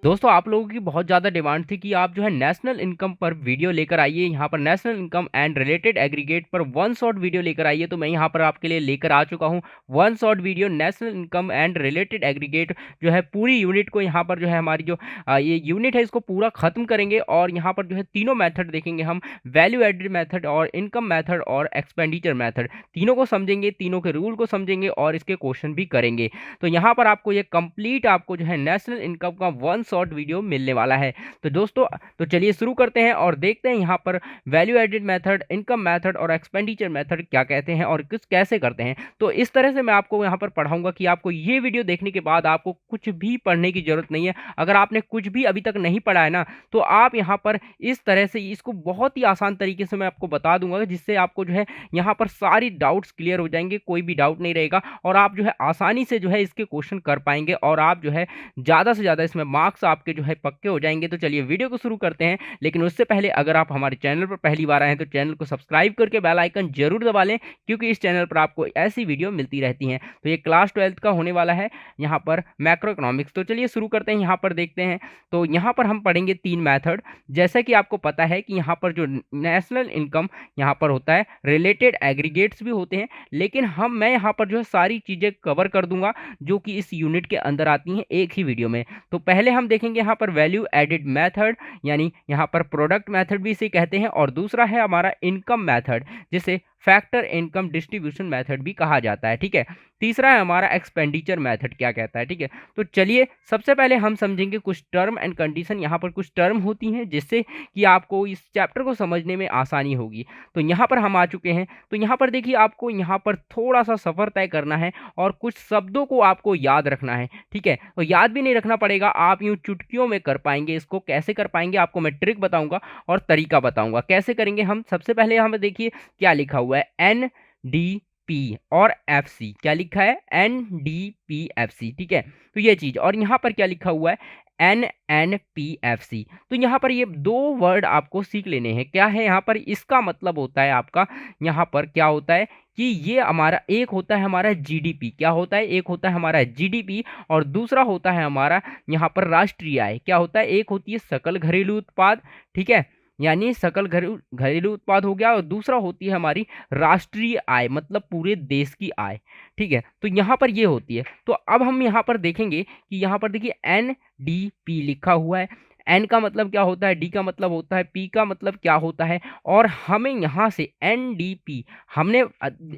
दोस्तों आप लोगों की बहुत ज़्यादा डिमांड थी कि आप जो है नेशनल इनकम पर वीडियो लेकर आइए, यहाँ पर national income and related aggregate पर वन शॉट वीडियो लेकर आइए। तो मैं यहाँ पर आपके लिए लेकर आ चुका हूँ one shot video national income and related aggregate. जो है पूरी यूनिट को यहाँ पर जो है हमारी जो ये यूनिट है इसको पूरा खत्म करेंगे और यहाँ पर जो है तीनों मेथड देखेंगे हम, वैल्यू एडेड मेथड और इनकम मेथड और एक्सपेंडिचर मेथड। तीनों को समझेंगे, तीनों के रूल को समझेंगे और इसके क्वेश्चन भी करेंगे। तो यहाँ पर आपको ये कंप्लीट आपको जो है नेशनल इनकम का वन शॉट वीडियो मिलने वाला है। तो दोस्तों तो चलिए शुरू करते हैं और देखते हैं यहाँ पर value added method, income method और एक्सपेंडिचर मेथड क्या कहते हैं और किस कैसे करते हैं। तो इस तरह से मैं आपको यहाँ पर पढ़ाऊंगा कि आपको ये वीडियो देखने के बाद आपको कुछ भी पढ़ने की जरूरत नहीं है। अगर आपने कुछ भी अभी तक नहीं पढ़ा है ना, तो आप यहाँ पर इस तरह से इसको बहुत ही आसान तरीके से मैं आपको बता दूंगा, जिससे आपको जो है यहाँ पर सारी डाउट्स क्लियर हो जाएंगे, कोई भी डाउट नहीं रहेगा और आप जो है आसानी से जो है इसके क्वेश्चन कर पाएंगे और आप जो है ज़्यादा से ज़्यादा इसमें मार्क्स आपके जो है पक्के हो जाएंगे। तो चलिए वीडियो को शुरू करते हैं, लेकिन उससे पहले अगर आप हमारे चैनल पर पहली बार आए हैं तो चैनल को सब्सक्राइब करके बेल आइकन जरूर दबा लें, क्योंकि इस चैनल पर आपको ऐसी वीडियो मिलती रहती हैं। तो ये क्लास 12 का होने वाला है यहाँ पर मैक्रो इकोनॉमिक्स। तो चलिए शुरू करते हैं, यहाँ पर देखते हैं। तो यहाँ पर हम पढ़ेंगे तीन मैथड। जैसा कि आपको पता है कि यहाँ पर जो नेशनल इनकम यहाँ पर होता है, रिलेटेड एग्रीगेट्स भी होते हैं, लेकिन मैं यहाँ पर जो है सारी चीज़ें कवर कर दूंगा जो कि इस यूनिट के अंदर आती हैं एक ही वीडियो में। तो पहले हम देखेंगे यहाँ पर वैल्यू एडेड मेथड, यानी यहाँ पर प्रोडक्ट मेथड भी इसे कहते हैं, और दूसरा है हमारा इनकम मेथड, जिसे फैक्टर इनकम डिस्ट्रीब्यूशन मेथड भी कहा जाता है। ठीक है, तीसरा है हमारा एक्सपेंडिचर मेथड क्या कहता है। ठीक है, तो चलिए सबसे पहले हम समझेंगे कुछ टर्म एंड कंडीशन। यहाँ पर कुछ टर्म होती हैं जिससे कि आपको इस चैप्टर को समझने में आसानी होगी। तो यहाँ पर हम आ चुके हैं। तो यहाँ पर देखिए आपको यहाँ पर थोड़ा सा सफ़र तय करना है और कुछ शब्दों को आपको याद रखना है। ठीक है, तो याद भी नहीं रखना पड़ेगा, आप यूँ चुटकियों में कर पाएंगे। इसको कैसे कर पाएंगे आपको मैं ट्रिक बताऊंगा और तरीका बताऊंगा कैसे करेंगे हम। सबसे पहले हमें देखिए क्या लिखा हुआ है, एन डी पी और एफ सी। क्या लिखा है, N D P F C. ठीक है, तो ये चीज, और यहाँ पर क्या लिखा हुआ है, N N P F C. तो यहाँ पर ये दो वर्ड आपको सीख लेने हैं। क्या है यहाँ पर, इसका मतलब होता है आपका, यहाँ पर क्या होता है कि ये हमारा एक होता है हमारा जीडीपी। क्या होता है, एक होता है हमारा जीडीपी और दूसरा होता है हमारा यहाँ पर राष्ट्रीय आय। क्या होता है, एक होती है सकल घरेलू उत्पाद, ठीक है, यानी सकल घरेलू उत्पाद हो गया, और दूसरा होती है हमारी राष्ट्रीय आय, मतलब पूरे देश की आय। ठीक है, तो यहाँ पर ये होती है। तो अब हम यहाँ पर देखेंगे कि यहाँ पर देखिए एन डी पी लिखा हुआ है। एन का मतलब क्या होता है, डी का मतलब होता है, पी का मतलब क्या होता है, और हमें यहाँ से एनडीपी, हमने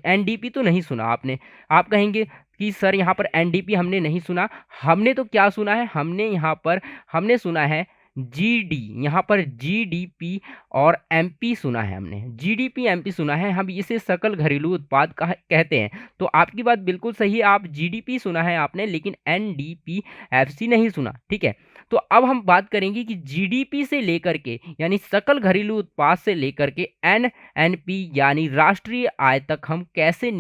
एनडीपी तो नहीं सुना आपने, आप कहेंगे कि सर यहाँ पर एनडीपी हमने नहीं सुना। हमने तो क्या सुना है, हमने यहाँ पर हमने सुना है जीडी, यहाँ पर जीडीपी और एमपी सुना है हमने, जीडीपी एमपी सुना है, हम इसे सकल घरेलू उत्पाद कहते हैं। तो आपकी बात बिल्कुल सही है, आप जीडीपी सुना है आपने, लेकिन एनडीपी एफसी नहीं सुना। ठीक है, तो अब हम बात करेंगे कि जीडीपी से लेकर के, यानी सकल घरेलू उत्पाद से लेकर के एनएनपी यानी राष्ट्रीय आय तक हम कैसे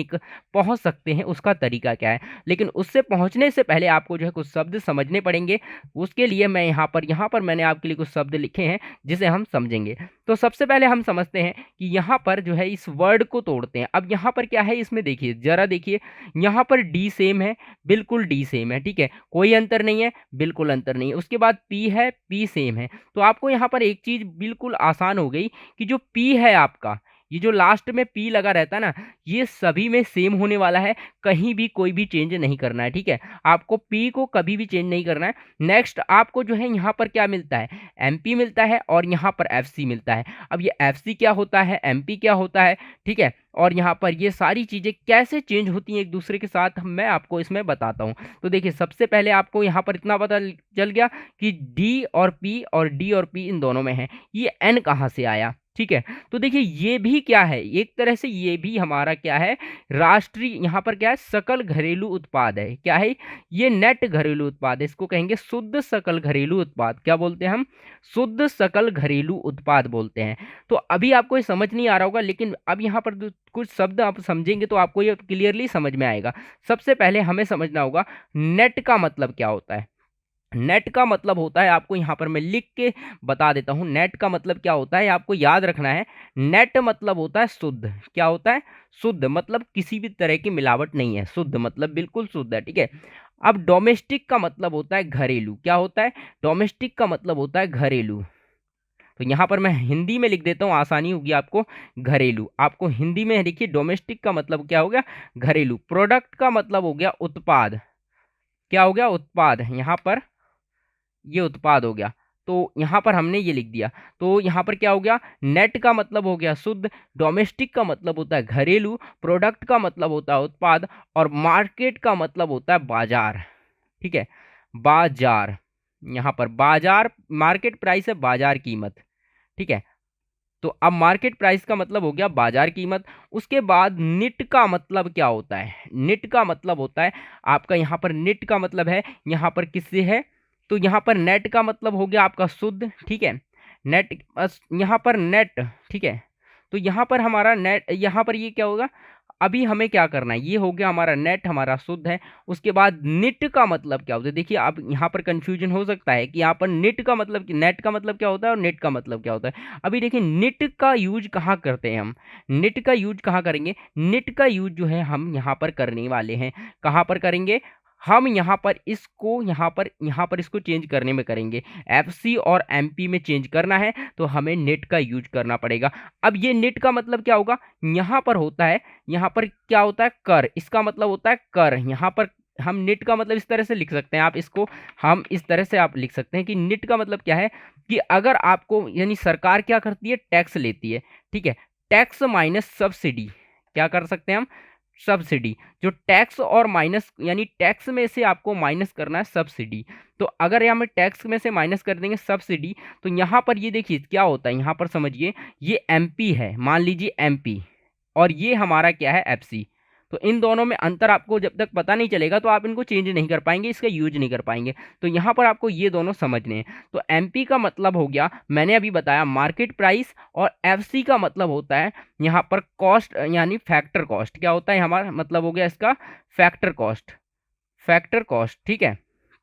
पहुंच सकते हैं, उसका तरीका क्या है। लेकिन उससे पहुंचने से पहले आपको जो है कुछ शब्द समझने पड़ेंगे। उसके लिए मैं यहाँ पर मैंने आपके लिए कुछ शब्द लिखे हैं जिसे हम समझेंगे। तो सबसे पहले हम समझते हैं कि यहाँ पर जो है इस वर्ड को तोड़ते हैं। अब यहाँ पर क्या है, इसमें देखिए जरा देखिए, यहाँ पर डी सेम है, बिल्कुल डी सेम है। ठीक है, कोई अंतर नहीं है, बिल्कुल अंतर नहीं है। उसके बाद पी है, पी सेम है। तो आपको यहाँ पर एक चीज बिल्कुल आसान हो गई कि जो पी है आपका, ये जो लास्ट में पी लगा रहता है ना, ये सभी में सेम होने वाला है, कहीं भी कोई भी चेंज नहीं करना है। ठीक है, आपको पी को कभी भी चेंज नहीं करना है। नेक्स्ट आपको जो है यहाँ पर क्या मिलता है, एमपी मिलता है और यहाँ पर एफसी मिलता है। अब ये एफसी क्या होता है, एमपी क्या होता है, ठीक है, और यहाँ पर ये सारी चीज़ें कैसे चेंज होती हैं एक दूसरे के साथ, मैं आपको इसमें बताता हूँ। तो देखिए सबसे पहले आपको यहाँ पर इतना पता चल गया कि डी और पी इन दोनों में है। ये एन कहाँ से आया, ठीक है, तो देखिए ये भी क्या है, एक तरह से ये भी हमारा क्या है, राष्ट्रीय, यहाँ पर क्या है, सकल घरेलू उत्पाद है। क्या है, ये नेट घरेलू उत्पाद है, इसको कहेंगे शुद्ध सकल घरेलू उत्पाद। क्या बोलते हैं हम, शुद्ध सकल घरेलू उत्पाद बोलते हैं। तो अभी आपको ये समझ नहीं आ रहा होगा, लेकिन अब यहाँ पर कुछ शब्द आप समझेंगे तो आपको ये क्लियरली समझ में आएगा। सबसे पहले हमें समझना होगा नेट का मतलब क्या होता है। नेट का मतलब होता है, आपको यहाँ पर मैं लिख के बता देता हूँ, नेट का मतलब क्या होता है आपको याद रखना है। नेट मतलब होता है शुद्ध। क्या होता है? शुद्ध, मतलब किसी भी तरह की मिलावट नहीं है, शुद्ध मतलब बिल्कुल शुद्ध है, ठीक है। अब डोमेस्टिक का मतलब होता है घरेलू। क्या होता है? डोमेस्टिक का मतलब होता है घरेलू। तो यहाँ पर मैं हिंदी में लिख देता हूँ, आसानी होगी आपको। घरेलू, आपको हिंदी में लिखिए, डोमेस्टिक का मतलब क्या हो गया? घरेलू। प्रोडक्ट का मतलब हो गया उत्पाद। क्या हो गया? उत्पाद। यहाँ पर ये उत्पाद हो गया, तो यहाँ पर हमने ये लिख दिया। तो यहाँ पर क्या हो गया? नेट का मतलब हो गया शुद्ध, डोमेस्टिक का मतलब होता है घरेलू, प्रोडक्ट का मतलब होता है उत्पाद, और मार्केट का मतलब होता है बाजार। ठीक है, बाजार। यहाँ पर बाजार, मार्केट प्राइस है, बाजार कीमत। ठीक है, तो अब मार्केट प्राइस का मतलब हो गया बाजार कीमत। उसके बाद निट का मतलब क्या होता है? निट का मतलब होता है आपका, यहाँ पर निट का मतलब है, यहाँ पर किससे है? तो यहाँ पर नेट का मतलब हो गया आपका शुद्ध। ठीक है, नेट, यहाँ पर नेट। ठीक है, तो यहाँ पर हमारा नेट, यहाँ पर ये क्या होगा? अभी हमें क्या करना है, ये हो गया हमारा नेट, हमारा शुद्ध है। उसके बाद निट का मतलब क्या होता है? देखिए, आप यहाँ पर कंफ्यूजन हो सकता है कि यहाँ पर निट का मतलब, नेट का मतलब क्या होता है और नेट का मतलब क्या होता है। अभी देखिए, निट का यूज कहाँ करते हैं हम? निट का यूज कहाँ करेंगे? निट का यूज जो है हम यहाँ पर करने वाले हैं। कहाँ पर करेंगे? हम यहाँ पर इसको चेंज करने में करेंगे। एफसी और एमपी में चेंज करना है तो हमें नेट का यूज करना पड़ेगा। अब ये नेट का मतलब क्या होगा? यहाँ पर होता है, यहाँ पर क्या होता है? कर। इसका मतलब होता है कर। यहाँ पर हम निट का मतलब इस तरह से लिख सकते हैं, आप इसको, हम इस तरह से आप लिख सकते हैं कि निट का मतलब क्या है, कि अगर आपको, यानी सरकार क्या करती है? टैक्स लेती है। ठीक है, टैक्स माइनस सब्सिडी। क्या कर सकते हैं हम? सब्सिडी। जो टैक्स और माइनस, यानी टैक्स में से आपको माइनस करना है सब्सिडी। तो अगर यहाँ में टैक्स में से माइनस कर देंगे सब्सिडी, तो यहाँ पर ये देखिए क्या होता है, यहाँ पर समझिए, ये एमपी है, मान लीजिए एमपी, और ये हमारा क्या है? एफसी। तो इन दोनों में अंतर आपको जब तक पता नहीं चलेगा तो आप इनको चेंज नहीं कर पाएंगे, इसका यूज नहीं कर पाएंगे। तो यहाँ पर आपको ये दोनों समझने हैं। तो एमपी का मतलब हो गया, मैंने अभी बताया, मार्केट प्राइस, और एफसी का मतलब होता है यहाँ पर कॉस्ट, यानी फैक्टर कॉस्ट। क्या होता है हमारा मतलब? हो गया इसका फैक्टर कॉस्ट। फैक्टर कॉस्ट, ठीक है।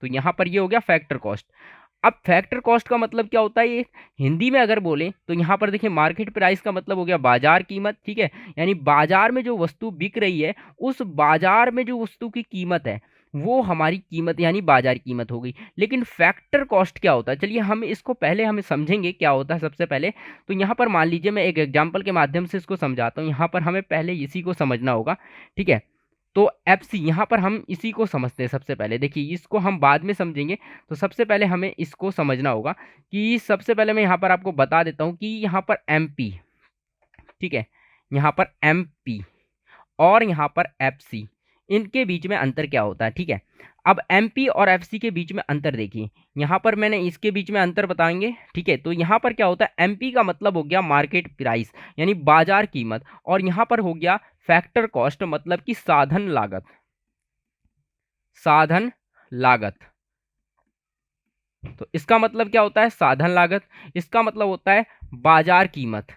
तो यहाँ पर ये हो गया फैक्टर कॉस्ट। अब फैक्टर कॉस्ट का मतलब क्या होता है? ये हिंदी में अगर बोलें तो यहाँ पर देखिए, मार्केट प्राइस का मतलब हो गया बाजार कीमत। ठीक है, यानी बाजार में जो वस्तु बिक रही है, उस बाजार में जो वस्तु की कीमत है, वो हमारी कीमत, यानी बाजार कीमत हो गई। लेकिन फैक्टर कॉस्ट क्या होता है? चलिए हम इसको पहले हमें समझेंगे क्या होता है सबसे पहले। तो यहाँ पर मान लीजिए, मैं एक एग्जाम्पल के माध्यम से इसको समझाता हूँ। यहाँ पर हमें पहले इसी को समझना होगा। ठीक है, तो एफसी, यहाँ पर हम इसी को समझते हैं सबसे पहले। देखिए, इसको हम बाद में समझेंगे, तो सबसे पहले हमें इसको समझना होगा। कि सबसे पहले मैं यहाँ पर आपको बता देता हूँ कि यहाँ पर एमपी, ठीक है, यहाँ पर एमपी और यहाँ पर एफसी, इनके बीच में अंतर क्या होता है? ठीक है, अब एमपी और एफसी के बीच में अंतर देखिए, यहाँ पर मैंने इसके बीच में अंतर बताएंगे। ठीक है, तो यहाँ पर क्या होता है? एमपी का मतलब हो गया मार्केट प्राइस, यानी बाजार कीमत, और यहाँ पर हो गया फैक्टर कॉस्ट, मतलब कि साधन लागत। साधन लागत, तो इसका मतलब क्या होता है? साधन लागत। इसका मतलब होता है बाजार कीमत।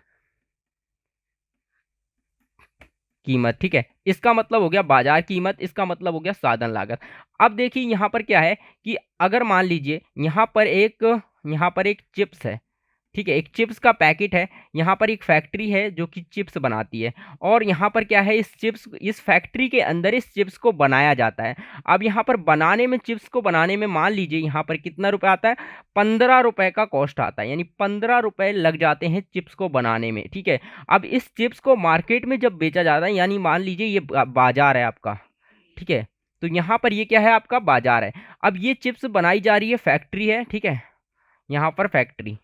कीमत, ठीक है, इसका मतलब हो गया बाजार कीमत, इसका मतलब हो गया साधन लागत। अब देखिए, यहाँ पर क्या है कि अगर मान लीजिए यहाँ पर एक चिप्स है। ठीक है, एक चिप्स का पैकेट है। यहाँ पर एक फैक्ट्री है जो कि चिप्स बनाती है, और यहाँ पर क्या है, इस फैक्ट्री के अंदर इस चिप्स को बनाया जाता है। अब यहाँ पर बनाने में, चिप्स को बनाने में मान लीजिए यहाँ पर कितना रुपए आता है? 15 रुपए का कॉस्ट आता है, यानी 15 रुपए लग जाते हैं चिप्स को बनाने में। ठीक है, अब इस चिप्स को मार्केट में जब बेचा जाता है, यानी मान लीजिए ये बाजार है आपका। ठीक है, तो यहाँ पर ये क्या है? आपका बाजार है। अब ये चिप्स बनाई जा रही है, फैक्ट्री है। ठीक है, यहाँ पर फैक्ट्री,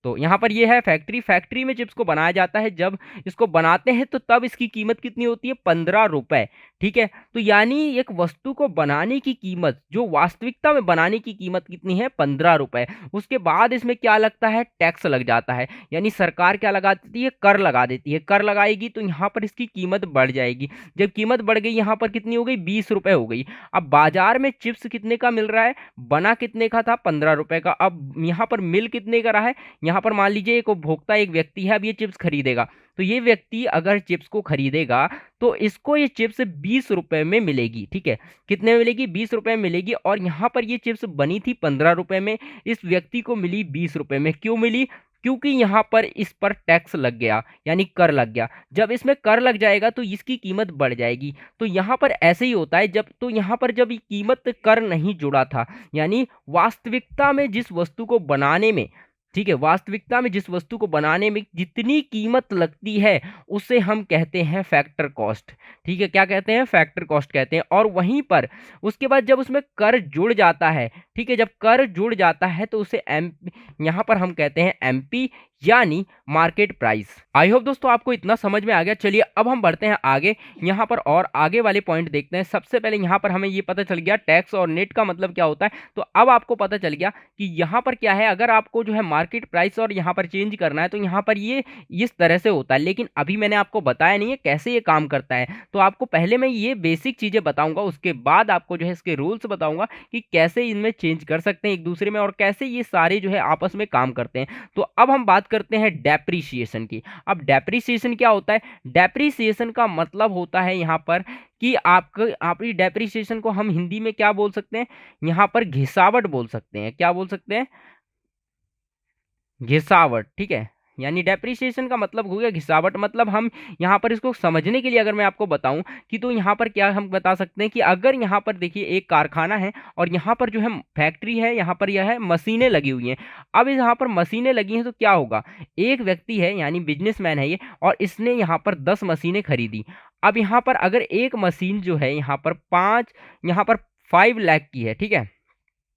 तो यहाँ पर ये है फैक्ट्री। फैक्ट्री में चिप्स को बनाया जाता है, जब इसको बनाते हैं तो तब इसकी कीमत कितनी होती है? 15 रुपए। ठीक है, तो यानी एक वस्तु को बनाने की कीमत, जो वास्तविकता में बनाने की कीमत कितनी है? 15 रुपए। उसके बाद इसमें क्या लगता है? टैक्स लग जाता है, यानी सरकार क्या लगा देती है? कर लगा देती है। कर लगाएगी तो यहाँ पर इसकी कीमत बढ़ जाएगी। जब कीमत बढ़ गई, यहाँ पर कितनी हो गई? 20 रुपए हो गई। अब बाजार में चिप्स कितने का मिल रहा है? बना कितने का था? 15 रुपए का। अब यहाँ पर मिल कितने का रहा है? यहाँ यहाँ पर मान लीजिए एक उपभोक्ता, एक व्यक्ति है, अब ये चिप्स खरीदेगा, तो ये व्यक्ति अगर चिप्स को खरीदेगा तो इसको ये चिप्स 20 रुपए में मिलेगी। ठीक है, कितने में मिलेगी? 20 रुपए में मिलेगी। और यहाँ पर ये चिप्स बनी थी 15 रुपए में, इस व्यक्ति को मिली 20 रुपए में। क्यों मिली? क्योंकि यहाँ पर इस पर टैक्स लग गया, यानी कर लग गया। जब इसमें कर लग जाएगा तो इसकी कीमत बढ़ जाएगी। तो यहाँ पर ऐसे ही होता है, जब तो यहाँ पर जब ये कीमत कर नहीं जुड़ा था, यानी वास्तविकता में जिस वस्तु को बनाने में, ठीक है, वास्तविकता में जिस वस्तु को बनाने में जितनी कीमत लगती है उसे हम कहते हैं फैक्टर कॉस्ट। ठीक है, क्या कहते हैं? फैक्टर कॉस्ट कहते हैं। और वहीं पर उसके बाद जब उसमें कर जुड़ जाता है, ठीक है, जब कर जुड़ जाता है तो उसे यहाँ पर हम कहते हैं एमपी, यानी मार्केट प्राइस। आई होप दोस्तों आपको इतना समझ में आ गया। चलिए अब हम बढ़ते हैं आगे, यहाँ पर और आगे वाले पॉइंट देखते हैं। सबसे पहले यहाँ पर हमें ये पता चल गया टैक्स और नेट का मतलब क्या होता है। तो अब आपको पता चल गया कि यहाँ पर क्या है, अगर आपको जो है मार्केट प्राइस और यहाँ पर चेंज करना है तो यहाँ पर ये इस तरह से होता है। लेकिन अभी मैंने आपको बताया नहीं है कैसे ये काम करता है, तो आपको पहले मैं ये बेसिक चीज़ें बताऊंगा, उसके बाद आपको जो है इसके रूल्स बताऊंगा कि कैसे इनमें चेंज कर सकते हैं एक दूसरे में और कैसे ये सारे जो है आपस में काम करते हैं। तो अब हम बात करते हैं डेप्रीशिएशन की। अब डेप्रीशिएशन क्या होता है? डेप्रीशिएशन का मतलब होता है यहाँ पर कि आपकी डेप्रीशिएशन को हम हिंदी में क्या बोल सकते हैं? यहाँ पर घिसावट बोल सकते हैं। क्या बोल सकते हैं? घिसावट। ठीक है, यानी डेप्रिसिएशन का मतलब हो गया घिसावट। मतलब हम यहाँ पर इसको समझने के लिए अगर मैं आपको बताऊं कि तो यहाँ पर क्या हम बता सकते हैं कि अगर यहाँ पर देखिए एक कारखाना है और यहाँ पर जो है फैक्ट्री है, यहाँ पर यह है मशीनें लगी हुई हैं। अब यहाँ पर मशीनें लगी हैं तो क्या होगा, एक व्यक्ति है यानी बिजनेसमैन है ये, और इसने यहाँ पर 10 मशीनें खरीदी। अब यहाँ पर अगर एक मशीन जो है यहाँ पर 5 लाख की है, ठीक है,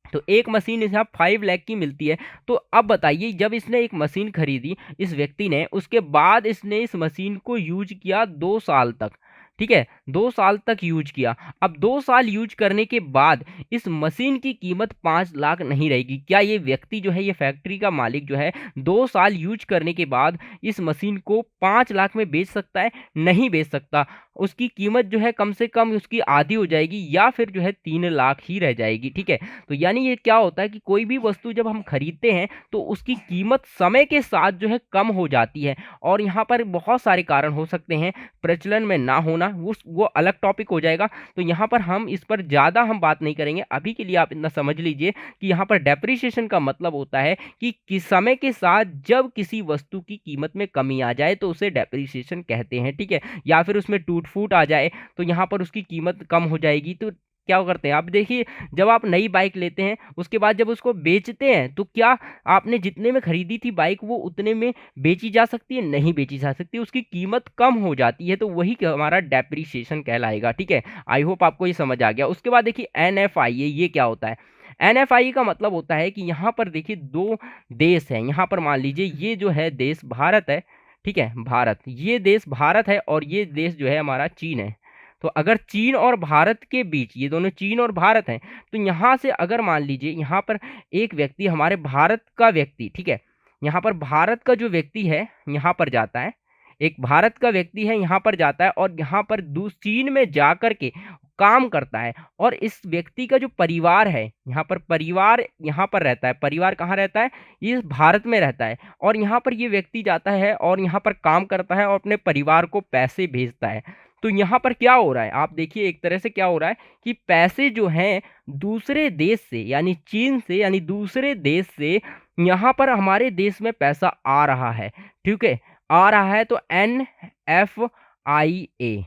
तो एक मशीन इसे 5 लाख की मिलती है। तो अब बताइए, जब इसने एक मशीन खरीदी इस व्यक्ति ने, उसके बाद इसने इस मशीन को यूज किया 2 साल तक। ठीक है, 2 साल तक यूज किया। अब 2 साल यूज करने के बाद इस मशीन की कीमत 5 लाख नहीं रहेगी। क्या ये व्यक्ति जो है, ये फैक्ट्री का मालिक जो है, 2 साल यूज करने के बाद इस मशीन को 5 लाख में बेच सकता है? नहीं बेच सकता। उसकी कीमत जो है कम से कम उसकी आधी हो जाएगी, या फिर जो है 3 लाख ही रह जाएगी। ठीक है, तो यानी ये क्या होता है कि कोई भी वस्तु जब हम खरीदते हैं तो उसकी कीमत समय के साथ जो है कम हो जाती है। और यहाँ पर बहुत सारे कारण हो सकते हैं, प्रचलन में ना होना वो अलग टॉपिक हो जाएगा। तो यहाँ पर हम इस पर ज़्यादा हम बात नहीं करेंगे। अभी के लिए आप इतना समझ लीजिए कि यहाँ पर डेप्रिसिएशन का मतलब होता है कि समय के साथ जब किसी वस्तु की कीमत में कमी आ जाए तो उसे डेप्रिसिएशन कहते हैं। ठीक है, या फिर उसमें टूट फूट आ जाए तो यहाँ पर उसकी कीमत कम हो जाएगी। तो क्या करते हैं, आप देखिए, जब आप नई बाइक लेते हैं उसके बाद जब उसको बेचते हैं तो क्या आपने जितने में खरीदी थी बाइक वो उतने में बेची जा सकती है? नहीं बेची जा सकती, उसकी कीमत कम हो जाती है। तो वही हमारा डेप्रिसिएशन कहलाएगा। ठीक है, आई होप आपको ये समझ आ गया। उसके बाद देखिए एनएफआईए, ये क्या होता है? एनएफआई का मतलब होता है कि यहाँ पर देखिए 2 देश हैं। यहाँ पर मान लीजिए ये जो है देश भारत है, ठीक है, भारत, ये देश भारत है और ये देश जो है हमारा चीन है। तो अगर चीन और भारत के बीच, ये दोनों चीन और भारत हैं, तो यहाँ से अगर मान लीजिए यहाँ पर एक व्यक्ति, हमारे भारत का व्यक्ति, ठीक है, यहाँ पर भारत का जो व्यक्ति है यहाँ पर जाता है, एक भारत का व्यक्ति है यहाँ पर जाता है और यहाँ पर चीन में जा कर के काम करता है। और इस व्यक्ति का जो परिवार है, यहाँ पर परिवार यहाँ पर रहता है। परिवार कहाँ रहता है? ये भारत में रहता है। और यहाँ पर ये व्यक्ति जाता है और यहाँ पर काम करता है और अपने परिवार को पैसे भेजता है। तो यहाँ पर क्या हो रहा है, आप देखिए, एक तरह से क्या हो रहा है कि पैसे जो हैं दूसरे देश से, यानी चीन से, यानी दूसरे देश से यहाँ पर हमारे देश में पैसा आ रहा है। ठीक है, आ रहा है, तो NFIA,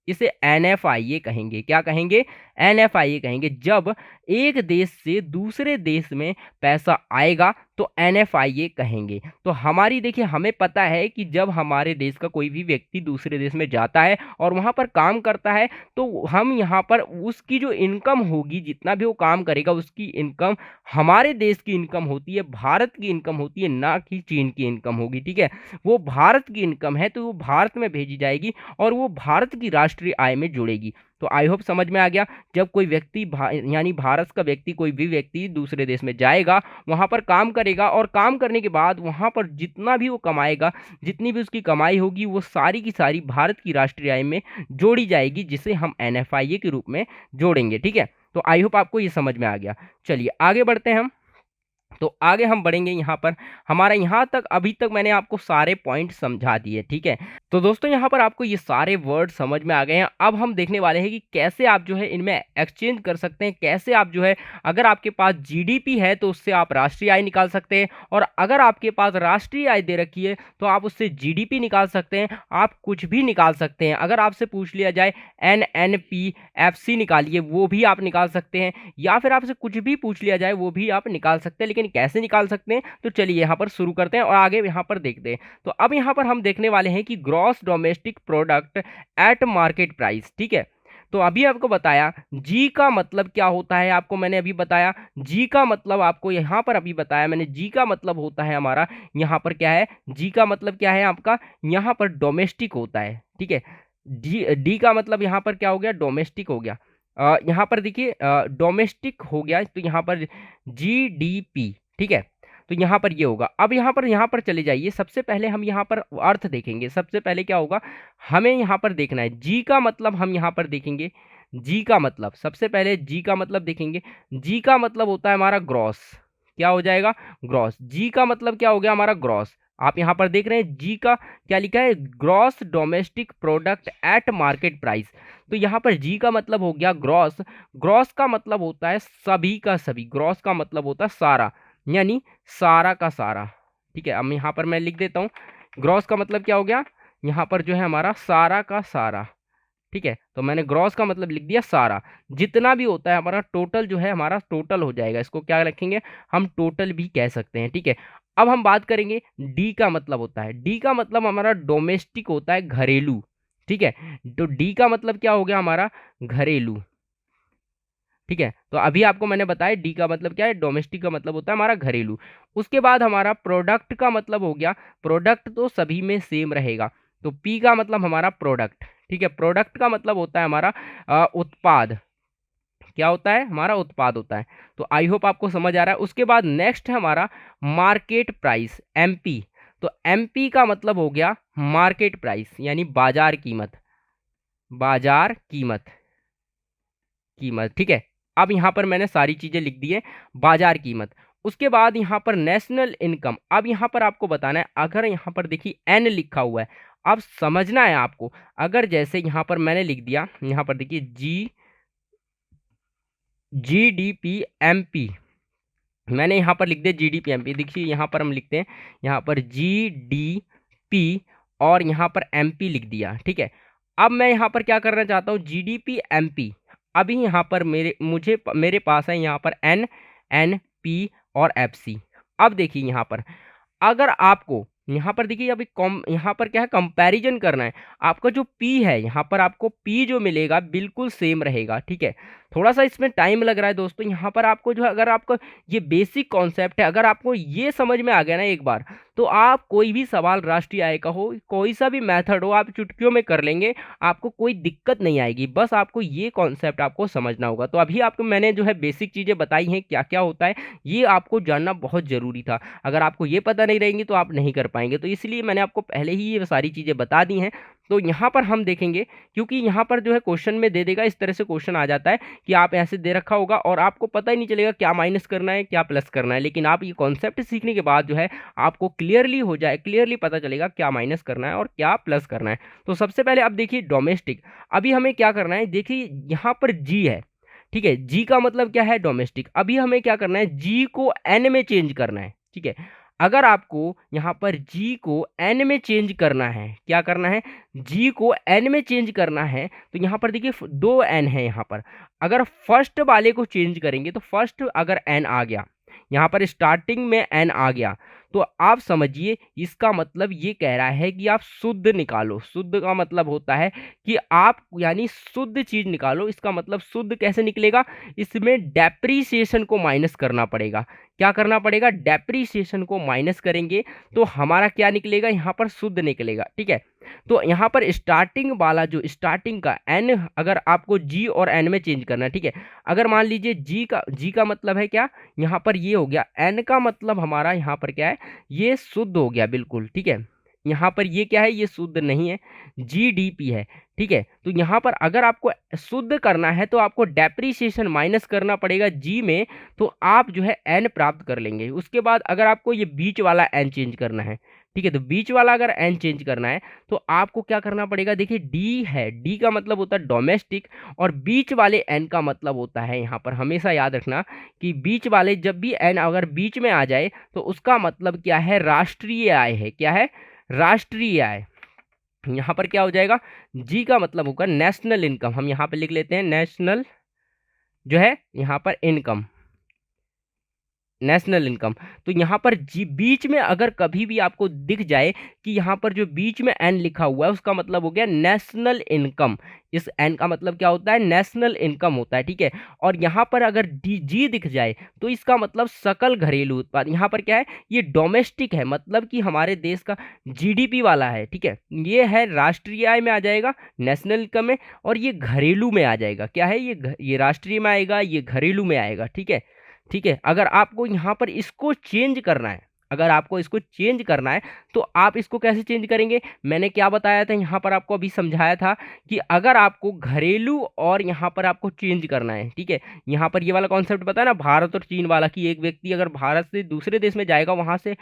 इसे NFIA कहेंगे। क्या कहेंगे? NFIA कहेंगे। जब एक देश से दूसरे देश में पैसा आएगा तो NFIA कहेंगे। तो हमारी देखिए, हमें पता है कि जब हमारे देश का कोई भी व्यक्ति दूसरे देश में जाता है और वहाँ पर काम करता है तो हम यहाँ पर उसकी जो इनकम होगी, जितना भी वो काम करेगा उसकी इनकम हमारे देश की इनकम होती है, भारत की इनकम होती है, ना कि चीन की इनकम होगी। ठीक है, वो भारत की इनकम है तो वो भारत में भेजी जाएगी और वो भारत की राष्ट्रीय आय में जुड़ेगी। तो आई होप समझ में आ गया। जब कोई व्यक्ति यानी भारत का व्यक्ति, कोई भी व्यक्ति दूसरे देश में जाएगा, वहाँ पर काम करेगा और काम करने के बाद वहाँ पर जितना भी वो कमाएगा, जितनी भी उसकी कमाई होगी, वो सारी की सारी भारत की राष्ट्रीय आय में जोड़ी जाएगी, जिसे हम NFIA के रूप में जोड़ेंगे। ठीक है, तो आई होप आपको ये समझ में आ गया। चलिए आगे बढ़ते हैं हम। तो आगे हम बढ़ेंगे यहाँ पर। हमारा यहाँ तक अभी तक मैंने आपको सारे पॉइंट समझा दिए, ठीक है। तो दोस्तों यहाँ पर आपको ये सारे वर्ड समझ में आ गए हैं। अब हम देखने वाले हैं कि कैसे आप जो है इनमें एक्सचेंज कर सकते हैं, कैसे आप जो है अगर आपके पास जीडीपी है तो उससे आप राष्ट्रीय आय निकाल सकते हैं, और अगर आपके पास राष्ट्रीय आय दे रखी है तो आप उससे जीडीपी निकाल सकते हैं। आप कुछ भी निकाल सकते हैं। अगर आपसे पूछ लिया जाए एनएनपीएफसी निकालिए, वो भी आप निकाल सकते हैं, या फिर आपसे कुछ भी पूछ लिया जाए वो भी आप निकाल सकते हैं। लेकिन कैसे निकाल सकते हैं, तो चलिए यहाँ पर शुरू करते हैं और आगे यहाँ पर देखते हैं। तो अब यहाँ पर हम देखने वाले हैं कि gross domestic product at market price, ठीक है। तो अभी आपको बताया जी का मतलब क्या होता है, आपको मैंने अभी बताया जी का मतलब, आपको यहाँ पर अभी बताया मैंने जी का मतलब होता है हमारा, यहाँ पर क्या है, जी का मतलब क्या है आपका, यहाँ पर डोमेस्टिक होता है, ठीक है। डी डी का मतलब यहाँ पर क्या हो गया, डोमेस्टिक हो गया। यहाँ पर देखिए डोमेस्टिक हो गया, तो यहाँ पर जीडीपी, ठीक है। तो यहाँ पर ये होगा। अब यहाँ पर चले जाइए। सबसे पहले हम यहाँ पर अर्थ देखेंगे। सबसे पहले क्या होगा, हमें यहाँ पर देखना है जी का मतलब, हम यहाँ पर देखेंगे जी का मतलब। सबसे पहले जी का मतलब देखेंगे। जी का मतलब होता है हमारा ग्रॉस। क्या हो जाएगा, ग्रॉस। जी का मतलब क्या हो गया हमारा, ग्रॉस। आप यहाँ पर देख रहे हैं जी का क्या लिखा है, gross domestic product at market price. तो यहाँ पर जी का मतलब हो गया ग्रॉस। ग्रॉस का मतलब होता है सभी का सभी। ग्रॉस का मतलब होता है सारा, यानी सारा का सारा, ठीक है। अब यहाँ पर मैं लिख देता हूँ, ग्रॉस का मतलब क्या हो गया, यहाँ पर जो है हमारा सारा का सारा, ठीक है। तो मैंने ग्रॉस का मतलब लिख दिया सारा, जितना भी होता है हमारा टोटल, जो है हमारा टोटल हो जाएगा। इसको क्या रखेंगे, हम टोटल भी कह सकते हैं, ठीक है। अब हम बात करेंगे डी का मतलब होता है। डी का मतलब हमारा डोमेस्टिक होता है, घरेलू, ठीक है। तो डी का मतलब क्या हो गया हमारा, घरेलू, ठीक है। तो अभी आपको मैंने बताया डी का मतलब क्या है, डोमेस्टिक का मतलब होता है हमारा घरेलू। उसके बाद हमारा प्रोडक्ट का मतलब हो गया, प्रोडक्ट तो सभी में सेम रहेगा, तो पी का मतलब हमारा प्रोडक्ट, ठीक है। प्रोडक्ट का मतलब होता है हमारा उत्पाद। क्या होता है, हमारा उत्पाद होता है। तो आई होप आपको समझ आ रहा है। उसके बाद नेक्स्ट है हमारा मार्केट प्राइस, एमपी। तो एमपी का मतलब हो गया मार्केट प्राइस, यानी बाजार कीमत, बाजार कीमत, कीमत, ठीक है। अब यहाँ पर मैंने सारी चीज़ें लिख दी है, बाजार कीमत। उसके बाद यहाँ पर नेशनल इनकम। अब यहाँ पर आपको बताना है, अगर यहाँ पर देखिए एन लिखा हुआ है, अब समझना है आपको। अगर जैसे यहाँ पर मैंने लिख दिया, यहाँ पर देखिए जीडीपी एमपी, मैंने यहाँ पर लिख दिया जीडीपी एमपी। देखिए यहाँ पर हम लिखते हैं, यहाँ पर जीडीपी और यहाँ पर एमपी लिख दिया, ठीक है। अब मैं यहाँ पर क्या करना चाहता हूँ, जीडीपी एमपी। अभी यहाँ पर मेरे पास है यहाँ पर एन एन पी और एफ सी। अब देखिए यहाँ पर, अगर आपको यहाँ पर देखिए अभी कॉम यहाँ पर क्या है, कंपैरिजन करना है। आपका जो पी है, यहाँ पर आपको पी जो मिलेगा बिल्कुल सेम रहेगा, ठीक है। थोड़ा सा इसमें टाइम लग रहा है दोस्तों। यहाँ पर आपको जो है, अगर आपको ये बेसिक कॉन्सेप्ट है, अगर आपको ये समझ में आ गया ना एक बार, तो आप कोई भी सवाल राष्ट्रीय आय का हो, कोई सा भी मेथड हो, आप चुटकियों में कर लेंगे। आपको कोई दिक्कत नहीं आएगी। बस आपको ये कॉन्सेप्ट आपको समझना होगा। तो अभी आपको मैंने जो है बेसिक चीज़ें बताई हैं, क्या क्या होता है, ये आपको जानना बहुत ज़रूरी था। अगर आपको ये पता नहीं रहेंगी तो आप नहीं कर पाएंगे। तो इसलिए मैंने आपको पहले ही ये सारी चीज़ें बता दी हैं। तो यहाँ पर हम देखेंगे, क्योंकि यहाँ पर जो है क्वेश्चन में दे देगा, इस तरह से क्वेश्चन आ जाता है कि आप ऐसे दे रखा होगा और आपको पता ही नहीं चलेगा क्या माइनस करना है क्या प्लस करना है। लेकिन आप ये कॉन्सेप्ट सीखने के बाद जो है आपको क्लियरली पता चलेगा क्या माइनस करना है और क्या प्लस करना है। तो सबसे पहले अब देखिए डोमेस्टिक। अभी हमें क्या करना है, देखिए यहाँ पर जी है, ठीक है। जी का मतलब क्या है, डोमेस्टिक। अभी हमें क्या करना है, जी को एन में चेंज करना है, ठीक है। अगर आपको यहाँ पर जी को एन में चेंज करना है, क्या करना है, जी को एन में चेंज करना है, तो यहाँ पर देखिए दो एन है यहाँ पर। अगर फर्स्ट वाले को चेंज करेंगे, तो फर्स्ट अगर एन आ गया, यहाँ पर स्टार्टिंग में एन आ गया, तो आप समझिए इसका मतलब ये कह रहा है कि आप शुद्ध निकालो। शुद्ध का मतलब होता है कि आप यानी शुद्ध चीज निकालो। इसका मतलब शुद्ध कैसे निकलेगा, इसमें डेप्रीसिएशन को माइनस करना पड़ेगा। क्या करना पड़ेगा, डेप्रीसिएशन को माइनस करेंगे तो हमारा क्या निकलेगा, यहाँ पर शुद्ध निकलेगा, ठीक है। तो यहाँ पर स्टार्टिंग वाला जो स्टार्टिंग का एन, अगर आपको जी और एन में चेंज करना है, ठीक है। अगर मान लीजिए जी का मतलब है क्या, यहाँ पर ये हो गया, एन का मतलब हमारा यहाँ पर क्या है, ये शुद्ध हो गया बिल्कुल, ठीक है। यहाँ पर ये क्या है, ये शुद्ध नहीं है, जीडीपी है। ठीक है, तो यहाँ पर अगर आपको शुद्ध करना है तो आपको डेप्रीसिएशन माइनस करना पड़ेगा जी में, तो आप जो है एन प्राप्त कर लेंगे। उसके बाद अगर आपको ये बीच वाला एन चेंज करना है, ठीक है, तो बीच वाला अगर एन चेंज करना है तो आपको क्या करना पड़ेगा, देखिए डी है, डी का मतलब होता है डोमेस्टिक, और बीच वाले एन का मतलब होता है, यहाँ पर हमेशा याद रखना कि बीच वाले जब भी एन अगर बीच में आ जाए तो उसका मतलब क्या है, राष्ट्रीय आय है। क्या है, राष्ट्रीय आय। यहाँ पर क्या हो जाएगा, जी का मतलब होगा नेशनल इनकम, हम यहाँ पे लिख लेते हैं नेशनल जो है यहाँ पर इनकम, नेशनल इनकम। तो यहाँ पर जी बीच में अगर कभी भी आपको दिख जाए कि यहाँ पर जो बीच में एन लिखा हुआ है उसका मतलब हो गया नेशनल इनकम। इस एन का मतलब क्या होता है, नेशनल इनकम होता है। ठीक है, और यहाँ पर अगर डी जी दिख जाए तो इसका मतलब सकल घरेलू उत्पाद। यहाँ पर क्या है, ये डोमेस्टिक है, मतलब कि हमारे देश का जीडीपी वाला है। ठीक है, ये है राष्ट्रीय आय में आ जाएगा, नेशनल इनकम में, और ये घरेलू में आ जाएगा। क्या है, ये राष्ट्रीय में आएगा, ये घरेलू में आएगा। ठीक है, ठीक है, अगर आपको यहाँ पर इसको चेंज करना है, अगर आपको इसको चेंज करना है तो आप इसको कैसे चेंज करेंगे, मैंने क्या बताया था यहाँ पर आपको अभी समझाया था कि अगर आपको घरेलू और यहाँ पर आपको चेंज करना है, ठीक है, यहाँ पर ये वाला कॉन्सेप्ट पता है ना, भारत और चीन वाला, कि एक व्यक्ति अगर भारत से दूसरे देश में जाएगा, वहां से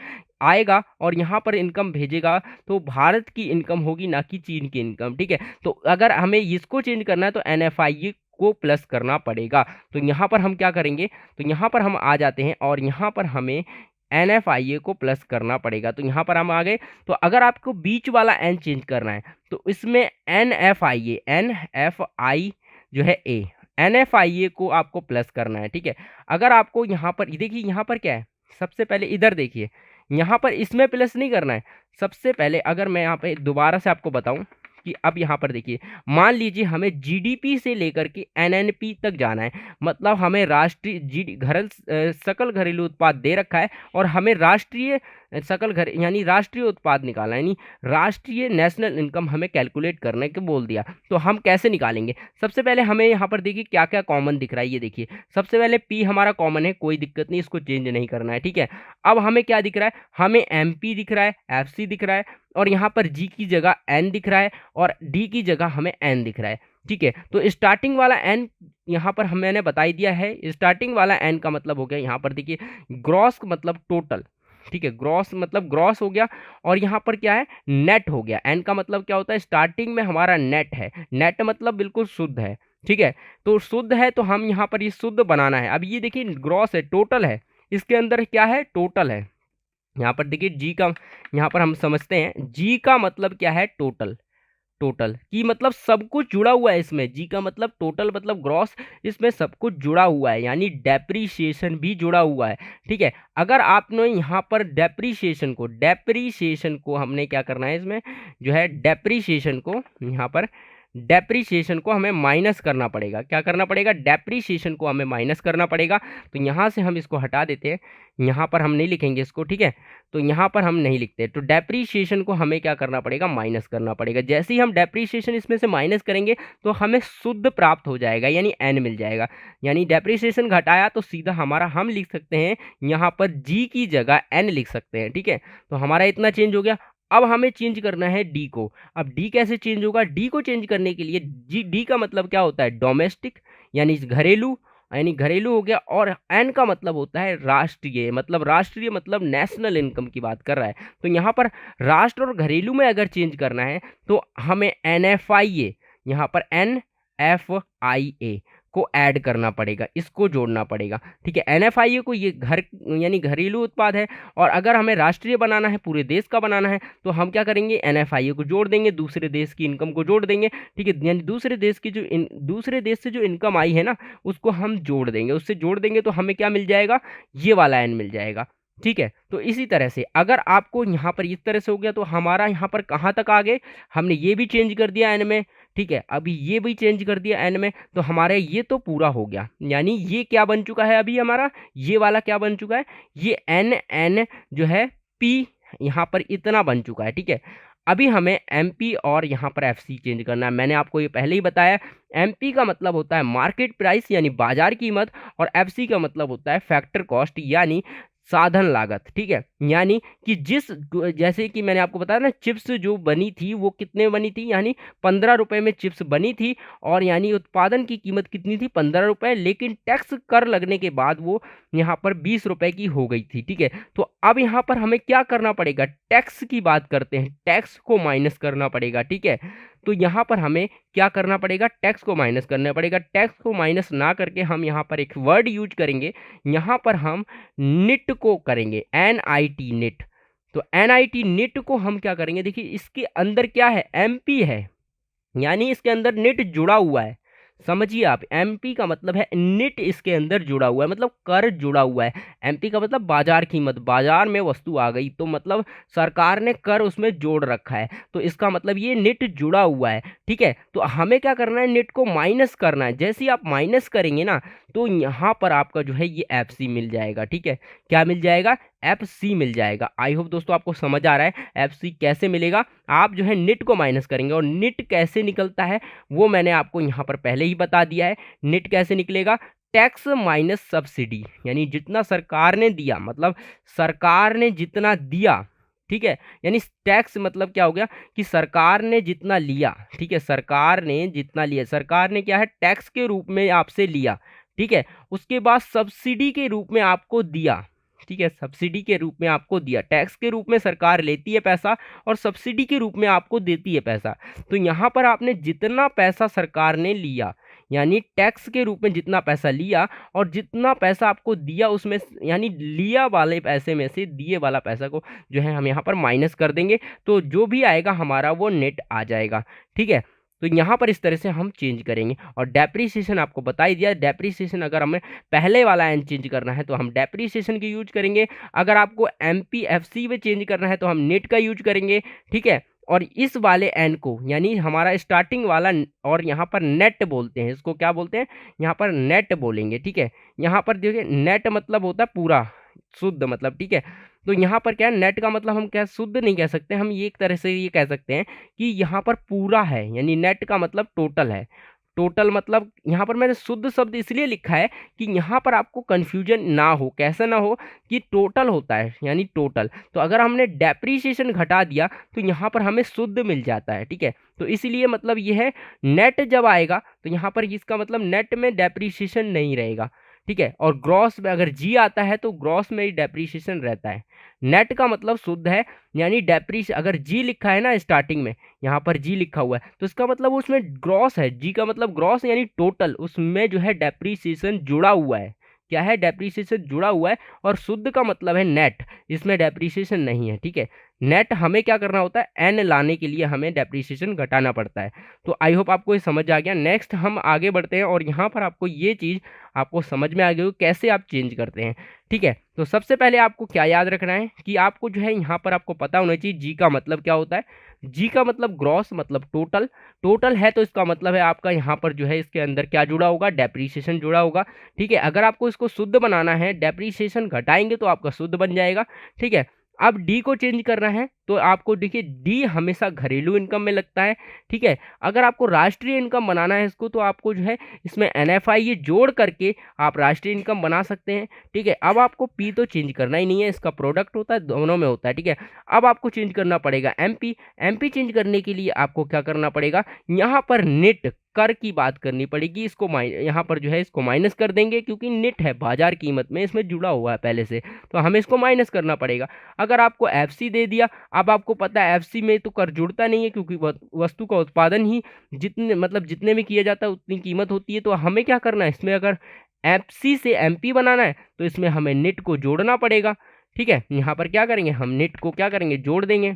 आएगा और यहाँ पर इनकम भेजेगा, तो भारत की इनकम होगी, ना कि चीन की इनकम। ठीक है, तो अगर हमें इसको चेंज करना है तो एनएफआईए को प्लस करना पड़ेगा। तो यहाँ पर हम क्या करेंगे, तो यहाँ पर हम आ जाते हैं और यहाँ पर हमें NFIA को प्लस करना पड़ेगा। तो यहाँ पर हम आ गए। तो अगर आपको बीच वाला एन चेंज करना है तो इसमें NFIA, NFI जो है ए, NFIA को आपको प्लस करना है। ठीक है, अगर आपको यहाँ पर देखिए, यहाँ पर क्या है, सबसे पहले इधर देखिए, यहाँ पर इसमें प्लस नहीं करना है। सबसे पहले अगर मैं यहाँ पे दोबारा से आपको बताऊं कि अब यहाँ पर देखिए, मान लीजिए हमें जीडीपी से लेकर के एनएनपी तक जाना है, मतलब हमें राष्ट्रीय सकल घरेलू उत्पाद दे रखा है और हमें राष्ट्रीय सकल घर यानी राष्ट्रीय उत्पाद निकालना है, यानी राष्ट्रीय नेशनल इनकम हमें कैलकुलेट करने के बोल दिया। तो हम कैसे निकालेंगे, सबसे पहले हमें यहाँ पर देखिए क्या क्या कॉमन दिख रहा है। ये देखिए, सबसे पहले पी हमारा कॉमन है, कोई दिक्कत नहीं, इसको चेंज नहीं करना है। ठीक है, अब हमें क्या दिख रहा है, हमें एमपी दिख रहा है, एफसी दिख रहा है, और यहाँ पर जी की जगह एन दिख रहा है और डी की जगह हमें एन दिख रहा है। ठीक है, तो स्टार्टिंग वाला एन यहाँ पर मैंने बता ही दिया है। स्टार्टिंग वाला एन का मतलब हो गया, यहाँ पर देखिए ग्रॉस मतलब टोटल। ठीक है, ग्रॉस मतलब ग्रॉस हो गया, और यहाँ पर क्या है, नेट हो गया। एन का मतलब क्या होता है, स्टार्टिंग में हमारा नेट है, नेट मतलब बिल्कुल शुद्ध है। ठीक है, तो शुद्ध है तो हम यहाँ पर ये शुद्ध बनाना है। अब ये देखिए ग्रॉस है, टोटल है, इसके अंदर क्या है, टोटल है। यहाँ पर देखिए जी का, यहाँ पर हम समझते हैं जी का मतलब क्या है, टोटल। टोटल की मतलब सब कुछ जुड़ा हुआ है इसमें, जी का मतलब टोटल मतलब ग्रॉस, इसमें सब कुछ जुड़ा हुआ है, यानी डेप्रीशिएशन भी जुड़ा हुआ है। ठीक है, अगर आपने यहाँ पर डेप्रीशिएशन को हमने क्या करना है, इसमें जो है डेप्रीशिएशन को, यहाँ पर डेप्रीशिएशन को हमें माइनस करना पड़ेगा। क्या करना पड़ेगा, डेप्रीशिएशन को हमें माइनस करना पड़ेगा। तो यहाँ से हम इसको हटा देते हैं, यहाँ पर हम नहीं लिखेंगे इसको। ठीक है, तो यहाँ पर हम नहीं लिखते, तो डेप्रीशिएशन को हमें क्या करना पड़ेगा, माइनस करना पड़ेगा। जैसे ही हम डेप्रीशिएशन इसमें से माइनस करेंगे तो हमें शुद्ध प्राप्त हो जाएगा, यानी एन मिल जाएगा। यानी डेप्रीशिएशन घटाया तो सीधा हमारा हम लिख सकते हैं यहाँ पर जी की जगह एन लिख सकते हैं। ठीक है, तो हमारा इतना चेंज हो गया। अब हमें चेंज करना है डी को। अब डी कैसे चेंज होगा, डी को चेंज करने के लिए डी का मतलब क्या होता है, डोमेस्टिक यानी घरेलू, यानी घरेलू हो गया, और एन का मतलब होता है राष्ट्रीय, मतलब नेशनल इनकम की बात कर रहा है। तो यहाँ पर राष्ट्र और घरेलू में अगर चेंज करना है तो हमें NFIA, यहाँ पर NFIA को ऐड करना पड़ेगा, इसको जोड़ना पड़ेगा। ठीक है, NFIA को, ये घर यानी घरेलू उत्पाद है, और अगर हमें राष्ट्रीय बनाना है, पूरे देश का बनाना है, तो हम क्या करेंगे, NFIA को जोड़ देंगे, दूसरे देश की इनकम को जोड़ देंगे। ठीक है, यानी दूसरे देश की दूसरे देश से जो इनकम आई है ना, उसको हम जोड़ देंगे, उससे जोड़ देंगे तो हमें क्या मिल जाएगा, ये वाला एन मिल जाएगा। ठीक है, तो इसी तरह से अगर आपको यहाँ पर इस तरह से हो गया तो हमारा यहाँ पर कहाँ तक आ गए, हमने ये भी चेंज कर दिया एन में। ठीक है, अभी ये भी चेंज कर दिया एन में, तो हमारे ये तो पूरा हो गया। यानी ये क्या बन चुका है, अभी हमारा ये वाला क्या बन चुका है, ये एन जो है पी यहाँ पर इतना बन चुका है। ठीक है, अभी हमें एमपी और यहाँ पर एफसी चेंज करना है। मैंने आपको ये पहले ही बताया, एमपी का मतलब होता है मार्केट प्राइस यानी बाजार कीमत, और एफसी का मतलब होता है फैक्टर कॉस्ट यानी साधन लागत। ठीक है, यानी कि जैसे कि मैंने आपको बताया ना, चिप्स जो बनी थी वो कितने बनी थी, यानी 15 रुपए में चिप्स बनी थी, और यानी उत्पादन की कीमत कितनी थी, 15 रुपए, लेकिन टैक्स कर लगने के बाद वो यहाँ पर 20 रुपए की हो गई थी। ठीक है, तो अब यहाँ पर हमें क्या करना पड़ेगा, टैक्स की बात करते हैं, टैक्स को माइनस करना पड़ेगा। ठीक है, तो यहाँ पर हमें क्या करना पड़ेगा, टैक्स को माइनस करना पड़ेगा। टैक्स को माइनस ना करके हम यहाँ पर एक वर्ड यूज करेंगे, यहाँ पर हम निट को करेंगे, NIT निट। तो NIT निट को हम क्या करेंगे, देखिए इसके अंदर क्या है, MP है, यानी इसके अंदर निट जुड़ा हुआ है। समझिए आप, MP का मतलब है निट, इसके अंदर जुड़ा हुआ है, मतलब कर जुड़ा हुआ है। MP का मतलब बाजार कीमत, बाजार में वस्तु आ गई तो मतलब सरकार ने कर उसमें जोड़ रखा है, तो इसका मतलब ये निट जुड़ा हुआ है। ठीक है, तो हमें क्या करना है, निट को माइनस करना है। जैसे ही आप माइनस करेंगे ना, तो यहाँ पर आपका जो है ये FC मिल जाएगा। ठीक है, क्या मिल जाएगा, FC मिल जाएगा। आई होप दोस्तों आपको समझ आ रहा है FC कैसे मिलेगा। आप जो है निट को माइनस करेंगे, और निट कैसे निकलता है वो मैंने आपको यहाँ पर पहले ही बता दिया है। निट कैसे निकलेगा, टैक्स माइनस सब्सिडी, यानी जितना सरकार ने दिया, मतलब सरकार ने जितना दिया। ठीक है, यानी टैक्स मतलब क्या हो गया कि सरकार ने जितना लिया। ठीक है, सरकार ने जितना लिया, सरकार ने क्या है, टैक्स के रूप में आपसे लिया। ठीक है, उसके बाद सब्सिडी के रूप में आपको दिया। ठीक है, सब्सिडी के रूप में आपको दिया। टैक्स के रूप में सरकार लेती है पैसा, और सब्सिडी के रूप में आपको देती है पैसा। तो यहाँ पर आपने जितना पैसा सरकार ने लिया, यानी टैक्स के रूप में जितना पैसा लिया, और जितना पैसा आपको दिया उसमें, यानी लिया वाले पैसे में से दिए वाला पैसा को जो है हम यहाँ पर माइनस कर देंगे, तो जो भी आएगा हमारा वो नेट आ जाएगा। ठीक है, तो यहाँ पर इस तरह से हम चेंज करेंगे। और डेप्रीसिएशन आपको बता ही दिया, डेप्रीसिएशन अगर हमें पहले वाला एन चेंज करना है तो हम डेप्रीसिएशन की यूज करेंगे। अगर आपको MPFC में चेंज करना है तो हम नेट का यूज करेंगे। ठीक है, और इस वाले एन को, यानी हमारा स्टार्टिंग वाला, और यहाँ पर नेट बोलते हैं, इसको क्या बोलते हैं, यहाँ पर नेट बोलेंगे। ठीक है, यहाँ पर देखिए नेट मतलब होता है पूरा, शुद्ध मतलब। ठीक है, तो यहाँ पर क्या है, नेट का मतलब हम क्या शुद्ध नहीं कह सकते, हम ये एक तरह से ये कह सकते हैं कि यहाँ पर पूरा है, यानी नेट का मतलब टोटल है। टोटल मतलब यहाँ पर मैंने शुद्ध शब्द इसलिए लिखा है कि यहाँ पर आपको कंफ्यूजन ना हो, कैसे ना हो कि टोटल होता है, यानी टोटल। तो अगर हमने डेप्रीसिएशन घटा दिया तो यहाँ पर हमें शुद्ध मिल जाता है। ठीक है, तो इसलिए मतलब ये है, नेट जब आएगा तो यहाँ पर इसका मतलब नेट में डेप्रीसिएशन नहीं रहेगा। ठीक है, और ग्रॉस में अगर जी आता है तो ग्रॉस में ही डेप्रीसिएशन रहता है। नेट का मतलब शुद्ध है, यानी अगर जी लिखा है ना स्टार्टिंग में, यहाँ पर जी लिखा हुआ है तो इसका मतलब उसमें ग्रॉस है। जी का मतलब ग्रॉस, यानी टोटल, उसमें जो है डेप्रीसिएशन जुड़ा हुआ है। क्या है, डेप्रीसिएशन जुड़ा हुआ है। और शुद्ध का मतलब है नेट, इसमें डेप्रीसिएशन नहीं है। ठीक है, नेट हमें क्या करना होता है, एन लाने के लिए हमें डेप्रीसिएशन घटाना पड़ता है। तो आई होप आपको ये समझ आ गया। नेक्स्ट हम आगे बढ़ते हैं, और यहाँ पर आपको ये चीज़ आपको समझ में आ गई कैसे आप चेंज करते हैं। ठीक है, तो सबसे पहले आपको क्या याद रखना है कि आपको जो है यहाँ पर आपको पता होना चाहिए जी का मतलब क्या होता है। जी का मतलब ग्रॉस, मतलब टोटल। टोटल है तो इसका मतलब है आपका यहाँ पर जो है इसके अंदर क्या जुड़ा होगा, डेप्रीसिएशन जुड़ा होगा। ठीक है, अगर आपको इसको शुद्ध बनाना है, डेप्रीसिएशन घटाएंगे तो आपका शुद्ध बन जाएगा। ठीक है, अब डी को चेंज करना है तो आपको देखिए, डी हमेशा घरेलू इनकम में लगता है। ठीक है, अगर आपको राष्ट्रीय इनकम बनाना है इसको, तो आपको जो है इसमें NFI ये जोड़ करके आप राष्ट्रीय इनकम बना सकते हैं। ठीक है, अब आपको पी तो चेंज करना ही नहीं है, इसका प्रोडक्ट होता है, दोनों में होता है। ठीक है, अब आपको चेंज करना पड़ेगा MP चेंज करने के लिए आपको क्या करना पड़ेगा, यहाँ पर नेट कर की बात करनी पड़ेगी। इसको यहाँ पर जो है इसको माइनस कर देंगे, क्योंकि नेट है, बाजार कीमत में इसमें जुड़ा हुआ है पहले से, तो हमें इसको माइनस करना पड़ेगा। अगर आपको FC दे दिया, अब आपको पता है FC में तो कर जुड़ता नहीं है, क्योंकि वस्तु का उत्पादन ही जितने मतलब जितने में किया जाता है उतनी कीमत होती है। तो हमें क्या करना है, इसमें अगर FC से MP बनाना है तो इसमें हमें नेट को जोड़ना पड़ेगा। ठीक है, यहाँ पर क्या करेंगे, हम नेट को क्या करेंगे, जोड़ देंगे।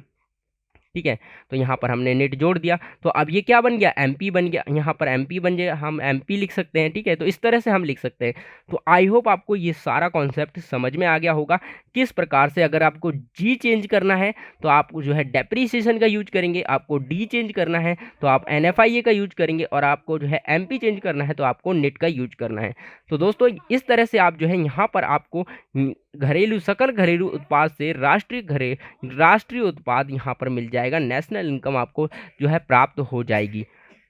ठीक है, तो यहाँ पर हमने नेट जोड़ दिया, तो अब ये क्या बन गया, MP बन गया। यहाँ पर MP बन गया, हम MP लिख सकते हैं। ठीक है, तो इस तरह से हम लिख सकते हैं। तो आई होप आपको ये सारा कॉन्सेप्ट समझ में आ गया होगा, किस प्रकार से अगर आपको जी चेंज करना है तो आप जो है डेप्रीसिएशन का यूज करेंगे, आपको डी चेंज करना है तो आप NFIA का यूज करेंगे, और आपको जो है MP चेंज करना है तो आपको नेट का यूज करना है। तो दोस्तों इस तरह से आप जो है यहाँ पर आपको घरेलू, सकल घरेलू उत्पाद से राष्ट्रीय उत्पाद यहाँ पर मिल जाएगा, नेशनल इनकम आपको जो है प्राप्त हो जाएगी।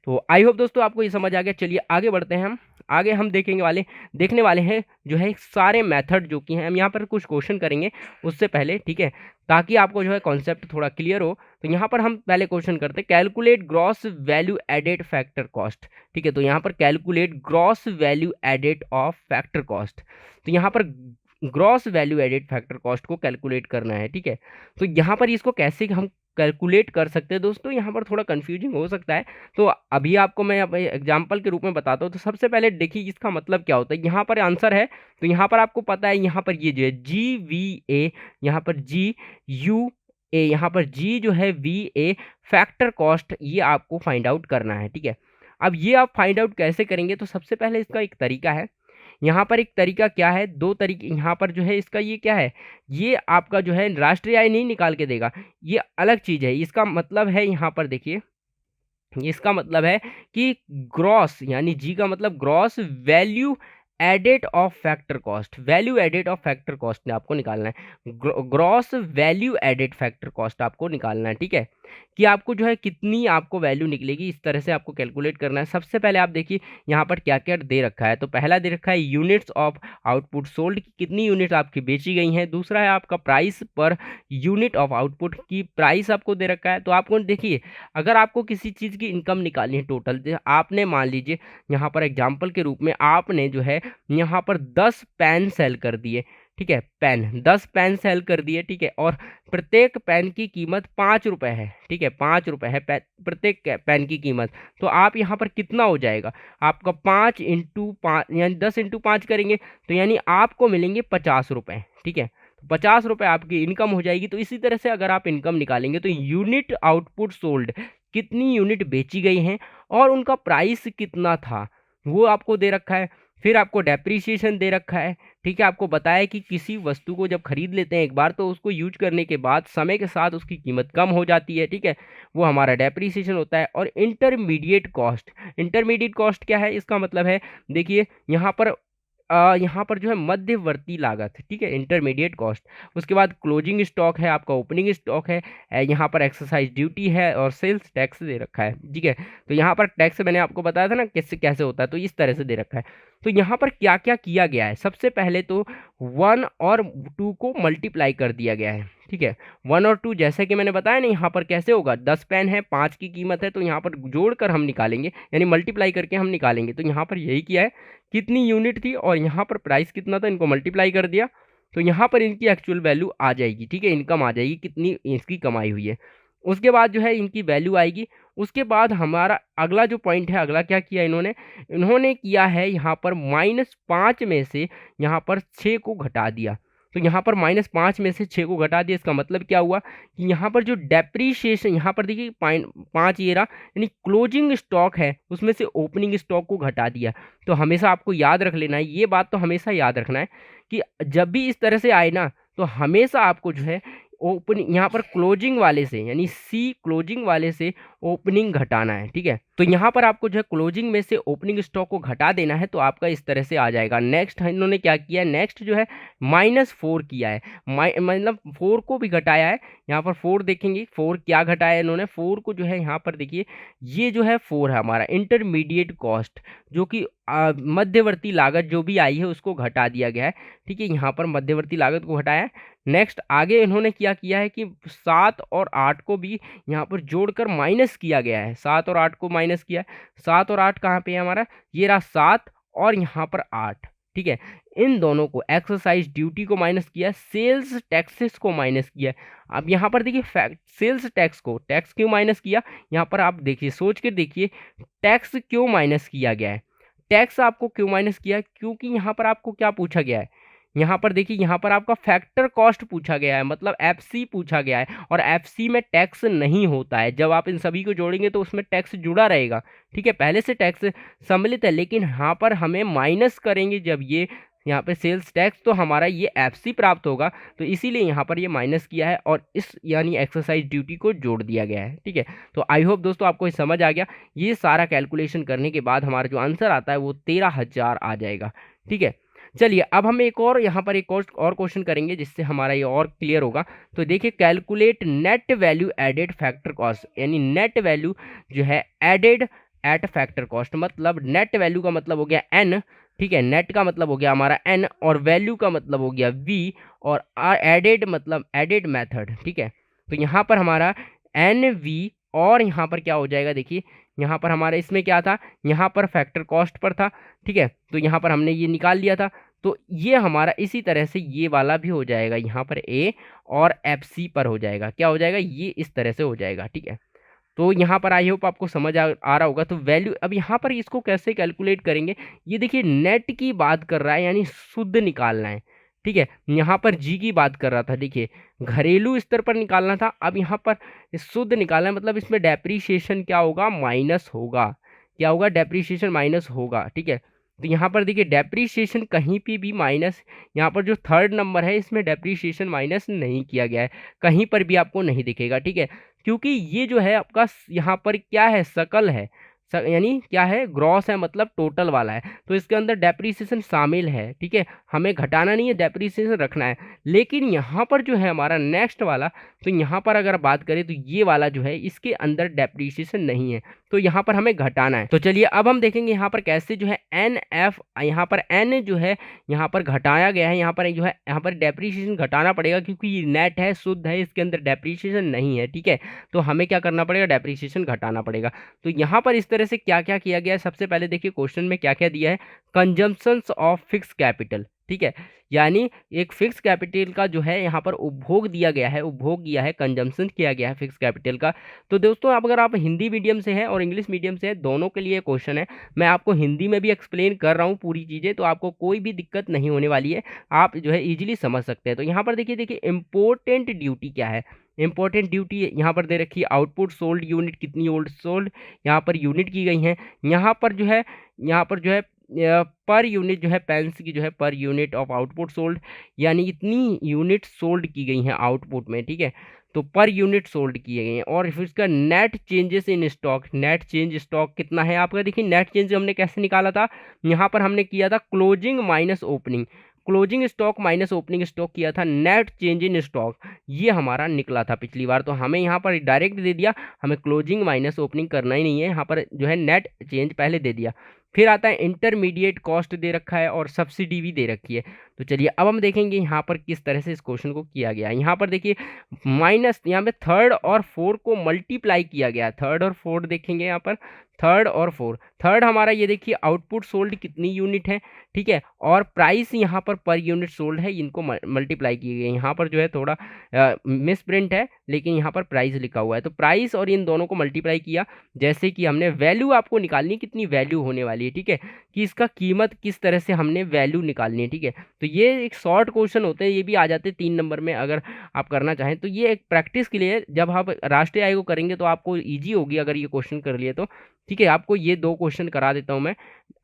तो आई होप दोस्तों आपको ये समझ आ गया। चलिए आगे बढ़ते हैं हम। आगे हम देखने वाले हैं जो है सारे मेथड जो कि हैं। हम यहाँ पर कुछ क्वेश्चन करेंगे उससे पहले, ठीक है, ताकि आपको जो है कॉन्सेप्ट थोड़ा क्लियर हो। तो यहाँ पर हम पहले क्वेश्चन करते हैं, calculate gross value added factor cost. ठीक है, तो यहाँ पर calculate gross value added of factor cost. तो यहाँ पर gross value added factor cost को कैलकुलेट करना है। ठीक है, तो यहाँ पर इसको कैसे हम कैलकुलेट कर सकते हैं दोस्तों, यहाँ पर थोड़ा कंफ्यूजिंग हो सकता है। तो अभी आपको मैं एग्जांपल के रूप में बताता हूँ। तो सबसे पहले देखिए इसका मतलब क्या होता है। यहाँ पर आंसर है, तो यहाँ पर आपको पता है, यहाँ पर ये जो है GVA, यहाँ पर GUA, यहाँ पर G जो है VA फैक्टर कॉस्ट, ये आपको फाइंड आउट करना है। ठीक है, अब ये आप फाइंड आउट कैसे करेंगे, तो सबसे पहले इसका एक तरीका है। यहाँ पर एक तरीका क्या है, दो तरीके यहाँ पर जो है इसका, ये क्या है, ये आपका जो है राष्ट्रीय आय नहीं निकाल के देगा, ये अलग चीज़ है। इसका मतलब है, यहाँ पर देखिए, इसका मतलब है कि ग्रॉस, यानी जी का मतलब gross value added of factor cost, value added of factor cost ने आपको निकालना है। Gross value added factor cost आपको निकालना है। ठीक है, कि आपको जो है कितनी आपको वैल्यू निकलेगी, इस तरह से आपको कैलकुलेट करना है। सबसे पहले आप देखिए यहाँ पर क्या क्या दे रखा है। तो पहला दे रखा है यूनिट्स ऑफ आउटपुट सोल्ड, की कितनी यूनिट आपकी बेची गई हैं। दूसरा है आपका price per unit of output की प्राइस आपको दे रखा है। तो आपको देखिए, अगर आपको किसी चीज़ की इनकम निकालनी है टोटल, आपने मान लीजिए यहाँ पर एग्जाम्पल के रूप में आपने जो है यहाँ पर 10 पेन सेल कर दिए। ठीक है, पेन 10 पेन सेल कर दिए। ठीक है, और प्रत्येक पेन की कीमत 5 रुपये है। ठीक है, 5 रुपये है प्रत्येक पेन की कीमत। तो आप यहाँ पर कितना हो जाएगा आपका, 5 इंटू 5 यानी 10 इंटू 5 करेंगे तो यानी आपको मिलेंगे 50 रुपये। ठीक है, तो 50 रुपये आपकी इनकम हो जाएगी। तो इसी तरह से अगर आप इनकम निकालेंगे तो यूनिट आउटपुट सोल्ड, कितनी यूनिट बेची गई हैं और उनका प्राइस कितना था, वो आपको दे रखा है। फिर आपको डेप्रीशिएशन दे रखा है। ठीक है, आपको बताया कि किसी वस्तु को जब खरीद लेते हैं एक बार, तो उसको यूज करने के बाद समय के साथ उसकी कीमत कम हो जाती है। ठीक है, वो हमारा डेप्रीशिएशन होता है। और इंटरमीडिएट कॉस्ट, इंटरमीडिएट कॉस्ट क्या है, इसका मतलब है, देखिए यहाँ पर जो है मध्यवर्ती लागत। ठीक है, इंटरमीडिएट कॉस्ट। उसके बाद क्लोजिंग स्टॉक है, आपका ओपनिंग स्टॉक है, यहाँ पर एक्सरसाइज ड्यूटी है और सेल्स टैक्स दे रखा है। ठीक है, तो यहाँ पर टैक्स मैंने आपको बताया था ना कैसे कैसे होता है, तो इस तरह से दे रखा है। तो यहाँ पर क्या क्या किया गया है, सबसे पहले तो 1 और 2 को मल्टीप्लाई कर दिया गया है। ठीक है, 1 और 2 जैसे कि मैंने बताया ना, यहाँ पर कैसे होगा, 10 पेन है, 5 की कीमत है, तो यहाँ पर जोड़कर हम निकालेंगे, यानी मल्टीप्लाई करके हम निकालेंगे। तो यहाँ पर यही किया है, कितनी यूनिट थी और यहाँ पर प्राइस कितना था, इनको मल्टीप्लाई कर दिया, तो यहाँ पर इनकी एक्चुअल वैल्यू आ जाएगी। ठीक है, इनकम आ जाएगी, कितनी इसकी कमाई हुई है। उसके बाद जो है इनकी वैल्यू आएगी। उसके बाद हमारा अगला जो पॉइंट है, अगला क्या किया इन्होंने किया है, यहाँ पर -5 में से यहाँ पर 6 को घटा दिया। तो यहाँ पर -5 में से 6 को घटा दिया, इसका मतलब क्या हुआ कि यहाँ पर जो डेप्रीशिएशन, यहाँ पर देखिए 5 ये रहा, यानी क्लोजिंग स्टॉक है, उसमें से ओपनिंग स्टॉक को घटा दिया। तो हमेशा आपको याद रख लेना है, ये बात तो हमेशा याद रखना है कि जब भी इस तरह से आए ना, तो हमेशा आपको जो है ओपनिंग, यहाँ पर क्लोजिंग वाले से, यानी सी क्लोजिंग वाले से ओपनिंग घटाना है। ठीक है, तो यहाँ पर आपको जो है क्लोजिंग में से ओपनिंग स्टॉक को घटा देना है, तो आपका इस तरह से आ जाएगा। नेक्स्ट इन्होंने क्या किया है, नेक्स्ट जो है -4 किया है, मतलब 4 को भी घटाया है। यहाँ पर 4 देखेंगे, 4 क्या घटाया है इन्होंने, 4 को जो है यहाँ पर देखिए, ये जो है 4 है हमारा इंटरमीडिएट कॉस्ट, जो कि मध्यवर्ती लागत जो भी आई है उसको घटा दिया गया है। ठीक है, यहाँ पर मध्यवर्ती लागत को घटाया है। नेक्स्ट आगे इन्होंने क्या किया है कि 7 और 8 को भी यहाँ पर जोड़कर माइनस किया गया है। 7 और 8 को माइनस किया है। 7 और 8 कहाँ पे है हमारा, ये रहा 7 और यहाँ पर 8। ठीक है, इन दोनों को एक्सरसाइज ड्यूटी को माइनस किया, सेल्स टैक्सेस को माइनस किया। अब यहाँ पर देखिए सेल्स टैक्स को, टैक्स क्यों माइनस किया, यहाँ पर आप देखिए, सोच कर देखिए, टैक्स क्यों माइनस किया गया है। टैक्स आपको क्यों माइनस किया, क्योंकि यहाँ पर आपको क्या पूछा गया है, यहाँ पर देखिए, यहाँ पर आपका फैक्टर कॉस्ट पूछा गया है, मतलब एफसी पूछा गया है, और एफसी में टैक्स नहीं होता है। जब आप इन सभी को जोड़ेंगे तो उसमें टैक्स जुड़ा रहेगा। ठीक है, पहले से टैक्स सम्मिलित है, लेकिन यहाँ पर हमें माइनस करेंगे जब ये यहाँ पे सेल्स टैक्स, तो हमारा ये एफसी प्राप्त होगा। तो इसीलिए यहाँ पर ये माइनस किया है और इस यानी एक्सरसाइज ड्यूटी को जोड़ दिया गया है। ठीक है, तो आई होप दोस्तों आपको ये समझ आ गया। ये सारा कैलकुलेशन करने के बाद हमारा जो आंसर आता है वो 13,000 आ जाएगा। ठीक है, चलिए अब हम एक और यहाँ पर एक और क्वेश्चन करेंगे जिससे हमारा ये और क्लियर होगा। तो देखिए, calculate net value added factor cost, यानी नेट वैल्यू जो है एडेड एट फैक्टर कॉस्ट, मतलब नेट वैल्यू का मतलब हो गया एन, ठीक है, नेट का मतलब हो गया हमारा एन, और वैल्यू का मतलब हो गया वी, और एडेड मतलब एडेड मेथड, ठीक है। तो यहाँ पर हमारा एन वी, और यहाँ पर क्या हो जाएगा, देखिए यहाँ पर हमारा इसमें क्या था, यहाँ पर फैक्टर कॉस्ट पर था, ठीक है, तो यहाँ पर हमने ये निकाल लिया था। तो ये हमारा इसी तरह से ये वाला भी हो जाएगा, यहाँ पर ए और एफ सी पर हो जाएगा, क्या हो जाएगा, ये इस तरह से हो जाएगा, ठीक है। तो यहाँ पर आई होप आपको समझ आ रहा होगा। तो वैल्यू अब यहाँ पर इसको कैसे कैलकुलेट करेंगे, ये देखिए नेट की बात कर रहा है, यानी शुद्ध निकालना है, ठीक है। यहाँ पर जी की बात कर रहा था, देखिए घरेलू स्तर पर निकालना था, अब यहाँ पर शुद्ध निकालना है, मतलब इसमें डेप्रीशिएशन क्या होगा, माइनस होगा, क्या होगा, डेप्रीशिएशन माइनस होगा, ठीक है। तो यहाँ पर देखिए डेप्रीशिएशन कहीं पे भी माइनस, यहाँ पर जो थर्ड नंबर है इसमें डेप्रीशिएशन माइनस नहीं किया गया है, कहीं पर भी आपको नहीं दिखेगा, ठीक है। क्योंकि ये जो है आपका यहाँ पर क्या है, सकल है, यानी क्या है, ग्रॉस है, मतलब टोटल वाला है, तो इसके अंदर डेप्रीसिएशन शामिल है, ठीक है, हमें घटाना नहीं है, डेप्रीसिएशन रखना है। लेकिन यहाँ पर जो है हमारा नेक्स्ट वाला, तो यहाँ पर अगर बात करें तो ये वाला जो है इसके अंदर डेप्रीसिएशन नहीं है, तो यहाँ पर हमें घटाना है। तो चलिए अब हम देखेंगे यहाँ पर कैसे जो है एन एफ, यहाँ पर एन जो है यहाँ पर घटाया गया है, यहाँ पर जो है यहाँ पर डेप्रीसिएशन घटाना पड़ेगा, क्योंकि ये नेट है, शुद्ध है, इसके अंदर डेप्रीसिएशन नहीं है, ठीक है। तो हमें क्या करना पड़ेगा, डेप्रीसिएशन घटाना पड़ेगा। तो यहाँ पर इस तरह से क्या क्या किया गया है, सबसे पहले देखिए क्वेश्चन में क्या क्या दिया है, कंजम्पशंस ऑफ फिक्स कैपिटल, ठीक है, यानी एक फिक्स कैपिटल का जो है यहाँ पर उपभोग दिया गया है, उपभोग किया है, कंजम्पशन किया गया है फिक्स कैपिटल का। तो दोस्तों आप अगर आप हिंदी मीडियम से हैं और इंग्लिश मीडियम से हैं, दोनों के लिए क्वेश्चन है, मैं आपको हिंदी में भी एक्सप्लेन कर रहा हूँ पूरी चीज़ें, तो आपको कोई भी दिक्कत नहीं होने वाली है, आप जो है इजीली समझ सकते हैं। तो यहाँ पर देखिए देखिए इंपॉर्टेंट ड्यूटी क्या है, इंपॉर्टेंट ड्यूटी यहाँ पर दे रखी है, आउटपुट सोल्ड यूनिट कितनी ओल्ड सोल्ड, यहाँ पर यूनिट की गई हैं, यहाँ पर जो है पर यूनिट जो है पेंस की जो है per unit of output sold, यानी इतनी यूनिट सोल्ड की गई हैं आउटपुट में, ठीक है, तो पर यूनिट सोल्ड किए गए हैं। और फिर इसका net changes in stock, net change stock कितना है आपका, देखिए नेट चेंज हमने कैसे निकाला था, यहाँ पर हमने किया था closing minus opening, closing stock minus opening stock किया था, नेट चेंज इन स्टॉक ये हमारा निकला था पिछली बार। तो हमें यहाँ पर डायरेक्ट दे दिया, हमें क्लोजिंग माइनस ओपनिंग करना ही नहीं है, यहाँ पर जो है नेट चेंज पहले दे दिया। फिर आता है इंटरमीडिएट कॉस्ट दे रखा है और सब्सिडी भी दे रखी है। तो चलिए अब हम देखेंगे यहाँ पर किस तरह से इस क्वेश्चन को किया गया है। यहाँ पर देखिए माइनस, यहाँ पे थर्ड और फोर को मल्टीप्लाई किया गया है, थर्ड और फोर्थ देखेंगे यहाँ पर, थर्ड और फोर्थ, थर्ड हमारा ये देखिए आउटपुट सोल्ड कितनी यूनिट है, ठीक है, और प्राइस यहाँ पर यूनिट सोल्ड है, इनको मल्टीप्लाई किए गए। यहाँ पर जो है थोड़ा मिस प्रिंट है, लेकिन यहाँ पर प्राइस लिखा हुआ है, तो प्राइस और इन दोनों को मल्टीप्लाई किया, जैसे कि हमने वैल्यू आपको निकालनी है, कितनी वैल्यू होने वाली है, ठीक है, कि इसका कीमत किस तरह से हमने वैल्यू निकालनी है, ठीक है। तो ये एक शॉर्ट क्वेश्चन होते हैं, ये भी आ जाते हैं 3 नंबर में अगर आप करना चाहें, तो ये एक प्रैक्टिस के लिए जब आप राष्ट्रीय आयोग करेंगे तो आपको ईजी होगी अगर ये क्वेश्चन कर लिए तो, ठीक है। आपको ये 2 क्वेश्चन करा देता हूं मैं।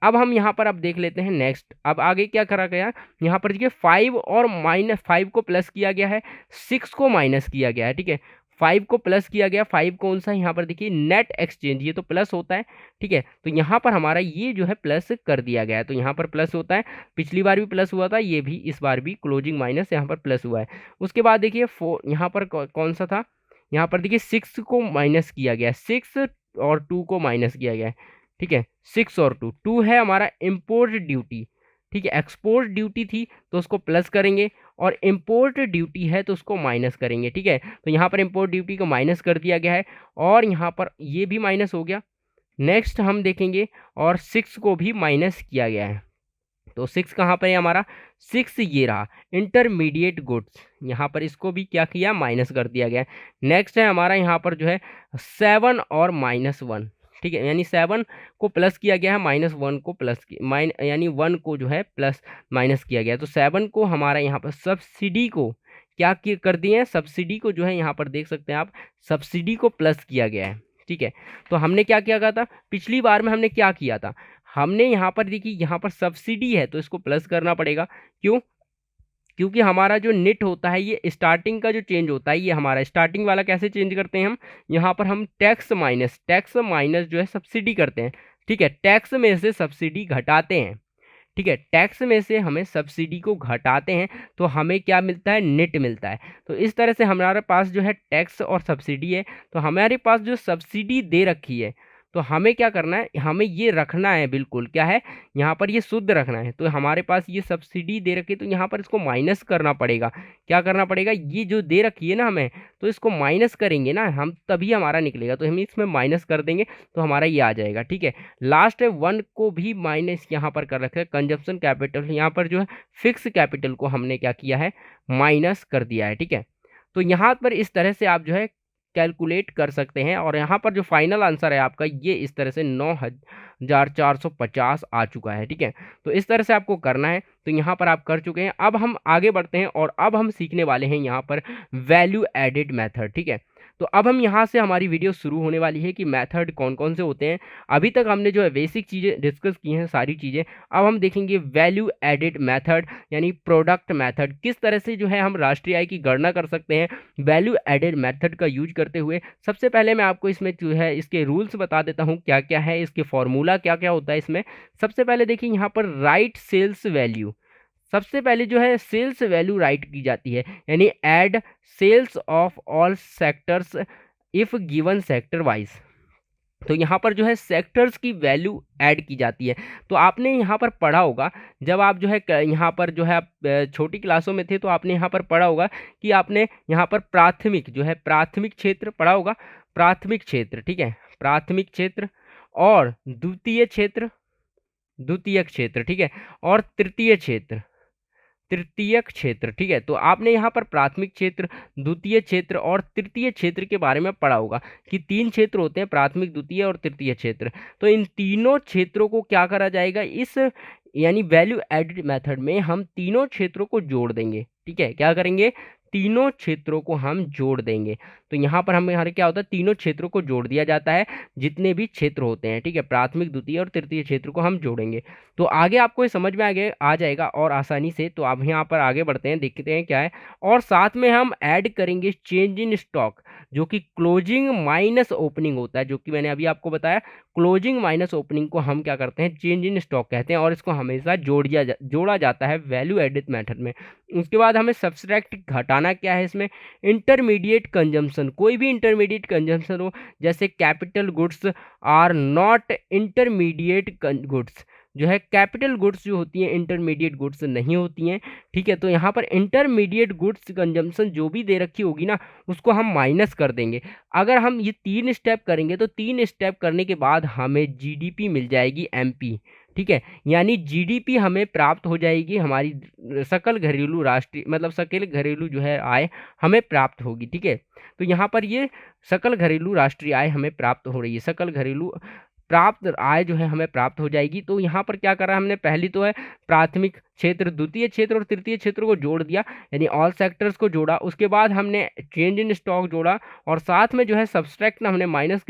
अब हम यहाँ पर अब देख लेते हैं नेक्स्ट, अब आगे क्या करा गया, यहाँ पर देखिए 5 और -5 को प्लस किया गया है, 6 को माइनस किया गया है, ठीक है, 5 को प्लस किया गया, 5 कौन सा है, यहाँ पर देखिए नेट एक्सचेंज, ये तो प्लस होता है, ठीक है, तो यहाँ पर हमारा ये जो है प्लस कर दिया गया है, तो यहाँ पर प्लस होता है, पिछली बार भी प्लस हुआ था, ये भी इस बार भी क्लोजिंग माइनस यहाँ पर प्लस हुआ है। उसके बाद देखिए 4 यहाँ पर कौन सा था, यहाँ पर देखिए 6 को माइनस किया गया है, 6 और 2 को माइनस किया गया है, ठीक है, 6 और 2 है हमारा इम्पोर्ट ड्यूटी, ठीक है, एक्सपोर्ट ड्यूटी थी तो उसको प्लस करेंगे, और इम्पोर्ट ड्यूटी है तो उसको माइनस करेंगे, ठीक है। तो यहाँ पर इम्पोर्ट ड्यूटी को माइनस कर दिया गया है, और यहाँ पर ये भी माइनस हो गया। नेक्स्ट हम देखेंगे, और 6 को भी माइनस किया गया है, तो 6 कहाँ पर है हमारा, 6 ये रहा इंटरमीडिएट गुड्स, यहाँ पर इसको भी क्या किया, माइनस कर दिया गया है। नेक्स्ट है हमारा यहाँ पर जो है 7 और -1, ठीक है, यानी 7 को प्लस किया गया है, -1 को प्लस यानी 1 को जो है प्लस माइनस किया गया है। तो 7 को हमारा यहाँ पर सब्सिडी को क्या कर दिए हैं, सब्सिडी को जो है यहाँ पर देख सकते हैं आप, सब्सिडी को प्लस किया गया है, ठीक है। तो हमने क्या किया था, पिछली बार में हमने क्या किया था, हमने यहाँ पर देखिए यहाँ पर सब्सिडी है तो इसको प्लस करना पड़ेगा, क्यों, क्योंकि हमारा जो नेट होता है ये स्टार्टिंग का जो चेंज होता है, ये हमारा स्टार्टिंग वाला कैसे चेंज करते हैं हम, यहाँ पर हम टैक्स माइनस जो है सब्सिडी करते हैं, ठीक है, टैक्स में से सब्सिडी घटाते हैं, ठीक है, टैक्स में से हमें सब्सिडी को घटाते हैं तो हमें क्या मिलता है, नेट मिलता है। तो इस तरह से हमारे पास जो है टैक्स और सब्सिडी है, तो हमारे पास जो सब्सिडी दे रखी है, तो हमें क्या करना है, हमें ये रखना है, बिल्कुल क्या है यहाँ पर ये शुद्ध रखना है। तो हमारे पास ये सब्सिडी दे रखी है, तो यहाँ पर इसको माइनस करना पड़ेगा। क्या करना पड़ेगा, ये जो दे रखी है ना हमें, तो इसको माइनस करेंगे ना हम, तभी हमारा निकलेगा। तो हम इसमें माइनस कर देंगे तो हमारा ये आ जाएगा, ठीक है। लास्ट है 1 को भी माइनस यहाँ पर कर रखा है। कंजप्शन कैपिटल यहाँ पर जो है फिक्स कैपिटल को हमने क्या किया है, माइनस कर दिया है, ठीक है। तो यहाँ पर इस तरह से आप जो है कैलकुलेट कर सकते हैं, और यहाँ पर जो फाइनल आंसर है आपका ये इस तरह से 9450 आ चुका है, ठीक है। तो इस तरह से आपको करना है। तो यहाँ पर आप कर चुके हैं। अब हम आगे बढ़ते हैं और अब हम सीखने वाले हैं यहाँ पर वैल्यू एडेड मेथड, ठीक है। तो अब हम यहाँ से हमारी वीडियो शुरू होने वाली है कि मेथड कौन कौन से होते हैं। अभी तक हमने जो है बेसिक चीज़ें डिस्कस की हैं, सारी चीज़ें। अब हम देखेंगे वैल्यू एडेड मेथड यानी प्रोडक्ट मेथड, किस तरह से जो है हम राष्ट्रीय आय की गणना कर सकते हैं वैल्यू एडेड मेथड का यूज करते हुए। सबसे पहले मैं आपको इसमें जो है इसके रूल्स बता देता हूँ क्या क्या है, इसके फॉर्मूला क्या क्या होता है इसमें। सबसे पहले देखिए यहाँ पर राइट सेल्स वैल्यू, सबसे पहले जो है सेल्स वैल्यू राइट की जाती है, यानी add sales of all sectors if given sector wise. तो यहाँ पर जो है सेक्टर्स की वैल्यू ऐड की जाती है। तो आपने यहाँ पर पढ़ा होगा, जब आप जो है यहाँ पर जो है आप छोटी क्लासों में थे तो आपने यहाँ पर पढ़ा होगा कि आपने यहाँ पर प्राथमिक जो है प्राथमिक क्षेत्र पढ़ा होगा, प्राथमिक क्षेत्र, ठीक है, प्राथमिक क्षेत्र और द्वितीय क्षेत्र, द्वितीयक क्षेत्र, ठीक है, और तृतीय क्षेत्र, तृतीयक क्षेत्र, ठीक है। तो आपने यहाँ पर प्राथमिक क्षेत्र, द्वितीय क्षेत्र और तृतीय क्षेत्र के बारे में पढ़ा होगा कि 3 क्षेत्र होते हैं, प्राथमिक, द्वितीय और तृतीय क्षेत्र। तो इन तीनों क्षेत्रों को क्या करा जाएगा, इस यानी वैल्यू एडेड मेथड में हम तीनों क्षेत्रों को जोड़ देंगे, ठीक है। क्या करेंगे, तीनों क्षेत्रों को हम जोड़ देंगे। तो यहाँ पर हमारे क्या होता है, तीनों क्षेत्रों को जोड़ दिया जाता है, जितने भी क्षेत्र होते हैं, ठीक है, प्राथमिक, द्वितीय और तृतीय क्षेत्र को हम जोड़ेंगे। तो आगे आपको ये समझ में आ जाएगा और आसानी से। तो अब यहाँ पर आगे बढ़ते हैं, देखते हैं क्या है। और साथ में हम ऐड करेंगे चेंज इन स्टॉक, जो कि क्लोजिंग माइनस ओपनिंग होता है, जो कि मैंने अभी आपको बताया। क्लोजिंग माइनस ओपनिंग को हम क्या करते हैं, चेंज इन स्टॉक कहते हैं, और इसको हमेशा जोड़ा जाता है वैल्यू एडेड मेथड में। उसके बाद हमें सब्सट्रैक्ट घटाना क्या है इसमें, इंटरमीडिएट कंजम्पशन, कोई भी इंटरमीडिएट कंजम्पशन हो, जैसे capital goods are not intermediate goods, जो है कैपिटल गुड्स जो होती हैं इंटरमीडिएट गुड्स नहीं होती हैं, ठीक है। तो यहाँ पर इंटरमीडिएट गुड्स कंजम्पशन जो भी दे रखी होगी ना, उसको हम माइनस कर देंगे। अगर हम ये 3 स्टेप करेंगे तो 3 स्टेप करने के बाद हमें जीडीपी मिल जाएगी एमपी, ठीक है। यानी जीडीपी हमें प्राप्त हो जाएगी, हमारी सकल घरेलू राष्ट्रीय मतलब सकल घरेलू जो है आय हमें प्राप्त होगी, ठीक है। तो यहाँ पर ये सकल घरेलू राष्ट्रीय आय हमें प्राप्त हो रही है, सकल घरेलू प्राप्त आय जो है हमें प्राप्त हो जाएगी। तो यहाँ पर क्या करा हमने, पहली तो है प्राथमिक क्षेत्र, द्वितीय क्षेत्र और तृतीय क्षेत्र को जोड़ दिया, यानी ऑल सेक्टर्स को जोड़ा। उसके बाद हमने चेंज इन स्टॉक जोड़ा, और साथ में जो है सब्सट्रैक्ट ना हमने माइनस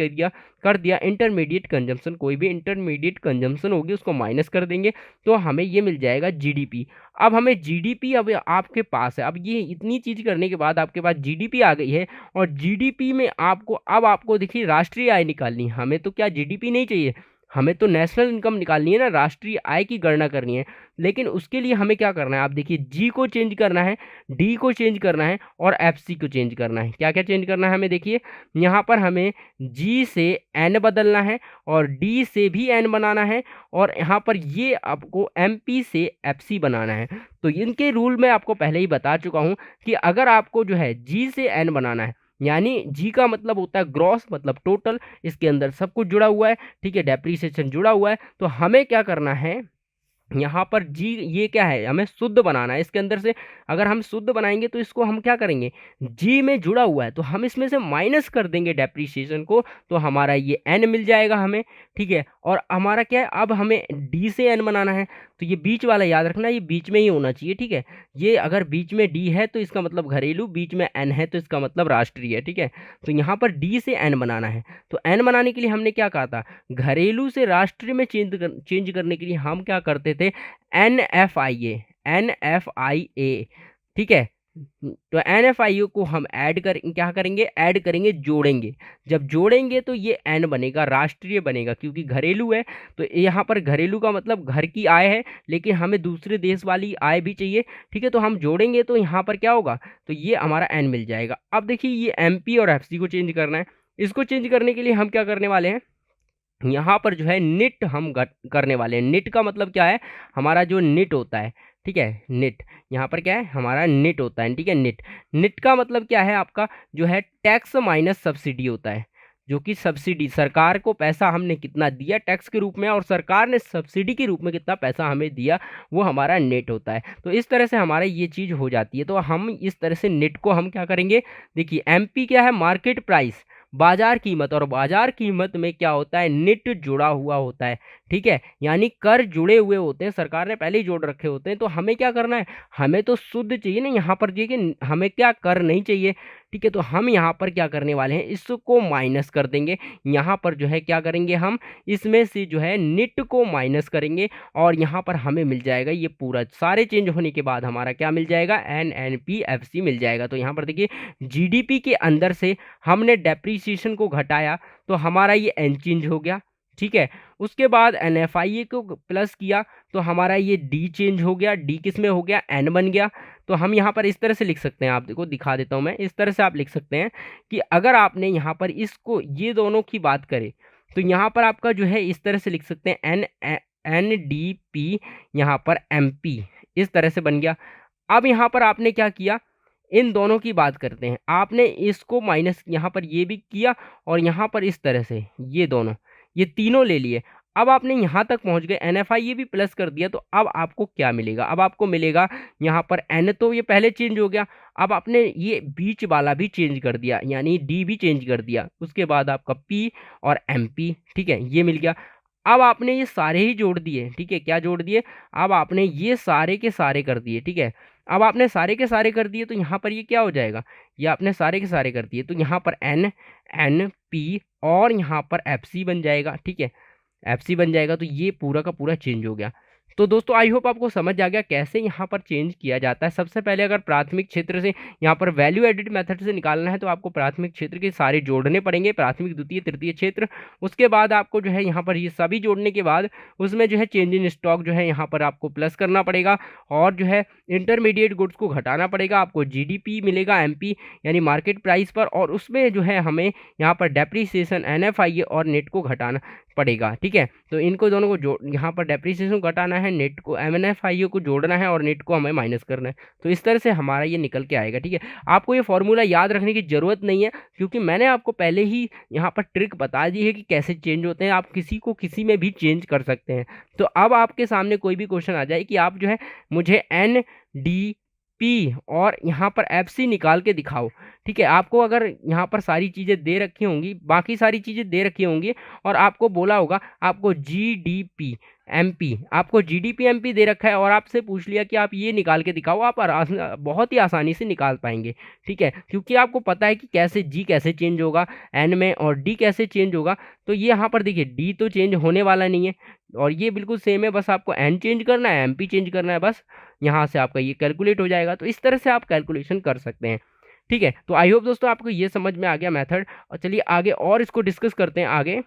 कर दिया इंटरमीडिएट कंजम्पशन, कोई भी इंटरमीडिएट कंजम्पशन होगी उसको माइनस कर देंगे, तो हमें ये मिल जाएगा जीडीपी। अब हमें जीडीपी अब आपके पास है, अब ये इतनी चीज़ करने के बाद आपके पास जीडीपी आ गई है, और जीडीपी में आपको देखिए राष्ट्रीय आय निकालनी है। हमें तो क्या जीडीपी नहीं चाहिए, हमें तो नेशनल इनकम निकालनी है ना, राष्ट्रीय आय की गणना करनी है। लेकिन उसके लिए हमें क्या करना है, आप देखिए जी को चेंज करना है, डी को चेंज करना है और एफसी को चेंज करना है। क्या क्या चेंज करना है हमें, देखिए यहाँ पर हमें जी से एन बदलना है, और डी से भी एन बनाना है, और यहाँ पर ये आपको एमपी से एफसी बनाना है। तो इनके रूल मैं आपको पहले ही बता चुका हूँ कि अगर आपको जो है जी से एन बनाना है, यानी जी का मतलब होता है ग्रॉस, मतलब टोटल, इसके अंदर सब कुछ जुड़ा हुआ है, ठीक है, डेप्रीसिएशन जुड़ा हुआ है। तो हमें क्या करना है, यहाँ पर जी ये क्या है, हमें शुद्ध बनाना है इसके अंदर से। अगर हम शुद्ध बनाएंगे तो इसको हम क्या करेंगे, जी में जुड़ा हुआ है तो हम इसमें से माइनस कर देंगे डेप्रीसिएशन को, तो हमारा ये एन मिल जाएगा हमें, ठीक है। और हमारा क्या है, अब हमें डी से एन बनाना है, तो ये बीच वाला याद रखना, ये बीच में ही होना चाहिए, ठीक है। ये अगर बीच में डी है तो इसका मतलब घरेलू, बीच में एन है तो इसका मतलब राष्ट्रीय है, ठीक है। तो यहाँ पर डी से एन बनाना है। तो एन बनाने के लिए हमने क्या कहा था, घरेलू से राष्ट्रीय में चेंज करने के लिए हम क्या करते थे, NFIA, NFIA, ठीक है। तो NFIA को हम क्या करेंगे, ऐड करेंगे, जोड़ेंगे। जब जोड़ेंगे तो ये एन बनेगा, राष्ट्रीय बनेगा, क्योंकि घरेलू है। तो यहाँ पर घरेलू का मतलब घर की आय है, लेकिन हमें दूसरे देश वाली आय भी चाहिए, ठीक है। तो हम जोड़ेंगे तो यहाँ पर क्या होगा, तो ये हमारा एन मिल जाएगा। अब देखिए ये एमपी और एफसी को चेंज करना है। इसको चेंज करने के लिए हम क्या करने वाले हैं, यहाँ पर जो है निट हम करने वाले हैं। निट का मतलब क्या है, हमारा जो निट होता है, ठीक है, निट यहाँ पर क्या है, हमारा निट होता है, ठीक है। निट निट का मतलब क्या है, आपका जो है टैक्स माइनस सब्सिडी होता है, जो कि सब्सिडी, सरकार को पैसा हमने कितना दिया टैक्स के रूप में और सरकार ने सब्सिडी के रूप में कितना पैसा हमें दिया, वो हमारा नेट होता है। तो इस तरह से हमारा ये चीज़ हो जाती है। तो हम इस तरह से नेट को हम क्या करेंगे, देखिए एमपी क्या है, मार्केट प्राइस, बाजार कीमत, और बाजार कीमत में क्या होता है, निट जुड़ा हुआ होता है, ठीक है, यानी कर जुड़े हुए होते हैं, सरकार ने पहले ही जोड़ रखे होते हैं। तो हमें क्या करना है, हमें तो शुद्ध चाहिए ना, यहाँ पर देखिए कि हमें क्या कर नहीं चाहिए, ठीक है। तो हम यहाँ पर क्या करने वाले हैं, इसको माइनस कर देंगे, यहाँ पर जो है क्या करेंगे, हम इसमें से जो है निट को माइनस करेंगे और यहाँ पर हमें मिल जाएगा ये पूरा, सारे चेंज होने के बाद हमारा क्या मिल जाएगा, NNPFC मिल जाएगा। तो यहाँ पर देखिए जीडीपी के अंदर से हमने डेप्रीसिएशन को घटाया तो हमारा ये एन चेंज हो गया, ठीक है। उसके बाद NFIA को प्लस किया तो हमारा ये डी चेंज हो गया, डी किस में हो गया, एन बन गया। तो हम यहाँ पर इस तरह से लिख सकते हैं, आप देखो दिखा देता हूँ मैं, इस तरह से आप लिख सकते हैं कि अगर आपने यहाँ पर इसको ये दोनों की बात करें तो यहाँ पर आपका जो है इस तरह से लिख सकते हैं NDP, यहाँ पर MP, इस तरह से बन गया। अब यहाँ पर आपने क्या किया, इन दोनों की बात करते हैं, आपने इसको माइनस यहाँ पर ये भी किया और यहाँ पर इस तरह से ये दोनों, ये तीनों ले लिए। अब आपने यहाँ तक पहुँच गए, NFIA भी प्लस कर दिया। तो अब आपको क्या मिलेगा, अब आपको मिलेगा यहाँ पर N, तो ये पहले चेंज हो गया। अब आपने ये बीच वाला भी चेंज कर दिया, यानी D भी चेंज कर दिया। उसके बाद आपका P और MP, ठीक है, ये मिल गया। अब आपने ये सारे ही जोड़ दिए, ठीक है, क्या जोड़ दिए, अब आपने ये सारे के सारे कर दिए, ठीक है। अब आपने सारे के सारे कर दिए तो यहाँ पर ये क्या हो जाएगा, ये आपने सारे के सारे कर दिए तो यहाँ पर NNP और यहाँ पर FC बन जाएगा, ठीक है, FC बन जाएगा। तो ये पूरा का पूरा चेंज हो गया। तो दोस्तों आई होप आपको समझ आ गया कैसे यहाँ पर चेंज किया जाता है। सबसे पहले अगर प्राथमिक क्षेत्र से यहाँ पर वैल्यू एडिड मेथड से निकालना है तो आपको प्राथमिक क्षेत्र के सारे जोड़ने पड़ेंगे, प्राथमिक द्वितीय तृतीय क्षेत्र। उसके बाद आपको जो है यहाँ पर ये सभी जोड़ने के बाद उसमें जो है चेंज इन स्टॉक जो है यहाँ पर आपको प्लस करना पड़ेगा और जो है इंटरमीडिएट गुड्स को घटाना पड़ेगा। आपको GDP मिलेगा MP यानी मार्केट प्राइस पर, और उसमें जो है हमें यहाँ पर डेप्रीसिएशन NFIA और नेट को घटाना पड़ेगा, ठीक है। तो इनको दोनों को जोड़, यहाँ पर डेप्रीसिएशन घटाना है, नेट को NFIA को जोड़ना है और नेट को हमें माइनस करना है। तो इस तरह से हमारा ये निकल के आएगा, ठीक है। आपको ये फॉर्मूला याद रखने की ज़रूरत नहीं है क्योंकि मैंने आपको पहले ही यहाँ पर ट्रिक बता दी है कि कैसे चेंज होते हैं, आप किसी को किसी में भी चेंज कर सकते हैं। तो अब आपके सामने कोई भी क्वेश्चन आ जाए कि आप जो है मुझे NDP और यहाँ पर FC निकाल के दिखाओ, ठीक है। आपको अगर यहाँ पर सारी चीज़ें दे रखी होंगी, बाकी सारी चीज़ें दे रखी होंगी और आपको बोला होगा आपको GDP MP, आपको GDP MP दे रखा है और आपसे पूछ लिया कि आप ये निकाल के दिखाओ, आप बहुत ही आसानी से निकाल पाएंगे, ठीक है, क्योंकि आपको पता है कि कैसे G कैसे चेंज होगा N में और D कैसे चेंज होगा। तो ये यहाँ पर देखिए D तो चेंज होने वाला नहीं है और ये बिल्कुल सेम है, बस आपको N चेंज करना है, MP चेंज करना है, बस यहाँ से आपका ये कैलकुलेट हो जाएगा। तो इस तरह से आप कैलकुलेशन कर सकते हैं, ठीक है। तो आई होप दोस्तों आपको ये समझ में आ गया मेथड, और चलिए आगे और इसको डिस्कस करते हैं आगे।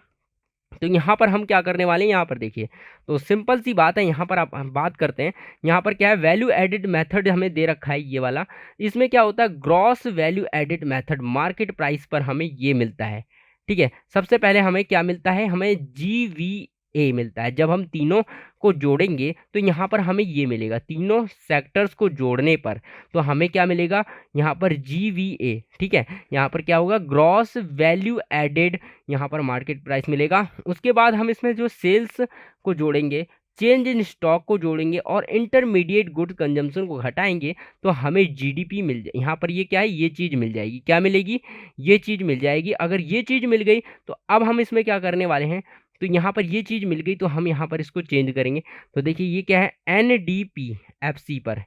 तो यहाँ पर हम क्या करने वाले हैं, यहाँ पर देखिए, तो सिंपल सी बात है, यहाँ पर आप हम बात करते हैं। यहाँ पर क्या है, वैल्यू एडिड मेथड हमें दे रखा है ये वाला। इसमें क्या होता है, gross value added method, market price पर हमें ये मिलता है, ठीक है। सबसे पहले हमें क्या मिलता है, हमें GVA मिलता है। जब हम तीनों को जोड़ेंगे तो यहाँ पर हमें ये मिलेगा, तीनों सेक्टर्स को जोड़ने पर तो हमें क्या मिलेगा, यहाँ पर GVA, ठीक है। यहाँ पर क्या होगा, ग्रॉस वैल्यू एडेड, यहाँ पर मार्केट प्राइस मिलेगा। उसके बाद हम इसमें जो सेल्स को जोड़ेंगे, चेंज इन स्टॉक को जोड़ेंगे और इंटरमीडिएट गुड कंजम्पशन को घटाएंगे तो हमें GDP मिल जाए। यहाँ पर ये क्या है, ये चीज़ मिल जाएगी, क्या मिलेगी, ये चीज़ मिल जाएगी। अगर ये चीज़ मिल गई तो अब हम इसमें क्या करने वाले हैं, तो यहाँ पर ये चीज़ मिल गई तो हम यहाँ पर इसको चेंज करेंगे। तो देखिए ये क्या है, NDPFC पर,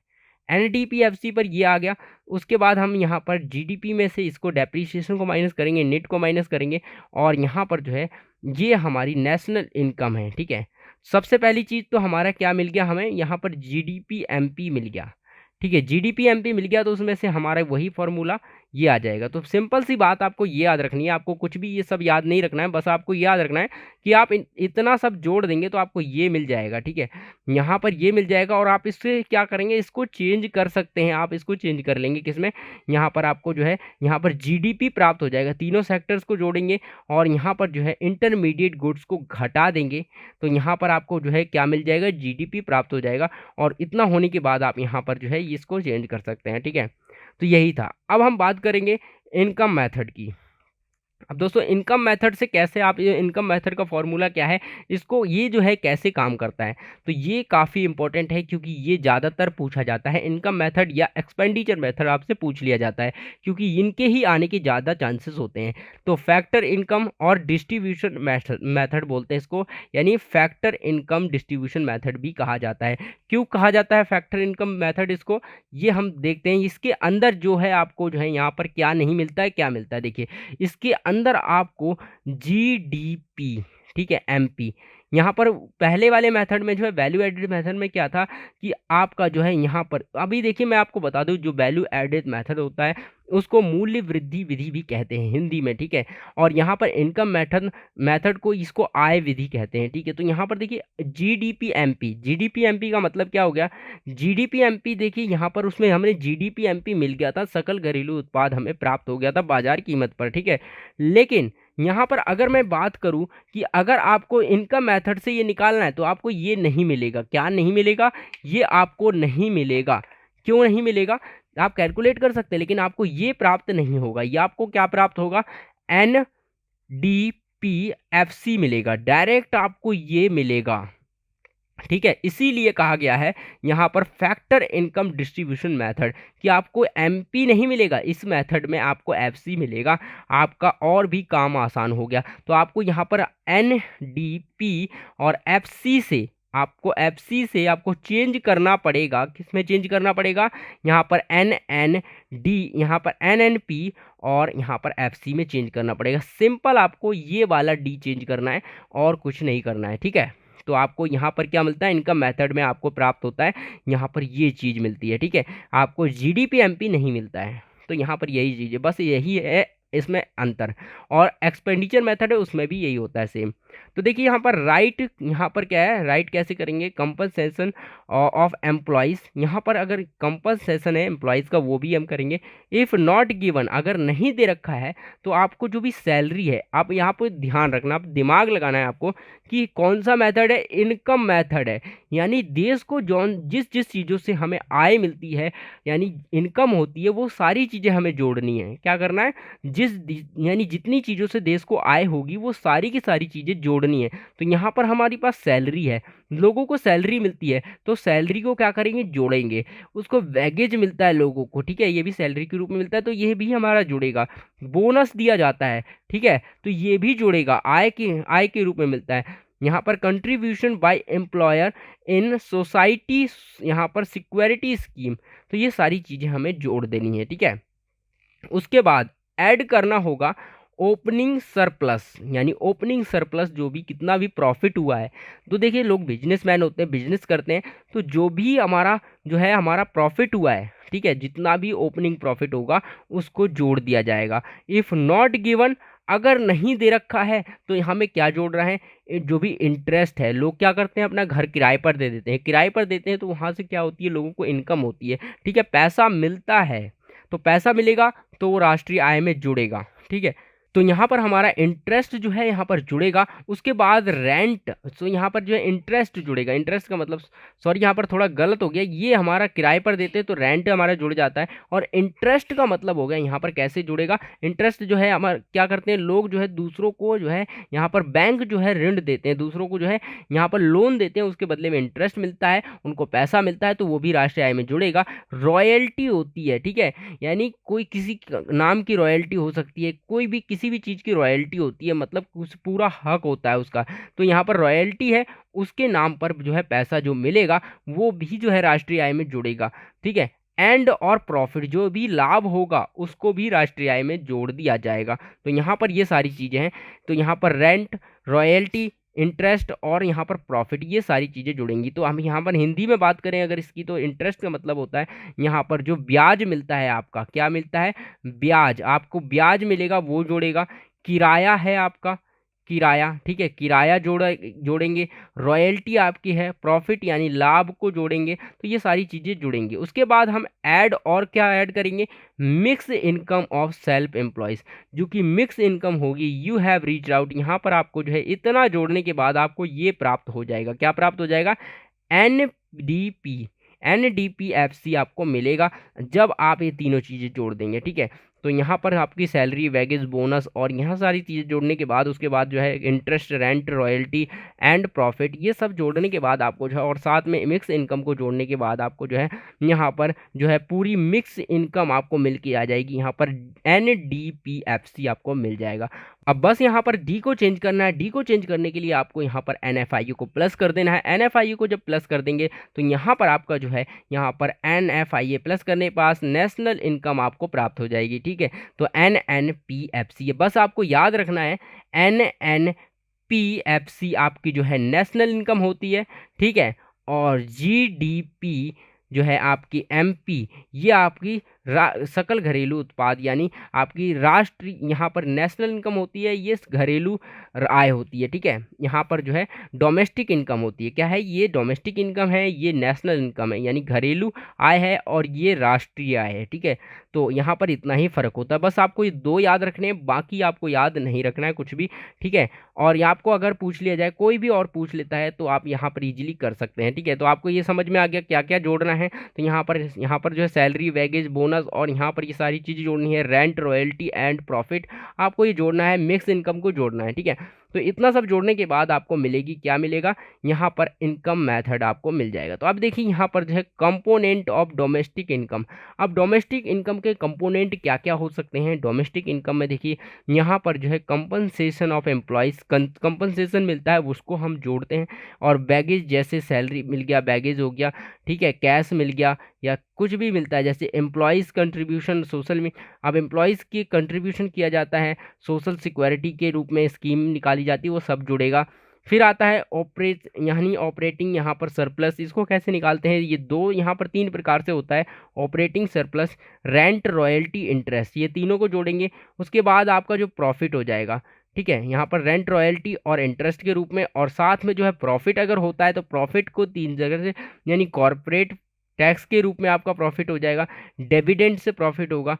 NDPFC पर ये आ गया। उसके बाद हम यहाँ पर GDP में से इसको डेप्रीसिएशन को माइनस करेंगे, नेट को माइनस करेंगे और यहाँ पर जो है ये हमारी नेशनल इनकम है, ठीक है। सबसे पहली चीज़ तो हमारा क्या मिल गया, हमें यहाँ पर GDP MP मिल गया, ठीक है। GDP MP मिल गया तो उसमें से हमारा वही फॉर्मूला ये आ जाएगा। तो सिंपल सी बात आपको ये याद रखनी है, आपको कुछ भी ये सब याद नहीं रखना है, बस आपको याद रखना है कि आप इतना सब जोड़ देंगे तो आपको ये मिल जाएगा। ठीक है, यहाँ पर ये मिल जाएगा और आप इससे क्या करेंगे, इसको चेंज कर सकते हैं। आप इसको चेंज कर लेंगे किसमें, यहाँ पर आपको जो है यहाँ पर जीडीपी प्राप्त हो जाएगा। तीनों सेक्टर्स को जोड़ेंगे और यहाँ पर जो है इंटरमीडिएट गुड्स को घटा देंगे तो यहाँ पर आपको जो है क्या मिल जाएगा, जीडीपी प्राप्त हो जाएगा। और इतना होने के बाद आप यहाँ पर जो है इसको चेंज कर सकते हैं। ठीक है, तो यही था। अब हम बात करेंगे इनकम मेथड की। अब दोस्तों इनकम मेथड से कैसे आप, ये इनकम मेथड का फॉर्मूला क्या है, इसको ये जो है कैसे काम करता है, तो ये काफ़ी इंपॉर्टेंट है क्योंकि ये ज़्यादातर पूछा जाता है। इनकम मेथड या एक्सपेंडिचर मेथड आपसे पूछ लिया जाता है क्योंकि इनके ही आने के ज़्यादा चांसेस होते हैं। तो फैक्टर इनकम और डिस्ट्रीब्यूशन मेथड बोलते हैं इसको, यानी फैक्टर इनकम डिस्ट्रीब्यूशन मेथड भी कहा जाता है। क्यों कहा जाता है फैक्टर इनकम मेथड इसको, ये हम देखते हैं। इसके अंदर जो है आपको जो है यहाँ पर क्या नहीं मिलता है, क्या मिलता है, देखिए इसके अंदर आपको जीडीपी, ठीक है, एमपी। यहाँ पर पहले वाले मेथड में जो है वैल्यू एडेड मेथड में क्या था कि आपका जो है यहाँ पर, अभी देखिए मैं आपको बता दूं, जो वैल्यू एडेड मेथड होता है उसको मूल्य वृद्धि विधि भी कहते हैं हिंदी में। ठीक है, और यहाँ पर इनकम मेथड को इसको आय विधि कहते हैं। ठीक है, तो यहाँ पर देखिए जीडीपी एमपी का मतलब क्या हो गया, जीडीपी एमपी देखिए यहाँ पर उसमें हमें जीडीपी एमपी मिल गया था, सकल घरेलू उत्पाद हमें प्राप्त हो गया था बाजार कीमत पर। ठीक है, लेकिन यहाँ पर अगर मैं बात करूँ कि अगर आपको इनकम मेथड से ये निकालना है तो आपको ये नहीं मिलेगा। क्या नहीं मिलेगा, ये आपको नहीं मिलेगा। क्यों नहीं मिलेगा, आप कैलकुलेट कर सकते हैं लेकिन आपको ये प्राप्त नहीं होगा। ये आपको क्या प्राप्त होगा, N D P F C मिलेगा, डायरेक्ट आपको ये मिलेगा। ठीक है, इसीलिए कहा गया है यहाँ पर फैक्टर इनकम डिस्ट्रीब्यूशन मेथड कि आपको एमपी नहीं मिलेगा, इस मेथड में आपको एफसी मिलेगा। आपका और भी काम आसान हो गया। तो आपको यहाँ पर एनडीपी और एफसी से आपको चेंज करना पड़ेगा। किसमें चेंज करना पड़ेगा, यहाँ पर एनएनडी, यहाँ पर एनएनपी और यहाँ पर एफसी में चेंज करना पड़ेगा। सिंपल आपको ये वाला डी चेंज करना है और कुछ नहीं करना है। ठीक है, तो आपको यहाँ पर क्या मिलता है, इनकम मेथड में आपको प्राप्त होता है यहाँ पर ये चीज़ मिलती है। ठीक है, आपको जीडीपी एमपी नहीं मिलता है। तो यहाँ पर यही चीज़ है, बस यही है इसमें अंतर। और एक्सपेंडिचर मेथड है उसमें भी यही होता है सेम। तो देखिए यहाँ पर राइट, यहाँ पर क्या है, राइट कैसे करेंगे, कंपनसेशन ऑफ एम्प्लॉयज़। यहाँ पर अगर कंपनसेशन है एम्प्लॉयज़ का वो भी हम करेंगे। इफ़ नॉट गिवन, अगर नहीं दे रखा है तो आपको जो भी सैलरी है, आप यहाँ पर ध्यान रखना, आप दिमाग लगाना है आपको कि कौन सा मेथड है, इनकम मेथड है। यानी देश को जिस जिस चीज़ों से हमें आय मिलती है यानी इनकम होती है, वो सारी चीज़ें हमें जोड़नी है। क्या करना है, यानी जितनी चीज़ों से देश को आय होगी वो सारी की सारी चीज़ें जोड़नी है। तो यहाँ पर हमारे पास सैलरी है, लोगों को सैलरी मिलती है तो सैलरी को क्या करेंगे, जोड़ेंगे। उसको वैगेज मिलता है लोगों को, ठीक है, ये भी सैलरी के रूप में मिलता है तो ये भी हमारा जुड़ेगा। बोनस दिया जाता है, ठीक है, तो ये भी जुड़ेगा, आय के रूप में मिलता है। यहाँ पर contribution by employer in society, यहाँ पर सिक्योरिटी स्कीम, तो ये सारी चीज़ें हमें जोड़ देनी है। ठीक है, उसके बाद ऐड करना होगा ओपनिंग सरप्लस, यानी ओपनिंग सरप्लस जो भी कितना भी प्रॉफिट हुआ है। तो देखिए लोग बिजनेसमैन होते हैं, बिजनेस करते हैं, तो जो भी हमारा जो है हमारा प्रॉफिट हुआ है, ठीक है, जितना भी ओपनिंग प्रॉफिट होगा उसको जोड़ दिया जाएगा। इफ़ नॉट गिवन, अगर नहीं दे रखा है तो हमें क्या जोड़ रहा है, जो भी इंटरेस्ट है। लोग क्या करते हैं, अपना घर किराए पर दे देते हैं, किराए पर देते हैं तो वहाँ से क्या होती है, लोगों को इनकम होती है। ठीक है, पैसा मिलता है, तो पैसा मिलेगा तो वो राष्ट्रीय आय में जुड़ेगा। ठीक है, तो यहाँ पर हमारा इंटरेस्ट जो है यहाँ पर जुड़ेगा। उसके बाद रेंट, तो यहाँ पर जो है इंटरेस्ट जुड़ेगा। इंटरेस्ट का मतलब, सॉरी यहाँ पर थोड़ा गलत हो गया, ये हमारा किराए पर देते हैं तो रेंट हमारा जुड़ जाता है। और इंटरेस्ट का मतलब हो गया यहाँ पर कैसे जुड़ेगा, इंटरेस्ट जो है हमारा क्या करते हैं लोग जो है दूसरों को जो है यहाँ पर बैंक जो है ऋण देते हैं, दूसरों को जो है यहाँ पर लोन देते हैं, उसके बदले में इंटरेस्ट मिलता है, उनको पैसा मिलता है, तो वो भी राष्ट्रीय आय में जुड़ेगा। रॉयल्टी होती है, ठीक है, यानी कोई किसी नाम की रॉयल्टी हो सकती है, कोई भी किसी भी चीज़ की रॉयल्टी होती है, मतलब कुछ पूरा हक होता है उसका, तो यहाँ पर रॉयल्टी है, उसके नाम पर जो है पैसा जो मिलेगा वो भी जो है राष्ट्रीय आय में जुड़ेगा। ठीक है, एंड और प्रॉफिट, जो भी लाभ होगा उसको भी राष्ट्रीय आय में जोड़ दिया जाएगा। तो यहाँ पर ये सारी चीज़ें हैं। तो यहाँ पर रेंट, रॉयल्टी, इंटरेस्ट और यहाँ पर प्रॉफिट, ये सारी चीज़ें जुड़ेंगी। तो हम यहाँ पर हिंदी में बात करें अगर इसकी, तो इंटरेस्ट का मतलब होता है यहाँ पर जो ब्याज मिलता है आपका, क्या मिलता है, ब्याज, आपको ब्याज मिलेगा वो जोड़ेगा। किराया है आपका, किराया, ठीक है, किराया जोड़ेंगे। रॉयल्टी आपकी है, प्रॉफिट यानी लाभ को जोड़ेंगे। तो ये सारी चीज़ें जुड़ेंगी। उसके बाद हम ऐड और क्या ऐड करेंगे, mix income of self employees, जो कि मिक्स इनकम होगी। यू हैव रीच आउट, यहाँ पर आपको जो है इतना जोड़ने के बाद आपको ये प्राप्त हो जाएगा, क्या प्राप्त हो जाएगा, एनडीपी, एनडीपीएफसी आपको मिलेगा जब आप ये तीनों चीज़ें जोड़ देंगे, ठीक है। तो यहाँ पर आपकी सैलरी, वेजेस, बोनस और यहाँ सारी चीज़ें जोड़ने के बाद उसके बाद जो है interest, rent, royalty and profit, ये सब जोड़ने के बाद आपको जो है, और साथ में मिक्स इनकम को जोड़ने के बाद आपको जो है यहाँ पर जो है पूरी मिक्स इनकम आपको मिल के आ जाएगी। यहाँ पर एनडीपीएफसी आपको मिल जाएगा। अब बस यहाँ पर डी को चेंज करना है। डी को चेंज करने के लिए आपको यहाँ पर एनएफआईयू को प्लस कर देना है। एनएफआईयू को जब प्लस कर देंगे तो यहाँ पर आपका जो है यहाँ पर एनएफआईए प्लस करने के पास नेशनल इनकम आपको प्राप्त हो जाएगी, ठीक है। तो एनएनपीएफसी, बस आपको याद रखना है एनएनपीएफसी आपकी जो है नेशनल इनकम होती है, ठीक है। और जीडीपी जो है आपकी एमपी, ये आपकी सकल घरेलू उत्पाद यानी आपकी राष्ट्रीय, यहाँ पर नेशनल इनकम होती है, ये घरेलू आय होती है, ठीक है। यहाँ पर जो है डोमेस्टिक इनकम होती है, क्या है, ये डोमेस्टिक इनकम है, ये नेशनल इनकम है यानी घरेलू आय है, और ये राष्ट्रीय आय है, ठीक है। तो यहाँ पर इतना ही फर्क होता है। बस आपको ये दो याद रखने हैं, बाकी आपको याद नहीं रखना है कुछ भी, ठीक है। और ये आपको अगर पूछ लिया जाए, कोई भी और पूछ लेता है, तो आप यहाँ पर इजीली कर सकते हैं, ठीक है। तो आपको ये समझ में आ गया क्या क्या जोड़ना है। तो यहाँ पर जो है सैलरी, वेजेस, बोनस और यहाँ पर ये सारी चीज़ें जोड़नी है, रेंट, रॉयल्टी एंड प्रॉफिट आपको ये जोड़ना है, मिक्स इनकम को जोड़ना है, ठीक है। तो इतना सब जोड़ने के बाद आपको मिलेगी, क्या मिलेगा, यहाँ पर इनकम मेथड आपको मिल जाएगा। तो अब देखिए यहाँ पर जो है कंपोनेंट ऑफ डोमेस्टिक इनकम। अब डोमेस्टिक इनकम के कंपोनेंट क्या क्या हो सकते हैं। डोमेस्टिक इनकम में देखिए यहाँ पर जो है कंपनसेशन ऑफ एम्प्लॉयज़, कंपनसेशन मिलता है उसको हम जोड़ते हैं। और बैगेज, जैसे सैलरी मिल गया, बैगेज हो गया, ठीक है, कैश मिल गया या कुछ भी मिलता है, जैसे एम्प्लॉयज़ कंट्रीब्यूशन सोशल में, अब एम्प्लॉयज़ की कंट्रीब्यूशन किया जाता है, सोशल सिक्योरिटी के रूप में स्कीम निकाली जाती है, वो सब जुड़ेगा। फिर आता है ऑपरेट यानी ऑपरेटिंग, यहाँ पर सरप्लस, इसको कैसे निकालते हैं, ये दो यहाँ पर तीन प्रकार से होता है, operating surplus, rent, royalty, interest, ये तीनों को जोड़ेंगे। उसके बाद आपका जो प्रॉफिट हो जाएगा, ठीक है, यहाँ पर रेंट, रॉयल्टी और इंटरेस्ट के रूप में, और साथ में जो है प्रॉफिट अगर होता है तो प्रॉफिट को तीन जगह से, यानी कॉर्पोरेट टैक्स के रूप में आपका प्रॉफिट हो जाएगा, डिविडेंड से प्रॉफिट होगा,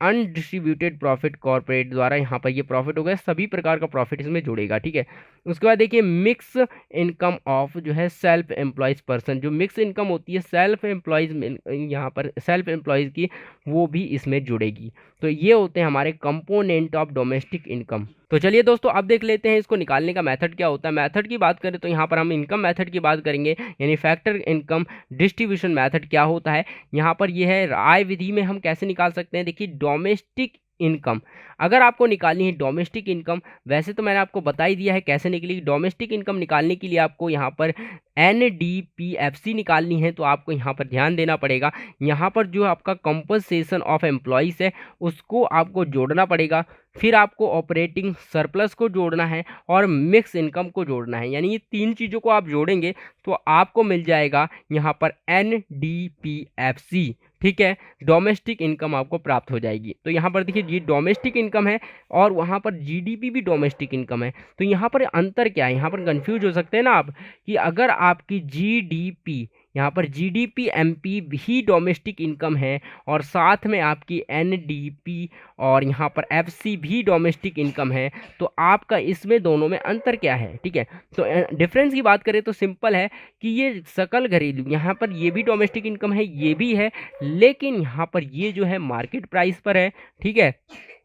अनडिस्ट्रीब्यूटेड प्रॉफिट कॉर्पोरेट द्वारा यहाँ पर ये प्रॉफिट हो गया, सभी प्रकार का प्रॉफिट इसमें जुड़ेगा, ठीक है। उसके बाद देखिए मिक्स इनकम ऑफ जो है सेल्फ एम्प्लॉयज़ पर्सन, जो मिक्स इनकम होती है सेल्फ एम्प्लॉयज़ में, यहाँ पर सेल्फ एम्प्लॉयज़ की, वो भी इसमें जुड़ेगी। तो ये होते हैं हमारे कंपोनेंट ऑफ डोमेस्टिक इनकम। तो चलिए दोस्तों अब देख लेते हैं इसको निकालने का मेथड क्या होता है। मेथड की बात करें तो यहाँ पर हम इनकम मेथड की बात करेंगे, यानी फैक्टर इनकम डिस्ट्रीब्यूशन मेथड क्या होता है। यहाँ पर ये है आय विधि में हम कैसे निकाल सकते हैं। देखिए डोमेस्टिक इनकम अगर आपको निकालनी है, डोमेस्टिक इनकम, वैसे तो मैंने आपको बता ही दिया है कैसे निकलेगी। डोमेस्टिक इनकम निकालने के लिए आपको यहाँ पर एनडीपीएफसी निकालनी है, तो आपको यहाँ पर ध्यान देना पड़ेगा। यहाँ पर जो आपका कंपनसेशन ऑफ एम्प्लॉयज़ है उसको आपको जोड़ना पड़ेगा, फिर आपको ऑपरेटिंग सरप्लस को जोड़ना है और मिक्स इनकम को जोड़ना है। यानी ये तीन चीज़ों को आप जोड़ेंगे तो आपको मिल जाएगा यहाँ पर एनडीपीएफसी, ठीक है, डोमेस्टिक इनकम आपको प्राप्त हो जाएगी। तो यहाँ पर देखिए ये डोमेस्टिक इनकम है और वहाँ पर जीडीपी भी डोमेस्टिक इनकम है। तो यहाँ पर अंतर क्या है, यहाँ पर कंफ्यूज हो सकते हैं ना आप, कि अगर आपकी जीडीपी, यहाँ पर जीडीपी एमपी भी डोमेस्टिक इनकम है और साथ में आपकी एनडीपी और यहाँ पर एफसी भी डोमेस्टिक इनकम है, तो आपका इसमें दोनों में अंतर क्या है, ठीक है। तो डिफरेंस की बात करें तो सिंपल है कि ये सकल घरेलू, यहाँ पर ये भी डोमेस्टिक इनकम है, ये भी है, लेकिन यहाँ पर ये जो है मार्केट प्राइस पर है, ठीक है।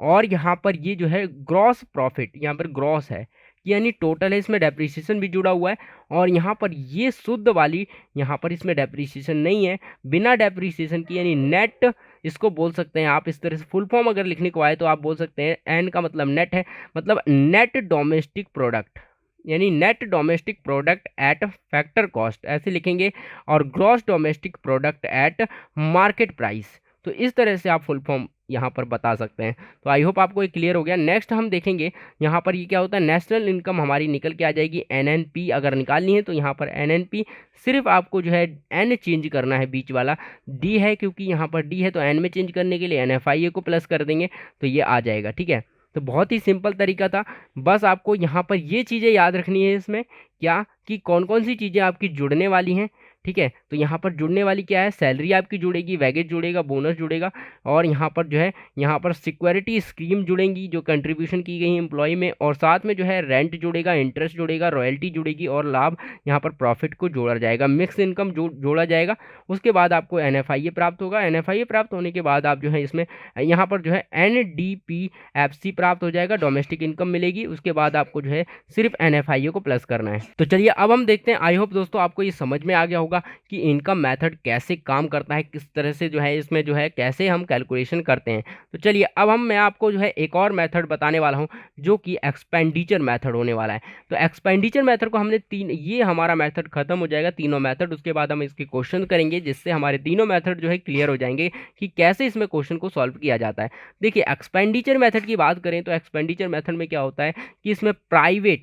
और यहाँ पर ये जो है ग्रॉस प्रॉफिट, यहाँ पर ग्रॉस है यानी टोटल है, इसमें डेप्रिसिएशन भी जुड़ा हुआ है। और यहाँ पर ये शुद्ध वाली, यहाँ पर इसमें डेप्रिसिएशन नहीं है, बिना डेप्रिसिएशन की यानी नेट, इसको बोल सकते हैं आप इस तरह से। फुल फॉर्म अगर लिखने को आए तो आप बोल सकते हैं एन का मतलब नेट है, मतलब नेट डोमेस्टिक प्रोडक्ट, यानी net domestic product at factor cost, ऐसे लिखेंगे। और gross domestic product at market price, तो इस तरह से आप फुल फॉर्म यहाँ पर बता सकते हैं। तो आई होप आपको ये क्लियर हो गया। नेक्स्ट हम देखेंगे यहाँ पर ये क्या होता है, नेशनल इनकम हमारी निकल के आ जाएगी एनएनपी अगर निकालनी है तो यहाँ पर एनएनपी सिर्फ आपको जो है एन चेंज करना है, बीच वाला डी है क्योंकि यहाँ पर डी है तो एन में चेंज करने के लिए एनएफआईए को प्लस कर देंगे तो ये आ जाएगा। ठीक है, तो बहुत ही सिंपल तरीका था। बस आपको यहाँ पर ये चीज़ें याद रखनी है इसमें क्या कि कौन कौन सी चीज़ें आपकी जुड़ने वाली हैं। ठीक है, तो यहाँ पर जुड़ने वाली क्या है, सैलरी आपकी जुड़ेगी, वैगेज जुड़ेगा, बोनस जुड़ेगा, और यहाँ पर जो है यहाँ पर सिक्योरिटी स्कीम जुड़ेंगी जो कंट्रीब्यूशन की गई एम्प्लॉय में, और साथ में जो है रेंट जुड़ेगा, इंटरेस्ट जुड़ेगा, रॉयल्टी जुड़ेगी और लाभ यहाँ पर प्रॉफिट को जोड़ा जाएगा, मिक्स इनकम जोड़ा जाएगा। उसके बाद आपको एनएफआईए प्राप्त होगा। एनएफआईए प्राप्त होने के बाद आप जो है इसमें यहाँ पर जो है एनडीपीएफसी प्राप्त हो जाएगा, डोमेस्टिक इनकम मिलेगी। उसके बाद आपको जो है सिर्फ एनएफआईए को प्लस करना है। तो चलिए अब हम देखते हैं। आई होप दोस्तों आपको ये समझ में आ गया होगा कि इनकम मेथड कैसे काम करता है, किस तरह से जो है इसमें जो है कैसे हम कैलकुलेशन करते हैं। तो चलिए अब मैं आपको जो है एक और मेथड बताने वाला हूं जो कि एक्सपेंडिचर मेथड होने वाला है। तो एक्सपेंडिचर मेथड को हमने ये हमारा मेथड खत्म हो जाएगा, तीनों मेथड। उसके बाद हम इसके क्वेश्चन करेंगे जिससे हमारे तीनों मेथड जो है क्लियर हो जाएंगे कि कैसे इसमें क्वेश्चन को सॉल्व किया जाता है। देखिए एक्सपेंडिचर मेथड की बात करें तो एक्सपेंडिचर मेथड में क्या होता है कि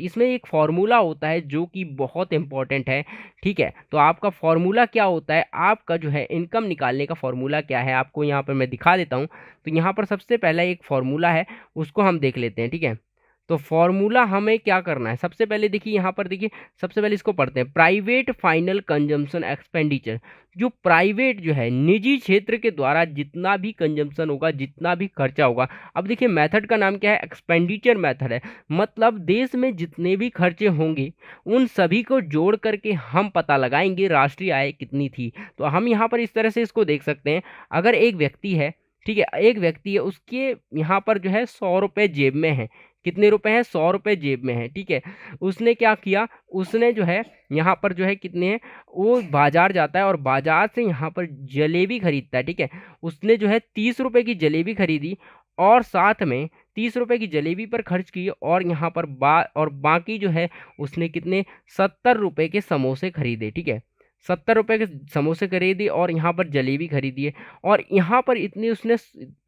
इसमें एक फॉर्मूला होता है जो कि बहुत इंपॉर्टेंट है। ठीक है, तो आपका फॉर्मूला क्या होता है, आपका जो है इनकम निकालने का फॉर्मूला क्या है, आपको यहाँ पर मैं दिखा देता हूँ। तो यहाँ पर सबसे पहला एक फॉर्मूला है, उसको हम देख लेते हैं। ठीक है, तो फॉर्मूला हमें क्या करना है, सबसे पहले देखिए यहाँ पर देखिए, सबसे पहले इसको पढ़ते हैं। प्राइवेट फाइनल कंजम्पशन एक्सपेंडिचर, जो प्राइवेट जो है निजी क्षेत्र के द्वारा जितना भी कंजम्पशन होगा, जितना भी खर्चा होगा। अब देखिए मेथड का नाम क्या है, एक्सपेंडिचर मेथड है। मतलब देश में जितने भी खर्चे होंगे उन सभी को जोड़ करके हम पता लगाएंगे राष्ट्रीय आय कितनी थी। तो हम यहाँ पर इस तरह से इसको देख सकते हैं। अगर एक व्यक्ति है, ठीक है, एक व्यक्ति है, उसके यहाँ पर जो है 100 रुपये जेब में है। कितने रुपए हैं, 100 रुपये जेब में है। ठीक है, उसने क्या किया, उसने जो है यहाँ पर जो है कितने हैं, वो बाजार जाता है और बाजार से यहाँ पर जलेबी खरीदता है। ठीक है, उसने जो है 30 रुपये की जलेबी खरीदी और साथ में 30 रुपये की जलेबी पर खर्च की, और यहाँ पर बाकी जो है उसने कितने 70 रुपये के समोसे खरीदे। ठीक है, 70 रुपये के समोसे खरीदी और यहाँ पर जलेबी खरीदी है, और यहाँ पर इतनी उसने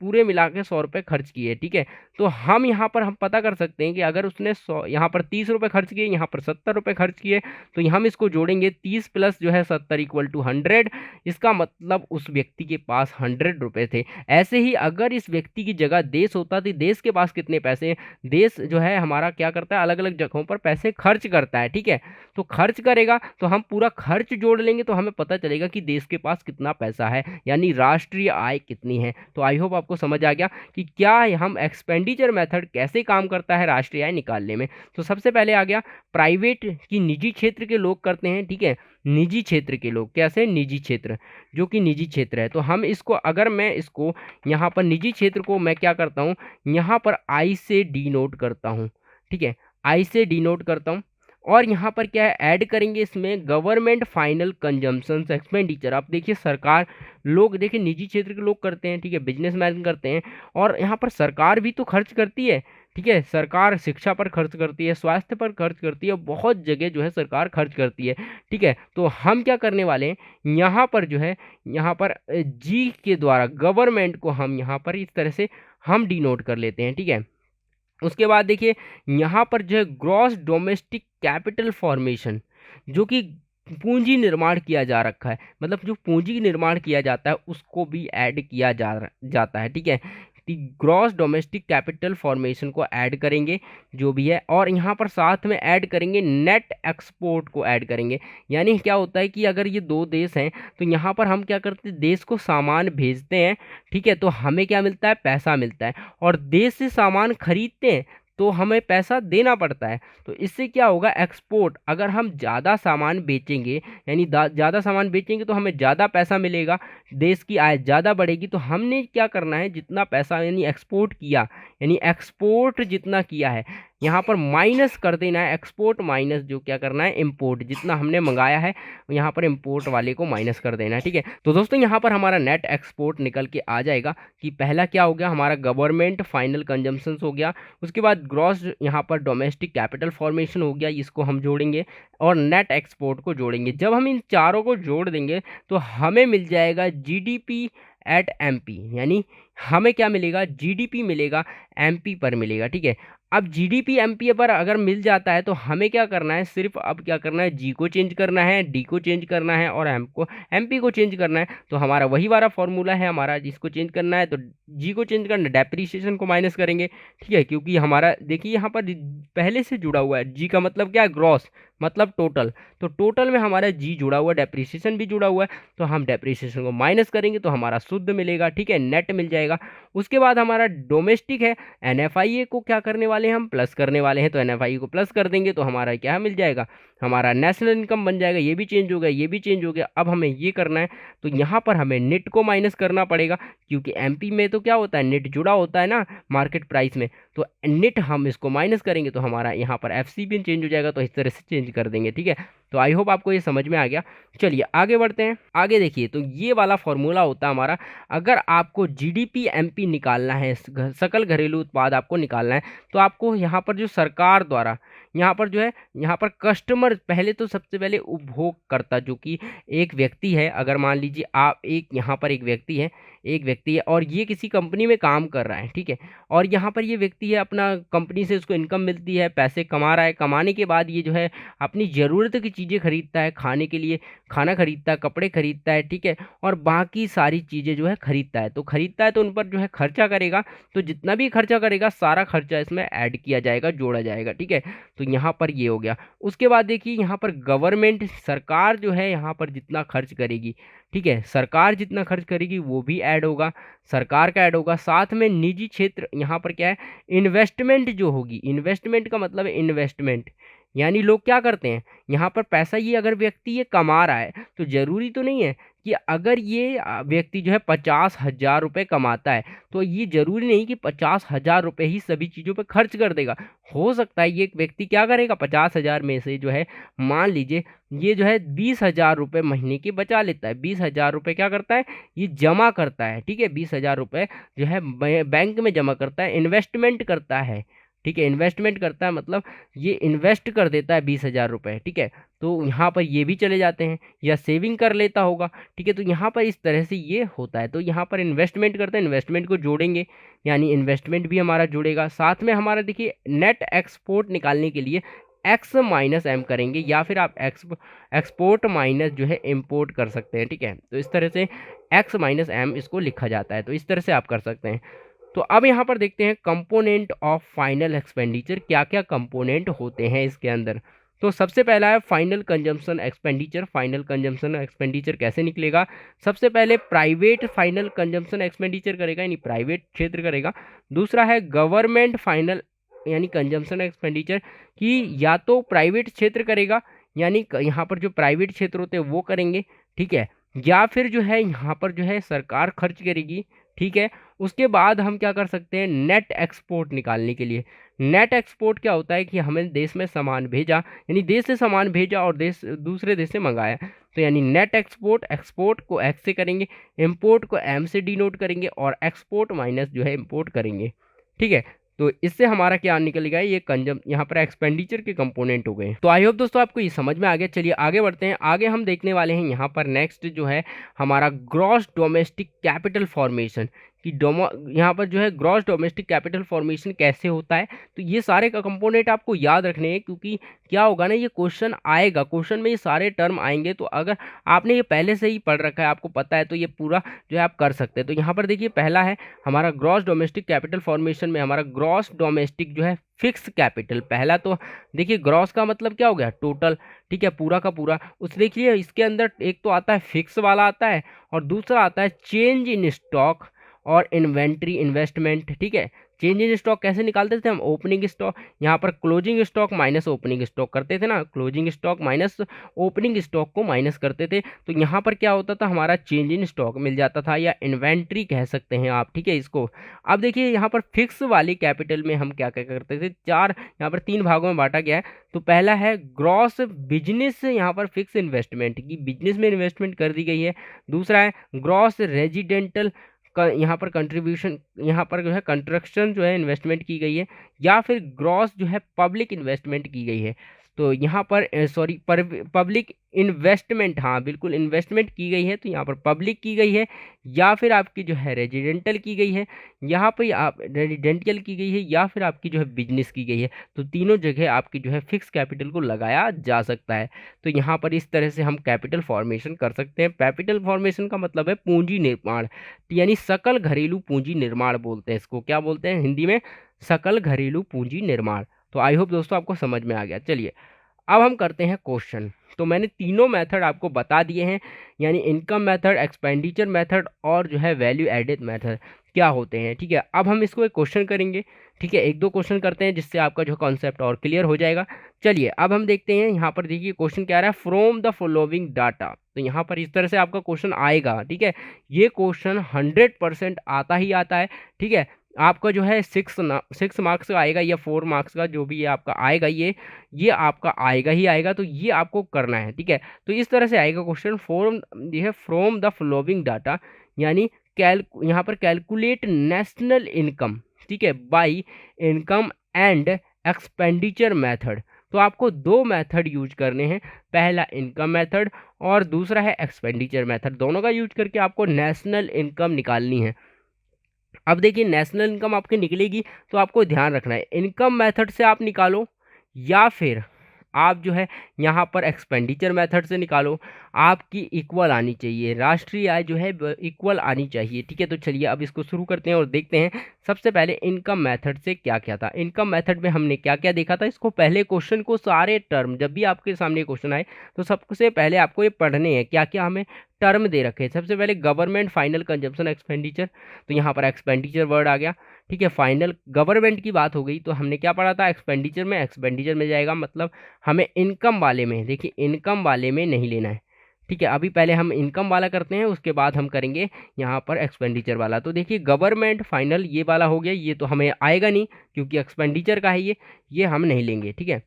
पूरे मिला के 100 रुपये खर्च किए। ठीक है, तो हम यहाँ पर हम पता कर सकते हैं कि अगर उसने 100 यहाँ पर 30 रुपये खर्च किए, यहाँ पर 70 रुपये खर्च किए, तो हम इसको जोड़ेंगे 30 प्लस जो है 70 इक्वल टू 100। इसका मतलब उस व्यक्ति के पास 100 रुपये थे। ऐसे ही अगर इस व्यक्ति की जगह देश होता तो देश के पास कितने पैसे, देश जो है हमारा क्या करता है, अलग अलग जगहों पर पैसे खर्च करता है। ठीक है, तो खर्च करेगा तो हम पूरा खर्च जोड़ लेंगे तो हमें पता चलेगा कि देश के पास कितना पैसा है, यानी राष्ट्रीय आय कितनी है। तो आई होप आपको समझ आ गया कि क्या हम एक्सपेंडिचर मेथड कैसे काम करता है राष्ट्रीय आय निकालने में। तो सबसे पहले आ गया प्राइवेट की निजी क्षेत्र के लोग करते हैं। ठीक है, निजी क्षेत्र के लोग कैसे, निजी क्षेत्र जो कि निजी क्षेत्र है। तो हम इसको, अगर मैं इसको यहाँ पर निजी क्षेत्र को मैं क्या करता हूँ, यहाँ पर आई से डी नोट करता हूँ। ठीक है, आई से डी नोट करता हूँ, और यहाँ पर क्या है, ऐड करेंगे इसमें गवर्नमेंट फाइनल कंजम्पशन एक्सपेंडिचर। आप देखिए सरकार, लोग देखिए निजी क्षेत्र के लोग करते हैं। ठीक है, बिजनेसमैन करते हैं, और यहाँ पर सरकार भी तो खर्च करती है। ठीक है, सरकार शिक्षा पर खर्च करती है, स्वास्थ्य पर खर्च करती है, बहुत जगह जो है सरकार खर्च करती है। ठीक है, तो हम क्या करने वाले हैं, यहाँ पर जो है यहाँ पर जी के द्वारा गवर्नमेंट को हम यहाँ पर इस तरह से हम डिनोट कर लेते हैं। ठीक है, उसके बाद देखिए यहाँ पर जो है ग्रॉस डोमेस्टिक कैपिटल फॉर्मेशन, जो कि पूंजी निर्माण किया जा रखा है, मतलब जो पूंजी निर्माण किया जाता है उसको भी ऐड किया जाता है। ठीक है, ग्रॉस डोमेस्टिक कैपिटल फॉर्मेशन को ऐड करेंगे जो भी है, और यहाँ पर साथ में ऐड करेंगे नेट एक्सपोर्ट को ऐड करेंगे। यानी क्या होता है कि अगर ये दो देश हैं तो यहाँ पर हम क्या करते हैं, देश को सामान भेजते हैं। ठीक है, तो हमें क्या मिलता है, पैसा मिलता है, और देश से सामान खरीदते हैं तो हमें पैसा देना पड़ता है। तो इससे क्या होगा, एक्सपोर्ट, अगर हम ज़्यादा सामान बेचेंगे, यानी ज़्यादा सामान बेचेंगे तो हमें ज़्यादा पैसा मिलेगा, देश की आय ज़्यादा बढ़ेगी। तो हमने क्या करना है, जितना पैसा यानी एक्सपोर्ट किया, यानी एक्सपोर्ट जितना किया है, यहाँ पर माइनस कर देना है, एक्सपोर्ट माइनस जो क्या करना है, इंपोर्ट, जितना हमने मंगाया है यहाँ पर इंपोर्ट वाले को माइनस कर देना है। ठीक है, तो दोस्तों यहाँ पर हमारा नेट एक्सपोर्ट निकल के आ जाएगा कि पहला क्या हो गया, हमारा गवर्नमेंट फाइनल कंजम्पशन हो गया, उसके बाद ग्रॉस यहाँ पर डोमेस्टिक कैपिटल फॉर्मेशन हो गया, इसको हम जोड़ेंगे और नेट एक्सपोर्ट को जोड़ेंगे। जब हम इन चारों को जोड़ देंगे तो हमें मिल जाएगा जीडीपी एट एमपी, यानी हमें क्या मिलेगा, जीडीपी मिलेगा, एमपी पर मिलेगा। ठीक है, अब जीडीपी एमपी पर अगर मिल जाता है तो हमें क्या करना है, सिर्फ अब क्या करना है, जी को चेंज करना है, डी को चेंज करना है और एमपी को चेंज करना है। तो हमारा वही वाला फॉर्मूला है हमारा, जिसको चेंज करना है तो जी को चेंज करना है, डेप्रीशिएशन को माइनस करेंगे। ठीक है, क्योंकि हमारा देखिए यहाँ पर पहले से जुड़ा हुआ है, जी का मतलब क्या है, ग्रॉस मतलब टोटल, तो टोटल में हमारा जी जुड़ा हुआ है, डेप्रीशिएशन भी जुड़ा हुआ है, तो हम डेप्रीशिएशन को माइनस करेंगे तो हमारा शुद्ध मिलेगा। ठीक है, नेट मिल जाएगा। उसके बाद हमारा डोमेस्टिक है, एनएफआईए को क्या करने वाले हैं, हम प्लस करने वाले हैं, तो एनएफआईए को प्लस कर देंगे तो हमारा क्या मिल जाएगा, हमारा नेशनल इनकम बन जाएगा। ये भी चेंज हो गया, ये भी चेंज हो गया। अब हमें ये करना है तो यहाँ पर हमें नेट को माइनस करना पड़ेगा, क्योंकि एमपी में तो क्या होता है, नेट जुड़ा होता है ना मार्केट प्राइस में, तो नेट हम इसको माइनस करेंगे तो हमारा यहाँ पर एफसी भी चेंज हो जाएगा, तो इस तरह से चेंज कर देंगे। ठीक है, तो आई होप आपको ये समझ में आ गया। चलिए आगे बढ़ते हैं। आगे देखिए, तो ये वाला फॉर्मूला होता है हमारा, अगर आपको जीडीपी एमपी निकालना है, सकल घरेलू उत्पाद आपको निकालना है, तो आपको यहाँ पर जो सरकार द्वारा यहाँ पर जो है, यहाँ पर कस्टमर, पहले तो सबसे पहले उपभोगकर्ता जो कि एक व्यक्ति है, अगर मान लीजिए आप एक यहाँ पर एक व्यक्ति है, एक व्यक्ति है और ये किसी कंपनी में काम कर रहा है। ठीक है, और यहाँ पर ये व्यक्ति है, अपना कंपनी से उसको इनकम मिलती है, पैसे कमा रहा है, कमाने के बाद ये जो है अपनी ज़रूरत की चीज़ें खरीदता है, खाने के लिए खाना खरीदता है, कपड़े खरीदता है। ठीक है, और बाकी सारी चीज़ें जो है खरीदता है, तो खरीदता है तो उन पर जो है खर्चा करेगा, तो जितना भी खर्चा करेगा सारा खर्चा इसमें ऐड किया जाएगा, जोड़ा जाएगा। ठीक है, तो यहाँ पर ये हो गया। उसके बाद देखिए यहाँ पर गवर्नमेंट, सरकार जो है यहाँ पर जितना खर्च करेगी, ठीक है, सरकार जितना खर्च करेगी वो भी ऐड होगा, सरकार का ऐड होगा। साथ में निजी क्षेत्र, यहाँ पर क्या है, इन्वेस्टमेंट जो होगी, इन्वेस्टमेंट का मतलब है इन्वेस्टमेंट, यानी लोग क्या करते हैं यहाँ पर पैसा, ये अगर व्यक्ति ये कमा रहा है तो ज़रूरी तो नहीं है कि अगर ये व्यक्ति जो है 50,000 रुपये कमाता है तो ये ज़रूरी नहीं कि 50,000 रुपये ही सभी चीज़ों पे खर्च कर देगा। हो सकता है ये व्यक्ति क्या करेगा, 50,000 में से जो है मान लीजिए ये जो है 20,000 रुपये महीने के बचा लेता है, 20,000 रुपये क्या करता है, ये जमा करता है। ठीक है, 20,000 रुपये जो है बैंक में जमा करता है, इन्वेस्टमेंट करता है। ठीक है, इन्वेस्टमेंट करता है मतलब ये इन्वेस्ट कर देता है 20,000 रुपये। ठीक है, तो यहाँ पर ये भी चले जाते हैं, या सेविंग कर लेता होगा। ठीक है, तो यहाँ पर इस तरह से ये होता है, तो यहाँ पर इन्वेस्टमेंट करते हैं, इन्वेस्टमेंट को जोड़ेंगे, यानी इन्वेस्टमेंट भी हमारा जुड़ेगा। साथ में हमारा देखिए नेट एक्सपोर्ट निकालने के लिए एक्स माइनस एम करेंगे, या फिर आप एक्सपोर्ट माइनस जो है इम्पोर्ट कर सकते हैं। ठीक है, तो इस तरह से एक्स माइनस एम इसको लिखा जाता है, तो इस तरह से आप कर सकते हैं। तो अब यहाँ पर देखते हैं कंपोनेंट ऑफ फाइनल एक्सपेंडिचर, क्या क्या कंपोनेंट होते हैं इसके अंदर। तो सबसे पहला है final consumption expenditure. Final consumption expenditure कैसे निकलेगा, सबसे पहले प्राइवेट फाइनल कंजम्पशन एक्सपेंडिचर करेगा, यानी प्राइवेट क्षेत्र करेगा। दूसरा है गवर्नमेंट फाइनल यानी कंजम्पशन एक्सपेंडिचर, कि या तो प्राइवेट क्षेत्र करेगा, यानी यहाँ पर जो प्राइवेट क्षेत्र होते हैं वो करेंगे। ठीक है, या फिर जो है यहाँ पर जो है सरकार खर्च करेगी। ठीक है, उसके बाद हम क्या कर सकते हैं, नेट एक्सपोर्ट निकालने के लिए। नेट एक्सपोर्ट क्या होता है कि हमें देश में सामान भेजा, यानी देश से सामान भेजा और देश दूसरे देश से मंगाया, तो यानी नेट एक्सपोर्ट, एक्सपोर्ट को एक्स से करेंगे, इंपोर्ट को एम से डिनोट करेंगे और एक्सपोर्ट माइनस जो है इंपोर्ट करेंगे। ठीक है, तो इससे हमारा क्या निकलेगा, ये यहाँ पर एक्सपेंडिचर के कंपोनेंट हो गए। तो आई होप दोस्तों आपको ये समझ में आ गया। चलिए आगे बढ़ते हैं। आगे हम देखने वाले हैं यहाँ पर नेक्स्ट जो है हमारा ग्रॉस डोमेस्टिक कैपिटल फॉर्मेशन, कि यहाँ पर जो है ग्रॉस डोमेस्टिक कैपिटल फॉर्मेशन कैसे होता है। तो ये सारे का कंपोनेंट आपको याद रखने हैं, क्योंकि क्या होगा ना, ये क्वेश्चन आएगा, क्वेश्चन में ये सारे टर्म आएंगे, तो अगर आपने ये पहले से ही पढ़ रखा है, आपको पता है, तो ये पूरा जो है आप कर सकते हैं। तो यहाँ पर देखिए पहला है हमारा ग्रॉस डोमेस्टिक कैपिटल फॉर्मेशन में हमारा ग्रॉस डोमेस्टिक जो है फिक्स कैपिटल। पहला तो देखिए ग्रॉस का मतलब क्या हो गया, टोटल। ठीक है, पूरा का पूरा। उस देखिए इसके अंदर एक तो आता है फिक्स वाला आता है, और दूसरा आता है चेंज इन स्टॉक और इन्वेंट्री इन्वेस्टमेंट। ठीक है, चेंज इन स्टॉक कैसे निकालते थे हम, ओपनिंग स्टॉक, यहाँ पर closing stock minus opening stock करते थे ना, closing stock minus opening stock को माइनस करते थे। तो यहाँ पर क्या होता था, हमारा चेंज इन स्टॉक मिल जाता था, या इन्वेंट्री कह सकते हैं आप, ठीक है इसको। अब देखिए यहाँ पर फिक्स वाली कैपिटल में हम क्या क्या करते थे, चार यहाँ पर तीन भागों में बांटा गया है। तो पहला है ग्रॉस बिजनेस, यहाँ पर फिक्स इन्वेस्टमेंट की बिजनेस में इन्वेस्टमेंट कर दी गई है। दूसरा है ग्रॉस रेजिडेंटल, यहाँ पर कंट्रीब्यूशन, यहाँ पर जो है कंस्ट्रक्शन जो है इन्वेस्टमेंट की गई है, या फिर ग्रॉस जो है पब्लिक इन्वेस्टमेंट की गई है। तो यहाँ पर सॉरी पब्लिक इन्वेस्टमेंट, हाँ बिल्कुल इन्वेस्टमेंट की गई है, तो यहाँ पर पब्लिक की गई है, या फिर आपकी जो है रेजिडेंटल की गई है, यहाँ पर आप रेजिडेंशियल की गई है, या फिर आपकी जो है बिजनेस की गई है। तो तीनों जगह आपकी जो है फिक्स कैपिटल को लगाया जा सकता है। तो यहाँ पर इस तरह से हम कैपिटल फॉर्मेशन कर सकते हैं। कैपिटल फॉर्मेशन का मतलब है पूंजी निर्माण, यानी सकल घरेलू पूंजी निर्माण बोलते हैं इसको, क्या बोलते हैं हिंदी में, सकल घरेलू पूंजी निर्माण। तो आई होप दोस्तों आपको समझ में आ गया। चलिए अब हम करते हैं क्वेश्चन। तो मैंने तीनों मेथड आपको बता दिए हैं, यानी इनकम मेथड, एक्सपेंडिचर मेथड और जो है वैल्यू एडेड मेथड क्या होते हैं, ठीक है। अब हम इसको एक क्वेश्चन करेंगे, ठीक है, एक दो क्वेश्चन करते हैं जिससे आपका जो कॉन्सेप्ट और क्लियर हो जाएगा। चलिए अब हम देखते हैं, यहाँ पर देखिए क्वेश्चन क्या आ रहा है, फ्रॉम द फॉलोइंग डाटा। तो यहाँ पर इस तरह से आपका क्वेश्चन आएगा, ठीक है। ये क्वेश्चन 100% आता ही आता है, ठीक है। आपका जो है 6 मार्क्स का आएगा या 4 मार्क्स का, जो भी ये आपका आएगा, ये आपका आएगा ही आएगा। तो ये आपको करना है, ठीक है। तो इस तरह से आएगा क्वेश्चन, फॉर्म ये है फ्रॉम द फॉलोइंग डाटा, यानी यहाँ पर कैलकुलेट नेशनल इनकम, ठीक है, by income and expenditure method. तो आपको दो मेथड यूज करने हैं, पहला इनकम मेथड और दूसरा है एक्सपेंडिचर मेथड। दोनों का यूज करके आपको नेशनल इनकम निकालनी है। अब देखिए नेशनल इनकम आपकी निकलेगी, तो आपको ध्यान रखना है इनकम मेथड से आप निकालो, या फिर आप जो है यहाँ पर एक्सपेंडिचर मेथड से निकालो। आपकी इक्वल आनी चाहिए, राष्ट्रीय आय जो है इक्वल आनी चाहिए, ठीक है। तो चलिए अब इसको शुरू करते हैं और देखते हैं सबसे पहले इनकम मेथड से क्या क्या था। इनकम मेथड में हमने क्या क्या देखा था, इसको पहले क्वेश्चन को सारे टर्म, जब भी आपके सामने क्वेश्चन आए तो सबसे पहले आपको ये पढ़ने हैं, क्या क्या हमें टर्म दे रखे हैं। सबसे पहले गवर्नमेंट फाइनल कंजम्पशन एक्सपेंडिचर, तो यहाँ पर एक्सपेंडिचर वर्ड आ गया, ठीक है। फाइनल गवर्नमेंट की बात हो गई, तो हमने क्या पढ़ा था, एक्सपेंडिचर में, एक्सपेंडिचर में जाएगा, मतलब हमें इनकम वाले में, देखिए इनकम वाले में नहीं लेना है, ठीक है। अभी पहले हम इनकम वाला करते हैं, उसके बाद हम करेंगे यहाँ पर एक्सपेंडिचर वाला। तो देखिए गवर्नमेंट फाइनल ये वाला हो गया, ये तो हमें आएगा नहीं क्योंकि एक्सपेंडिचर का है ये हम नहीं लेंगे, ठीक है।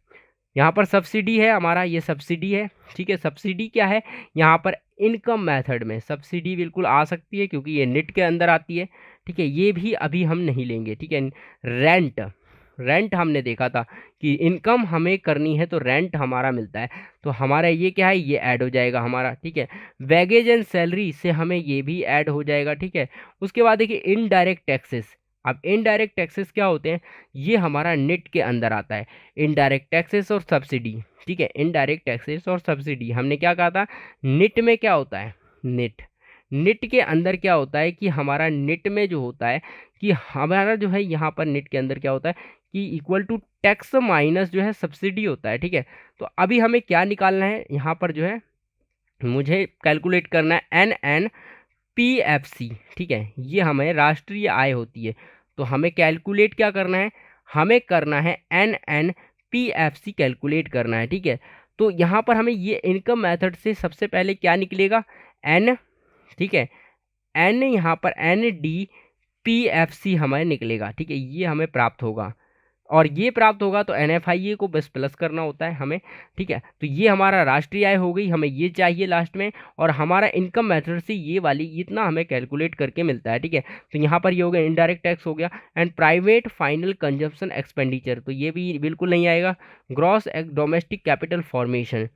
यहाँ पर सब्सिडी है हमारा, ये सब्सिडी है, ठीक है। सब्सिडी क्या है, यहाँ पर इनकम मेथड में सब्सिडी बिल्कुल आ सकती है क्योंकि ये निट के अंदर आती है, ठीक है। ये भी अभी हम नहीं लेंगे, ठीक है। रेंट, रेंट हमने देखा था कि इनकम हमें करनी है तो रेंट हमारा मिलता है, तो हमारा ये क्या है, ये ऐड हो जाएगा हमारा, ठीक है। वेगेज एंड सैलरी से हमें ये भी ऐड हो जाएगा, ठीक है। उसके बाद देखिए इनडायरेक्ट टैक्सेस। अब इनडायरेक्ट टैक्सेस क्या होते हैं, ये हमारा नेट के अंदर आता है, इनडायरेक्ट टैक्सेस और सब्सिडी, ठीक है। इनडायरेक्ट टैक्सेस और सब्सिडी हमने क्या कहा था, नेट में क्या होता है, नेट, नेट के अंदर क्या होता है कि हमारा नेट में जो होता है कि हमारा जो है यहाँ पर नेट के अंदर क्या होता है कि इक्वल टू टैक्स माइनस जो है सब्सिडी होता है, ठीक है। तो अभी हमें क्या निकालना है, यहाँ पर जो है मुझे कैलकुलेट करना है NNPFC, ठीक है। ये हमें राष्ट्रीय आय होती है, तो हमें कैलकुलेट क्या करना है, हमें करना है NNPFC कैलकुलेट करना है, ठीक है। तो यहाँ पर हमें ये इनकम मेथड से सबसे पहले क्या निकलेगा, N, ठीक है, N, यहाँ पर NDPFC हमें निकलेगा, ठीक है। ये हमें प्राप्त होगा, और ये प्राप्त होगा तो NFIA को बस प्लस करना होता है हमें, ठीक है। तो ये हमारा राष्ट्रीय आय हो गई, हमें ये चाहिए लास्ट में, और हमारा इनकम मेथड से ये वाली इतना हमें कैलकुलेट करके मिलता है, ठीक है। तो यहाँ पर ये हो गया इनडायरेक्ट टैक्स हो गया, and private final consumption expenditure, तो ये भी बिल्कुल नहीं आएगा। ग्रॉस डोमेस्टिक कैपिटल फॉर्मेशन,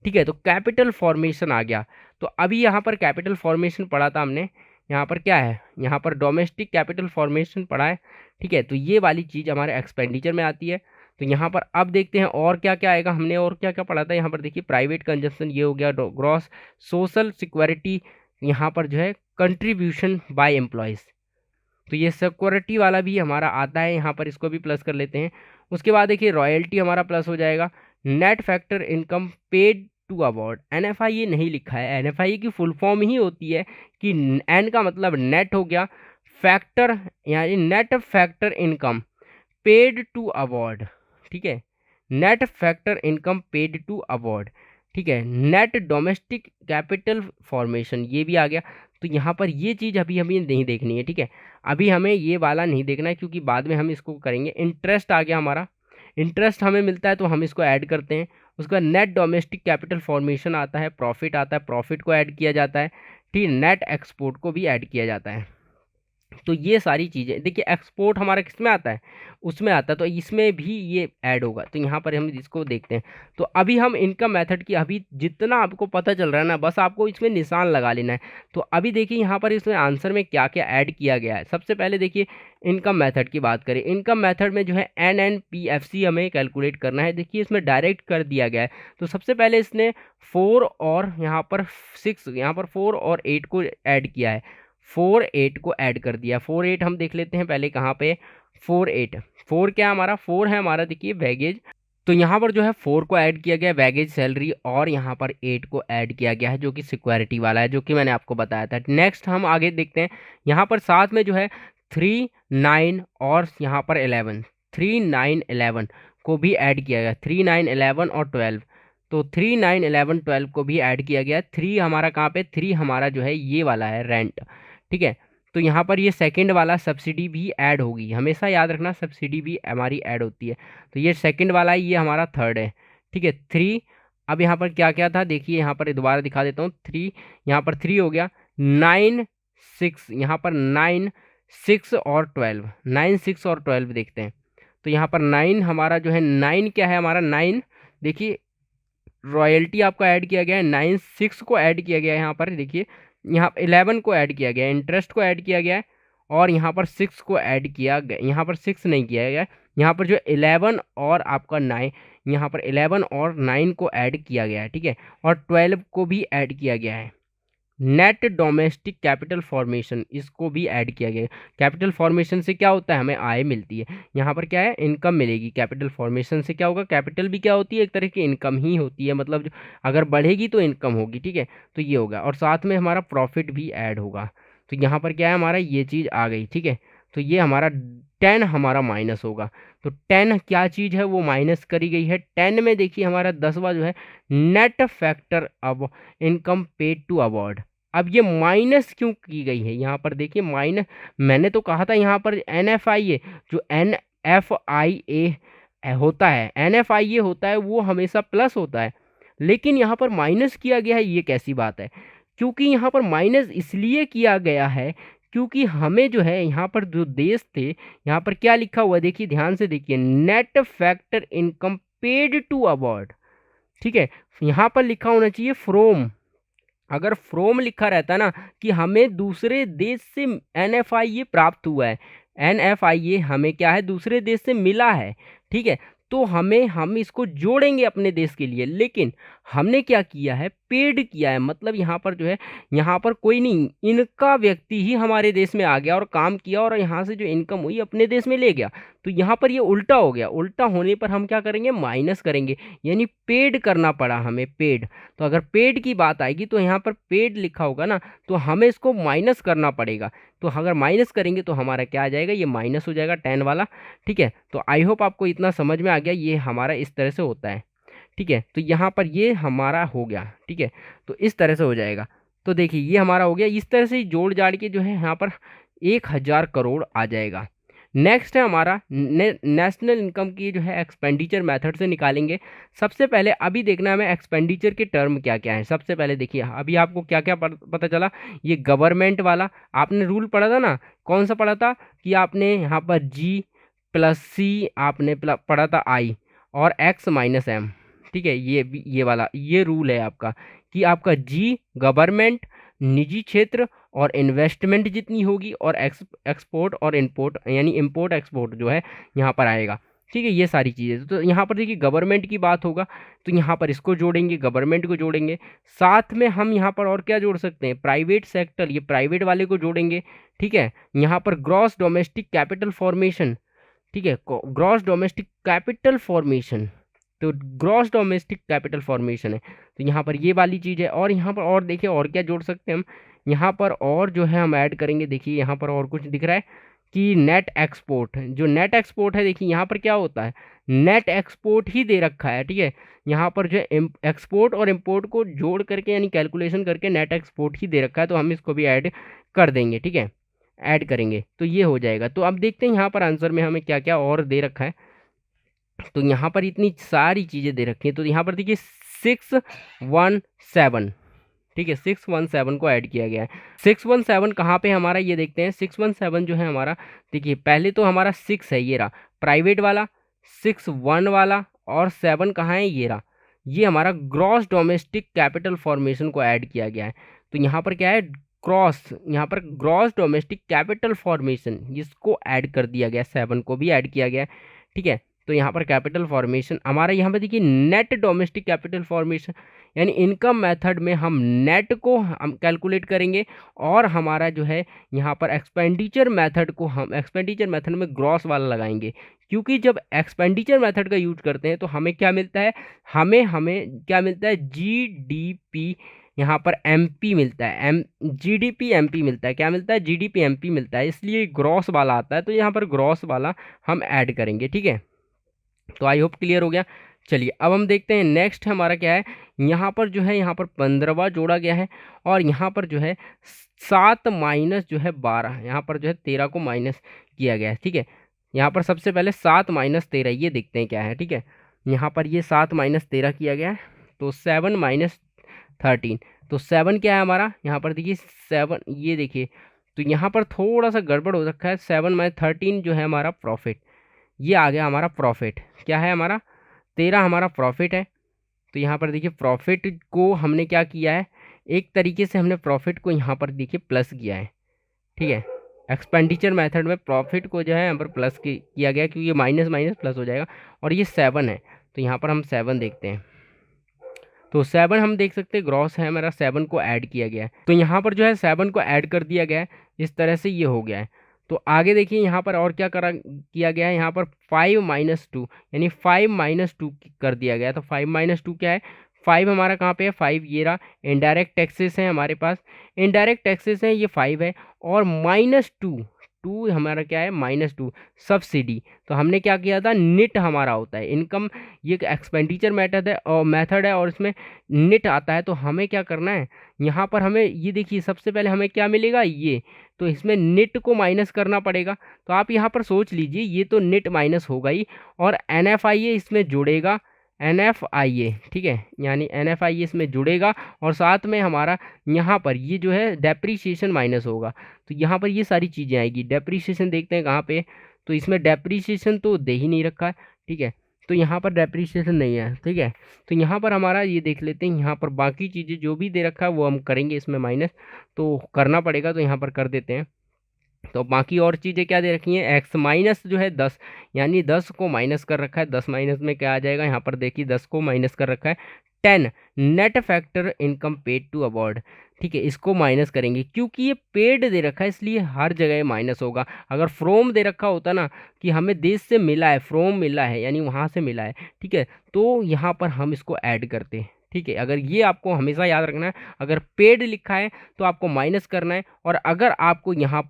ठीक है। तो कैपिटल फॉर्मेशन आ गया, तो अभी यहाँ पर कैपिटल फॉर्मेशन पढ़ा था हमने, यहाँ पर क्या है, यहाँ पर डोमेस्टिक कैपिटल फॉर्मेशन पढ़ा है, ठीक है। तो ये वाली चीज़ हमारे एक्सपेंडिचर में आती है। तो यहाँ पर अब देखते हैं और क्या क्या आएगा, हमने और क्या क्या पढ़ा था। यहाँ पर देखिए प्राइवेट कंजम्पशन ये हो गया, ग्रॉस सोशल सिक्योरिटी, यहाँ पर जो है कंट्रीब्यूशन बाय एम्प्लॉयज़, तो ये सिक्योरिटी वाला भी हमारा आता है, यहाँ पर इसको भी प्लस कर लेते हैं। उसके बाद देखिए रॉयल्टी हमारा प्लस हो जाएगा। Net factor income paid to abroad, NFIA नहीं लिखा है, NFIA की फुल फॉर्म ही होती है कि N का मतलब नेट हो गया, फैक्टर यानी net factor income paid to abroad, ठीक है, net factor income paid to abroad, ठीक है, नेट डोमेस्टिक कैपिटल फॉर्मेशन ये भी आ गया। तो यहाँ पर ये चीज़ अभी हमें नहीं देखनी है, ठीक है, अभी हमें ये वाला नहीं देखना है क्योंकि बाद में हम इसको करेंगे। इंटरेस्ट आ गया हमारा, इंटरेस्ट हमें मिलता है तो हम इसको ऐड करते हैं। उसका नेट डोमेस्टिक कैपिटल फॉर्मेशन आता है, प्रॉफिट आता है, प्रॉफिट को ऐड किया जाता है, ठीक, नेट एक्सपोर्ट को भी ऐड किया जाता है। तो ये सारी चीज़ें देखिए, एक्सपोर्ट हमारा किस में आता है, उसमें आता है, तो इसमें भी ये ऐड होगा। तो यहाँ पर हम इसको देखते हैं। तो अभी हम इनकम मेथड की अभी जितना आपको पता चल रहा है ना, बस आपको इसमें निशान लगा लेना है। तो अभी देखिए यहाँ पर इसमें आंसर में क्या क्या ऐड किया गया है। सबसे पहले देखिए इनकम मेथड की बात करें, इनकम मेथड में जो है NNPFC हमें कैलकुलेट करना है। देखिए इसमें डायरेक्ट कर दिया गया है। तो सबसे पहले इसने 4 और यहाँ पर 6, यहाँ पर 4 और 8 को ऐड किया है, 4 8 को ऐड कर दिया। 4 8 हम देख लेते हैं पहले कहाँ पे, 4 8 4 क्या हमारा, 4 है हमारा देखिए बैगेज। तो यहाँ पर जो है 4 को ऐड किया गया बैगेज सैलरी, और यहाँ पर 8 को ऐड किया गया है जो कि सिक्योरिटी वाला है, जो कि मैंने आपको बताया था। नेक्स्ट हम आगे देखते हैं, यहाँ पर साथ में जो है 3 9 और यहाँ पर 11, 3 9 11 को भी ऐड किया गया, 3 9 11 और 12। तो 3 9 11 12 को भी ऐड किया गया। 3 हमारा कहाँ पे, 3 हमारा जो है ये वाला है रेंट, ठीक है। तो यहाँ पर ये सेकंड वाला सब्सिडी भी ऐड होगी, हमेशा याद रखना सब्सिडी भी हमारी ऐड होती है। तो ये सेकंड वाला है, ये हमारा थर्ड है, ठीक है, 3। अब यहाँ पर क्या क्या था देखिए, यहाँ पर दोबारा दिखा देता हूँ। 3 यहाँ पर 3 हो गया, 9 6 यहाँ पर 9 6 और 12, 9 6 और 12 देखते हैं। तो यहाँ पर 9 हमारा जो है, 9 क्या है हमारा, 9 देखिए रॉयल्टी आपका ऐड किया गया है, 9 6 को ऐड किया गया है, यहाँ पर देखिए यहाँ 11 को ऐड किया गया है, इंटरेस्ट को ऐड किया गया है, और यहाँ पर 6 को ऐड किया गया, यहाँ पर 6 नहीं किया गया है, यहाँ पर जो 11 और आपका 9, यहाँ पर 11 और 9 को ऐड किया गया है, ठीक है, और 12 को भी ऐड किया गया है। नेट डोमेस्टिक कैपिटल फॉर्मेशन इसको भी ऐड किया गया है। कैपिटल फॉर्मेशन से क्या होता है, हमें आय मिलती है, यहाँ पर क्या है, इनकम मिलेगी। कैपिटल फॉर्मेशन से क्या होगा, कैपिटल भी क्या होती है, एक तरह की इनकम ही होती है, मतलब जो अगर बढ़ेगी तो इनकम होगी, ठीक है। तो ये होगा, और साथ में हमारा प्रॉफिट भी ऐड होगा। तो यहाँ पर क्या है हमारा, ये चीज़ आ गई, ठीक है। तो ये हमारा 10 हमारा माइनस होगा। तो 10 क्या चीज़ है, वो माइनस करी गई है। 10 में देखिए हमारा 10वां जो है नेट फैक्टर अब इनकम पेड टू अवॉर्ड। अब ये माइनस क्यों की गई है, यहाँ पर देखिए माइनस, मैंने तो कहा था यहाँ पर NFIA, जो NFIA होता है, NFIA होता है वो हमेशा प्लस होता है, लेकिन यहाँ पर माइनस किया गया है, ये कैसी बात है। क्योंकि यहाँ पर माइनस इसलिए किया गया है क्योंकि हमें जो है यहाँ पर जो देश थे, यहाँ पर क्या लिखा हुआ है देखिए, ध्यान से देखिए, net factor income paid to abroad, ठीक है। यहाँ पर लिखा होना चाहिए फ्रोम, अगर फ्रोम लिखा रहता ना कि हमें दूसरे देश से NFIA प्राप्त हुआ है, NFIA हमें क्या है, दूसरे देश से मिला है, ठीक है, तो हम इसको जोड़ेंगे अपने देश के लिए, लेकिन हमने क्या किया है, पेड किया है। मतलब यहाँ पर जो है, यहाँ पर कोई नहीं, इनका व्यक्ति ही हमारे देश में आ गया और काम किया, और यहाँ से जो इनकम हुई अपने देश में ले गया। तो यहाँ पर ये उल्टा हो गया, उल्टा होने पर हम क्या करेंगे, माइनस करेंगे, यानी पेड करना पड़ा हमें, पेड। तो अगर पेड की बात आएगी तो यहाँ पर पेड लिखा होगा ना, तो हमें इसको माइनस करना पड़ेगा। तो अगर माइनस करेंगे तो हमारा क्या आ जाएगा, ये माइनस हो जाएगा 10 वाला, ठीक है। तो आई होप आपको इतना समझ में आ गया, ये हमारा इस तरह से होता है, ठीक है। तो यहाँ पर ये हमारा हो गया, ठीक है, तो इस तरह से हो जाएगा। तो देखिए ये हमारा हो गया, इस तरह से जोड़ जाड़ के जो है यहाँ पर 1000 करोड़ आ जाएगा। नेक्स्ट है हमारा नेशनल इनकम की जो है एक्सपेंडिचर मेथड से निकालेंगे। सबसे पहले अभी देखना है हमें एक्सपेंडिचर के टर्म क्या क्या है। सबसे पहले देखिए अभी आपको क्या क्या पता चला, ये गवर्नमेंट वाला आपने रूल पढ़ा था ना, कौन सा पढ़ा था कि आपने यहाँ पर G+C आपने पढ़ा था I और X-M, ठीक है। ये वाला ये रूल है आपका कि आपका G गवर्नमेंट, निजी क्षेत्र और इन्वेस्टमेंट जितनी होगी, और एक्सपोर्ट और इंपोर्ट यानी इंपोर्ट एक्सपोर्ट जो है यहाँ पर आएगा, ठीक है। ये सारी चीज़ें, तो यहाँ पर देखिए गवर्नमेंट की बात होगा तो यहाँ पर इसको जोड़ेंगे, गवर्नमेंट को जोड़ेंगे। साथ में हम यहाँ पर और क्या जोड़ सकते हैं, प्राइवेट सेक्टर, ये प्राइवेट वाले को जोड़ेंगे, ठीक है। यहाँ पर ग्रॉस डोमेस्टिक कैपिटल फॉर्मेशन, ठीक है, ग्रॉस डोमेस्टिक कैपिटल फॉर्मेशन, तो ग्रॉस डोमेस्टिक कैपिटल फॉर्मेशन है, तो यहाँ पर ये वाली चीज़ है। और यहाँ पर और देखिए और क्या जोड़ सकते हैं हम, यहाँ पर और जो है हम ऐड करेंगे, देखिए यहाँ पर और कुछ दिख रहा है कि नेट एक्सपोर्ट। जो नेट एक्सपोर्ट है देखिए यहाँ पर क्या होता है, नेट एक्सपोर्ट ही दे रखा है, ठीक है। यहाँ पर जो है एक्सपोर्ट और इम्पोर्ट को जोड़ करके यानी कैलकुलेशन करके नेट एक्सपोर्ट ही दे रखा है, तो हम इसको भी ऐड कर देंगे, ठीक है। ऐड करेंगे तो ये हो जाएगा। तो अब देखते हैं यहाँ पर आंसर में हमें क्या क्या और दे रखा है। तो यहाँ पर इतनी सारी चीज़ें दे रखी हैं, तो यहाँ पर देखिए 617, ठीक है, 617 को ऐड किया गया है। 617 कहाँ पे हमारा, ये देखते हैं। 617 जो है हमारा, देखिए पहले तो हमारा 6 है, ये रहा प्राइवेट वाला, 61 वाला, और 7 कहाँ है, ये रहा। ये हमारा ग्रॉस डोमेस्टिक कैपिटल फॉर्मेशन को ऐड किया गया है। तो यहाँ पर क्या है, क्रॉस, यहाँ पर ग्रॉस डोमेस्टिक कैपिटल फॉर्मेशन, इसको ऐड कर दिया गया, 7 को भी ऐड किया गया है, ठीक है। तो यहाँ पर कैपिटल फॉर्मेशन हमारा, यहाँ पर देखिए नेट डोमेस्टिक कैपिटल फॉर्मेशन, यानी इनकम मेथड में हम नेट को हम कैलकुलेट करेंगे, और हमारा जो है यहाँ पर एक्सपेंडिचर मेथड को हम एक्सपेंडिचर मेथड में ग्रॉस वाला लगाएंगे। क्योंकि जब एक्सपेंडिचर मेथड का यूज करते हैं तो हमें क्या मिलता है, हमें हमें क्या मिलता है, जीडीपी, यहाँ पर एमपी मिलता है, जीडीपी एमपी मिलता है, क्या मिलता है, जीडीपी एमपी मिलता है, इसलिए ग्रॉस वाला आता है। तो यहाँ पर ग्रॉस वाला हम ऐड करेंगे, ठीक है। तो आई होप क्लियर हो गया। चलिए अब हम देखते हैं नेक्स्ट हमारा क्या है। यहाँ पर जो है, यहाँ पर 15वां जोड़ा गया है, और यहाँ पर जो है 7 माइनस जो है 12, यहाँ पर जो है 13 को माइनस किया गया है, ठीक है। यहाँ पर सबसे पहले 7 माइनस 13 ये देखते हैं क्या है, ठीक है। यहाँ पर ये 7 माइनस 13 किया गया है, तो 7 माइनस 13, तो 7 क्या है हमारा, यहाँ पर देखिए 7, ये देखिए। तो यहाँ पर थोड़ा सा गड़बड़ हो रखा है, 7 माइनस 13 जो है हमारा प्रॉफिट, ये आ गया हमारा प्रॉफिट, क्या है हमारा 13 हमारा प्रॉफिट है। तो यहाँ पर देखिए प्रॉफिट को हमने क्या किया है, एक तरीके से हमने प्रॉफिट को यहाँ पर देखिए प्लस किया है, ठीक है। एक्सपेंडिचर मेथड में प्रॉफिट को जो है यहाँ पर प्लस किया गया, क्योंकि ये माइनस माइनस प्लस हो जाएगा, और ये 7 है, तो यहाँ पर हम 7 देखते हैं। तो 7 हम देख सकते हैं ग्रॉस है हमारा, 7 को ऐड किया गया है, तो यहाँ पर जो है 7 को ऐड कर दिया गया है, इस तरह से ये हो गया है। तो आगे देखिए यहाँ पर और क्या करा किया गया है, यहाँ पर 5 माइनस 2, यानी 5 माइनस 2 कर दिया गया है। तो 5 माइनस 2 क्या है, 5 हमारा कहाँ पे है, 5 ये रहा। इनडायरेक्ट टैक्सेस हैं हमारे पास, इनडायरेक्ट टैक्सेस हैं, ये 5 है, और माइनस 2, 2 हमारा क्या है, माइनस 2 सब्सिडी। तो हमने क्या किया था, निट हमारा होता है इनकम, ये एक्सपेंडिचर मेथड है, और इसमें निट आता है। तो हमें क्या करना है, यहाँ पर हमें ये देखिए सबसे पहले हमें क्या मिलेगा, ये, तो इसमें निट को माइनस करना पड़ेगा। तो आप यहाँ पर सोच लीजिए, ये तो निट माइनस होगा ही, और NFIA इसमें जुड़ेगा, NFIA, ठीक है, यानी NFIA इसमें जुड़ेगा, और साथ में हमारा यहाँ पर ये जो है डेप्रीशिएशन माइनस होगा। तो यहाँ पर ये सारी चीज़ें आएगी। डेप्रीशिएशन देखते हैं कहाँ पे, तो इसमें डेप्रीशिएशन तो दे ही नहीं रखा है, ठीक है। तो यहाँ पर डेप्रीशिएशन नहीं है, ठीक है। तो यहाँ पर हमारा ये देख लेते हैं, यहाँ पर बाकी चीज़ें जो भी दे रखा है वो हम करेंगे इसमें माइनस, तो करना पड़ेगा, तो यहाँ पर कर देते हैं। तो बाकी और चीज़ें क्या दे रखी हैं, एक्स माइनस जो है 10, यानी 10 को माइनस कर रखा है। 10 माइनस में क्या आ जाएगा, यहाँ पर देखिए 10 को माइनस कर रखा है। 10 net factor income paid to abroad, ठीक है, इसको माइनस करेंगे, क्योंकि ये पेड दे रखा है इसलिए हर जगह माइनस होगा। अगर फ्रोम दे रखा होता ना, कि हमें देश से मिला है, फ्रोम मिला है यानी वहाँ से मिला है, ठीक है, तो यहाँ पर हम इसको ऐड करते हैं, ठीक है। अगर ये आपको हमेशा याद रखना है, अगर पेड लिखा है तो आपको माइनस करना है, और अगर आपको यहाँ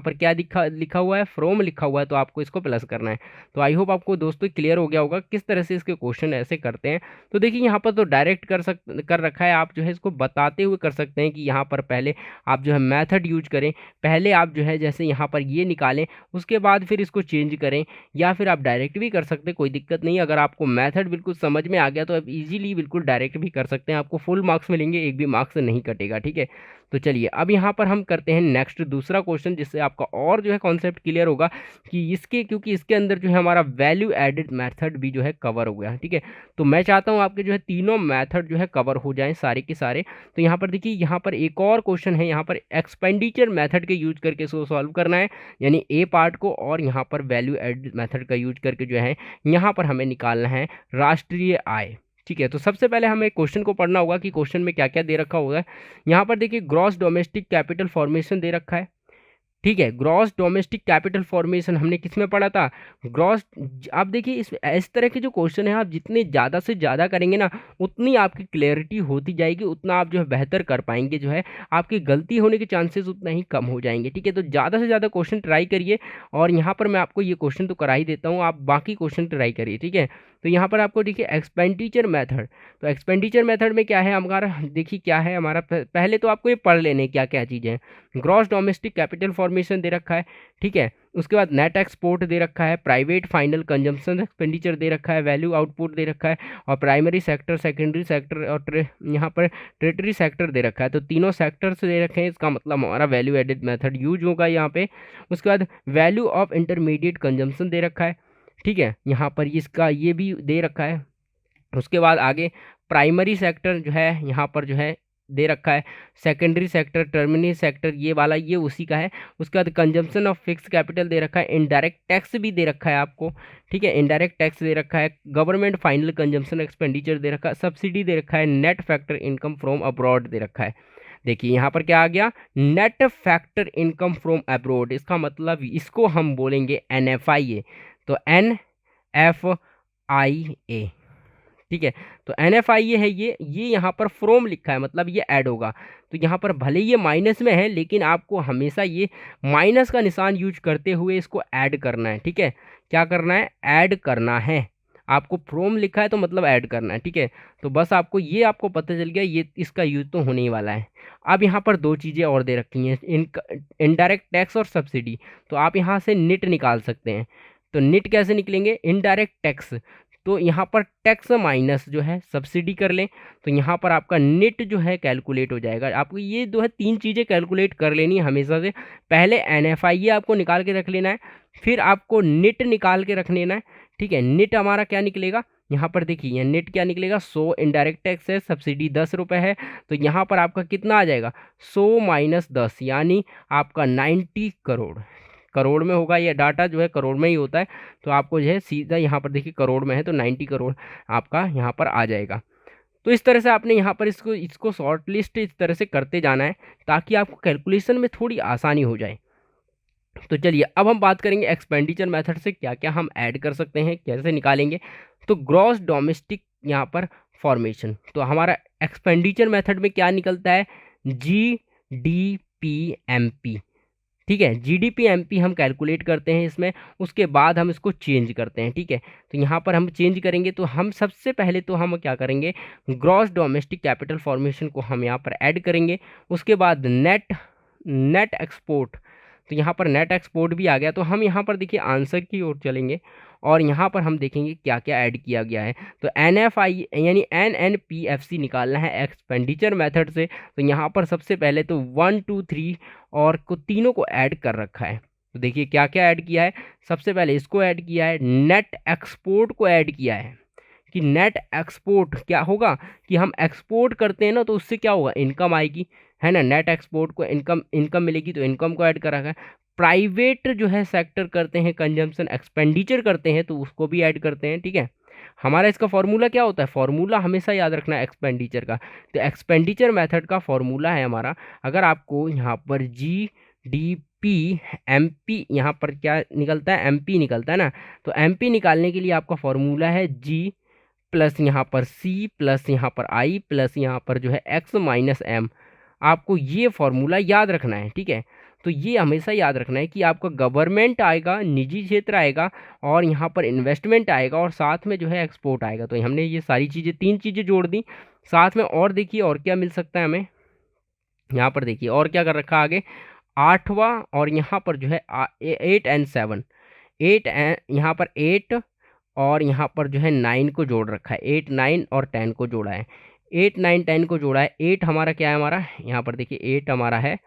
पर क्या लिखा हुआ है, फ्रॉम लिखा हुआ है, तो आपको इसको प्लस करना है। तो आई होप आपको दोस्तों क्लियर हो गया होगा किस तरह से इसके क्वेश्चन ऐसे करते हैं। तो देखिए यहाँ पर तो डायरेक्ट कर रखा है, आप जो है इसको बताते हुए कर सकते हैं कि यहाँ पर पहले आप जो है मैथड यूज करें, पहले आप जो है जैसे यहाँ पर ये निकालें, उसके बाद फिर इसको चेंज करें, या फिर आप डायरेक्ट भी कर सकते हैं, कोई दिक्कत नहीं। अगर आपको मैथड बिल्कुल समझ में आ गया तो आप इजीली बिल्कुल डायरेक्ट भी कर सकते हैं, आपको फुल मार्क्स मिलेंगे, एक भी मार्क्स नहीं कटेगा, ठीक है। तो चलिए अब यहाँ पर हम करते हैं नेक्स्ट दूसरा क्वेश्चन, जिससे आपका और जो है कॉन्सेप्ट क्लियर होगा कि इसके, क्योंकि इसके अंदर जो है हमारा वैल्यू एडेड मेथड भी जो है कवर हो गया, ठीक है। तो मैं चाहता हूँ आपके जो है तीनों मेथड जो है कवर हो जाएं सारे के सारे। तो यहाँ पर देखिए, यहाँ पर एक और क्वेश्चन है, यहाँ पर एक्सपेंडिचर मेथड के यूज करके इसको सॉल्व करना है, यानी ए पार्ट को, और यहाँ पर वैल्यू एडेड मेथड का यूज करके जो है यहाँ पर हमें निकालना है राष्ट्रीय आय, ठीक है। तो सबसे पहले हमें क्वेश्चन को पढ़ना होगा कि क्वेश्चन में क्या क्या दे रखा होगा। यहाँ पर देखिए ग्रॉस डोमेस्टिक कैपिटल फॉर्मेशन दे रखा है, ठीक है। ग्रॉस डोमेस्टिक कैपिटल फॉर्मेशन हमने किस में पढ़ा था, ग्रॉस। आप देखिए इस तरह के जो क्वेश्चन है आप जितने ज़्यादा से ज़्यादा करेंगे ना उतनी आपकी क्लैरिटी होती जाएगी, उतना आप जो है बेहतर कर पाएंगे, जो है आपकी गलती होने के चांसेस उतना ही कम हो जाएंगे। ठीक है, तो ज़्यादा से ज़्यादा क्वेश्चन ट्राई करिए, और यहाँ पर मैं आपको ये क्वेश्चन तो करा ही देता हूँ, आप बाकी क्वेश्चन ट्राई करिए। ठीक है, तो यहाँ पर आपको देखिए एक्सपेंडिचर मेथड, तो एक्सपेंडिचर मेथड में क्या है हमारा, देखिए क्या है हमारा, पहले तो आपको ये पढ़ लेने क्या क्या चीज़ें हैं। ग्रॉस डोमेस्टिक कैपिटल फॉर्मेशन दे रखा है, ठीक है। उसके बाद नेट एक्सपोर्ट दे रखा है, प्राइवेट फाइनल कंजम्पशन एक्सपेंडिचर दे रखा है, वैल्यू आउटपुट दे रखा है, और प्राइमरी सेक्टर, सेकेंडरी सेक्टर, और यहाँ पर टेरिटरी सेक्टर दे रखा है। तो तीनों सेक्टर्स दे रखे हैं, इसका मतलब हमारा वैल्यू एडेड मेथड यूज होगा यहाँ पे। उसके बाद वैल्यू ऑफ इंटरमीडिएट कंजम्पशन दे रखा है, ठीक है, यहाँ पर इसका ये भी दे रखा है। उसके बाद आगे प्राइमरी सेक्टर जो है यहाँ पर जो है दे रखा है, सेकेंडरी सेक्टर, टर्मिनरी सेक्टर ये वाला ये उसी का है। उसके बाद कंजम्पशन ऑफ फिक्स कैपिटल दे रखा है, इनडायरेक्ट टैक्स भी दे रखा है आपको, ठीक है, इनडायरेक्ट टैक्स दे रखा है, गवर्नमेंट फाइनल कंजम्पशन एक्सपेंडिचर दे रखा है, सब्सिडी दे रखा है, net factor income from abroad दे रखा है। देखिए यहाँ पर क्या आ गया, net factor income from abroad, इसका मतलब इसको हम बोलेंगे NFIA। तो NFIA, ठीक है, तो NFIA है ये यहाँ पर फ्रोम लिखा है, मतलब ये ऐड होगा। तो यहाँ पर भले ये माइनस में है लेकिन आपको हमेशा ये माइनस का निशान यूज करते हुए इसको ऐड करना है। ठीक है, क्या करना है, ऐड करना है। आपको फ्रोम लिखा है तो मतलब ऐड करना है। ठीक है, तो बस आपको ये आपको पता चल गया, ये इसका यूज तो होने ही वाला है। अब यहाँ पर दो चीज़ें और दे रखी हैं, इनडायरेक्ट टैक्स और सब्सिडी। तो आप यहाँ से निट निकाल सकते हैं। तो निट कैसे निकलेंगे, इनडायरेक्ट टैक्स, तो यहाँ पर टैक्स माइनस जो है सब्सिडी कर लें, तो यहाँ पर आपका नेट जो है कैलकुलेट हो जाएगा। आपको ये जो है तीन चीज़ें कैलकुलेट कर लेनी है हमेशा से। पहले NFIA आपको निकाल के रख लेना है, फिर आपको नेट निकाल के रख लेना है। ठीक है, नेट हमारा क्या निकलेगा, यहाँ पर देखिए नेट क्या निकलेगा, 100 इनडायरेक्ट टैक्स है, सब्सिडी 10 रुपये है, तो यहाँ पर आपका कितना आ जाएगा, 100 माइनस 10 यानी आपका 90 करोड़। करोड़ में होगा, ये डाटा जो है करोड़ में ही होता है, तो आपको जो है सीधा यहाँ पर देखिए करोड़ में है तो 90 करोड़ आपका यहाँ पर आ जाएगा। तो इस तरह से आपने यहाँ पर इसको शॉर्ट लिस्ट इस तरह से करते जाना है ताकि आपको कैलकुलेशन में थोड़ी आसानी हो जाए। तो चलिए अब हम बात करेंगे एक्सपेंडिचर मेथड से क्या क्या हम ऐड कर सकते हैं, कैसे निकालेंगे। तो ग्रॉस डोमेस्टिक यहाँ पर फॉर्मेशन, तो हमारा एक्सपेंडिचर मेथड में क्या निकलता है, GDP-MP। ठीक है, GDP-MP हम कैलकुलेट करते हैं इसमें, उसके बाद हम इसको चेंज करते हैं। ठीक है, तो यहाँ पर हम चेंज करेंगे तो हम सबसे पहले तो हम क्या करेंगे, ग्रॉस डोमेस्टिक कैपिटल फॉर्मेशन को हम यहाँ पर ऐड करेंगे। उसके बाद नेट एक्सपोर्ट, तो यहाँ पर नेट एक्सपोर्ट भी आ गया, तो हम यहाँ पर देखिए आंसर की ओर चलेंगे और यहाँ पर हम देखेंगे क्या क्या ऐड किया गया है। तो NFI यानी NNPFC निकालना है एक्सपेंडिचर मेथड से। तो यहाँ पर सबसे पहले तो 1 2 3 और को तीनों को ऐड कर रखा है। तो देखिए क्या क्या ऐड किया है, सबसे पहले इसको ऐड किया है, नेट एक्सपोर्ट को ऐड किया है कि नेट एक्सपोर्ट क्या होगा कि हम एक्सपोर्ट करते हैं ना तो उससे क्या होगा, इनकम आएगी, है ना, नेट एक्सपोर्ट को इनकम मिलेगी, तो इनकम को ऐड कर रखा है। प्राइवेट जो है सेक्टर करते हैं कंजम्पशन एक्सपेंडिचर करते हैं तो उसको भी ऐड करते हैं। ठीक है, हमारा इसका फॉर्मूला क्या होता है, फॉर्मूला हमेशा याद रखना है एक्सपेंडिचर का। तो एक्सपेंडिचर मेथड का फॉर्मूला है हमारा, अगर आपको यहाँ पर GDP-MP यहाँ पर क्या निकलता है, MP निकलता है ना, तो MP निकालने के लिए आपका फॉर्मूला है G प्लस यहाँ पर C प्लस यहाँ पर I प्लस यहाँ पर जो है X माइनस M। आपको ये फॉर्मूला याद रखना है। ठीक है, तो ये हमेशा याद रखना है कि आपका गवर्नमेंट आएगा, निजी क्षेत्र आएगा, और यहाँ पर इन्वेस्टमेंट आएगा, और साथ में जो है एक्सपोर्ट आएगा। तो हमने ये सारी चीज़ें, तीन चीज़ें जोड़ दी साथ में। और देखिए और क्या मिल सकता है हमें, यहाँ पर देखिए और क्या कर रखा आगे, 8वां, और यहाँ पर जो है 8 and 7, 8 यहाँ पर 8 और यहाँ पर जो है 9 को जोड़ रखा है, 8 9 और 10 को जोड़ा है, 8 9 10 को जोड़ा है। 8 हमारा क्या है, हमारा यहाँ पर देखिए 8 हमारा है,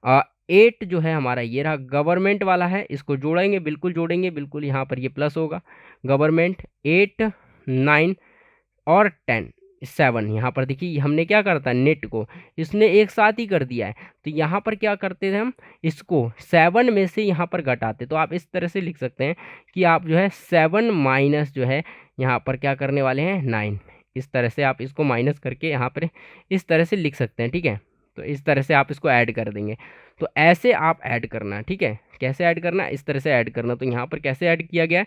8 जो है हमारा ये रहा गवर्नमेंट वाला है, इसको जोड़ेंगे, बिल्कुल जोड़ेंगे, बिल्कुल यहाँ पर ये प्लस होगा, गवर्नमेंट 8 9 और 10 7। यहाँ पर देखिए हमने क्या करता है, नेट को इसने एक साथ ही कर दिया है, तो यहाँ पर क्या करते थे हम, इसको 7 में से यहाँ पर घटाते। तो आप इस तरह से लिख सकते हैं कि आप जो है 7 माइनस जो है यहाँ पर क्या करने वाले हैं, 9। इस तरह से आप इसको माइनस करके यहाँ पर इस तरह से लिख सकते हैं। ठीक है, तो इस तरह से आप इसको ऐड कर देंगे। तो ऐसे आप ऐड करना, ठीक है, कैसे ऐड करना, इस तरह से ऐड करना। तो यहाँ पर कैसे ऐड किया गया है,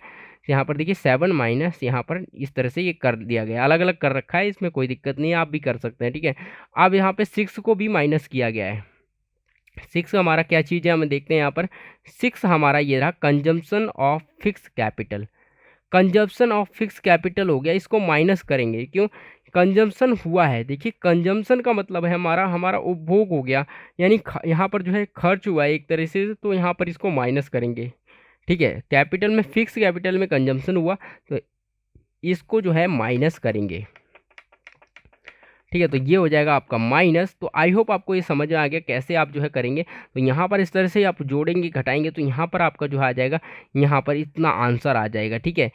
यहाँ पर देखिए 7 माइनस यहाँ पर इस तरह से ये कर दिया गया, अलग अलग कर रखा है, इसमें कोई दिक्कत नहीं है, आप भी कर सकते हैं, ठीक है। अब यहाँ पे 6 को भी माइनस किया गया है। 6 हमारा क्या चीज़ है, हमें देखते हैं यहाँ पर। 6 हमारा ये रहा consumption of fix capital. Consumption of fix capital हो गया, इसको माइनस करेंगे, क्यों, कंजम्पशन हुआ है। देखिए कंजम्पशन का मतलब है हमारा हमारा उपभोग हो गया, यानी यहाँ पर जो है खर्च हुआ है एक तरह से, तो यहाँ पर इसको माइनस करेंगे, ठीक है। कैपिटल में, फिक्स कैपिटल में कंजम्पशन हुआ, तो इसको जो है माइनस करेंगे, ठीक है। तो ये हो जाएगा आपका माइनस। तो आई होप आपको ये समझ में आ गया कैसे आप जो है करेंगे। तो यहाँ पर इस तरह से आप जोड़ेंगे घटाएंगे, तो यहाँ पर आपका जो आ जाएगा, यहाँ पर इतना आंसर आ जाएगा, ठीक है,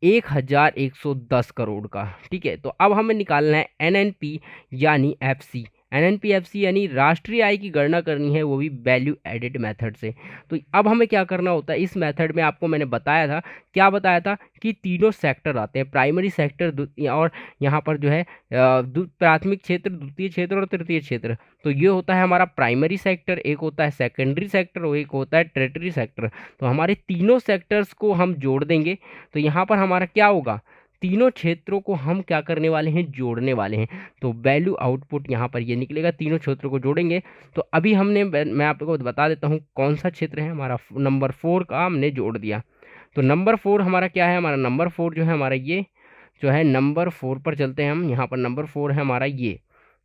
1110 करोड़ का, ठीक है। तो अब हमें निकालना है एनएनपी यानी एफसी। एनएनपी एफसी यानी राष्ट्रीय आय की गणना करनी है, वो भी वैल्यू एडेड मेथड से। तो अब हमें क्या करना होता है इस मेथड में, आपको मैंने बताया था, क्या बताया था कि तीनों सेक्टर आते हैं, प्राइमरी सेक्टर और यहाँ पर जो है प्राथमिक क्षेत्र, द्वितीय क्षेत्र और तृतीय क्षेत्र। तो ये होता है हमारा प्राइमरी सेक्टर, एक होता है सेकेंडरी सेक्टर और एक होता है टेरिटरी सेक्टर। तो हमारे तीनों सेक्टर्स को हम जोड़ देंगे, तो यहाँ पर हमारा क्या होगा, तीनों क्षेत्रों को हम क्या करने वाले हैं, जोड़ने वाले हैं। तो वैल्यू आउटपुट यहाँ पर ये निकलेगा, तीनों क्षेत्रों को जोड़ेंगे। तो अभी हमने, मैं आपको बता देता हूँ कौन सा क्षेत्र है हमारा, नंबर 4 का हमने जोड़ दिया। तो नंबर 4 हमारा क्या है, हमारा नंबर 4 जो है हमारा ये जो है, नंबर 4 पर चलते हैं हम। यहाँ पर नंबर 4 है हमारा ये,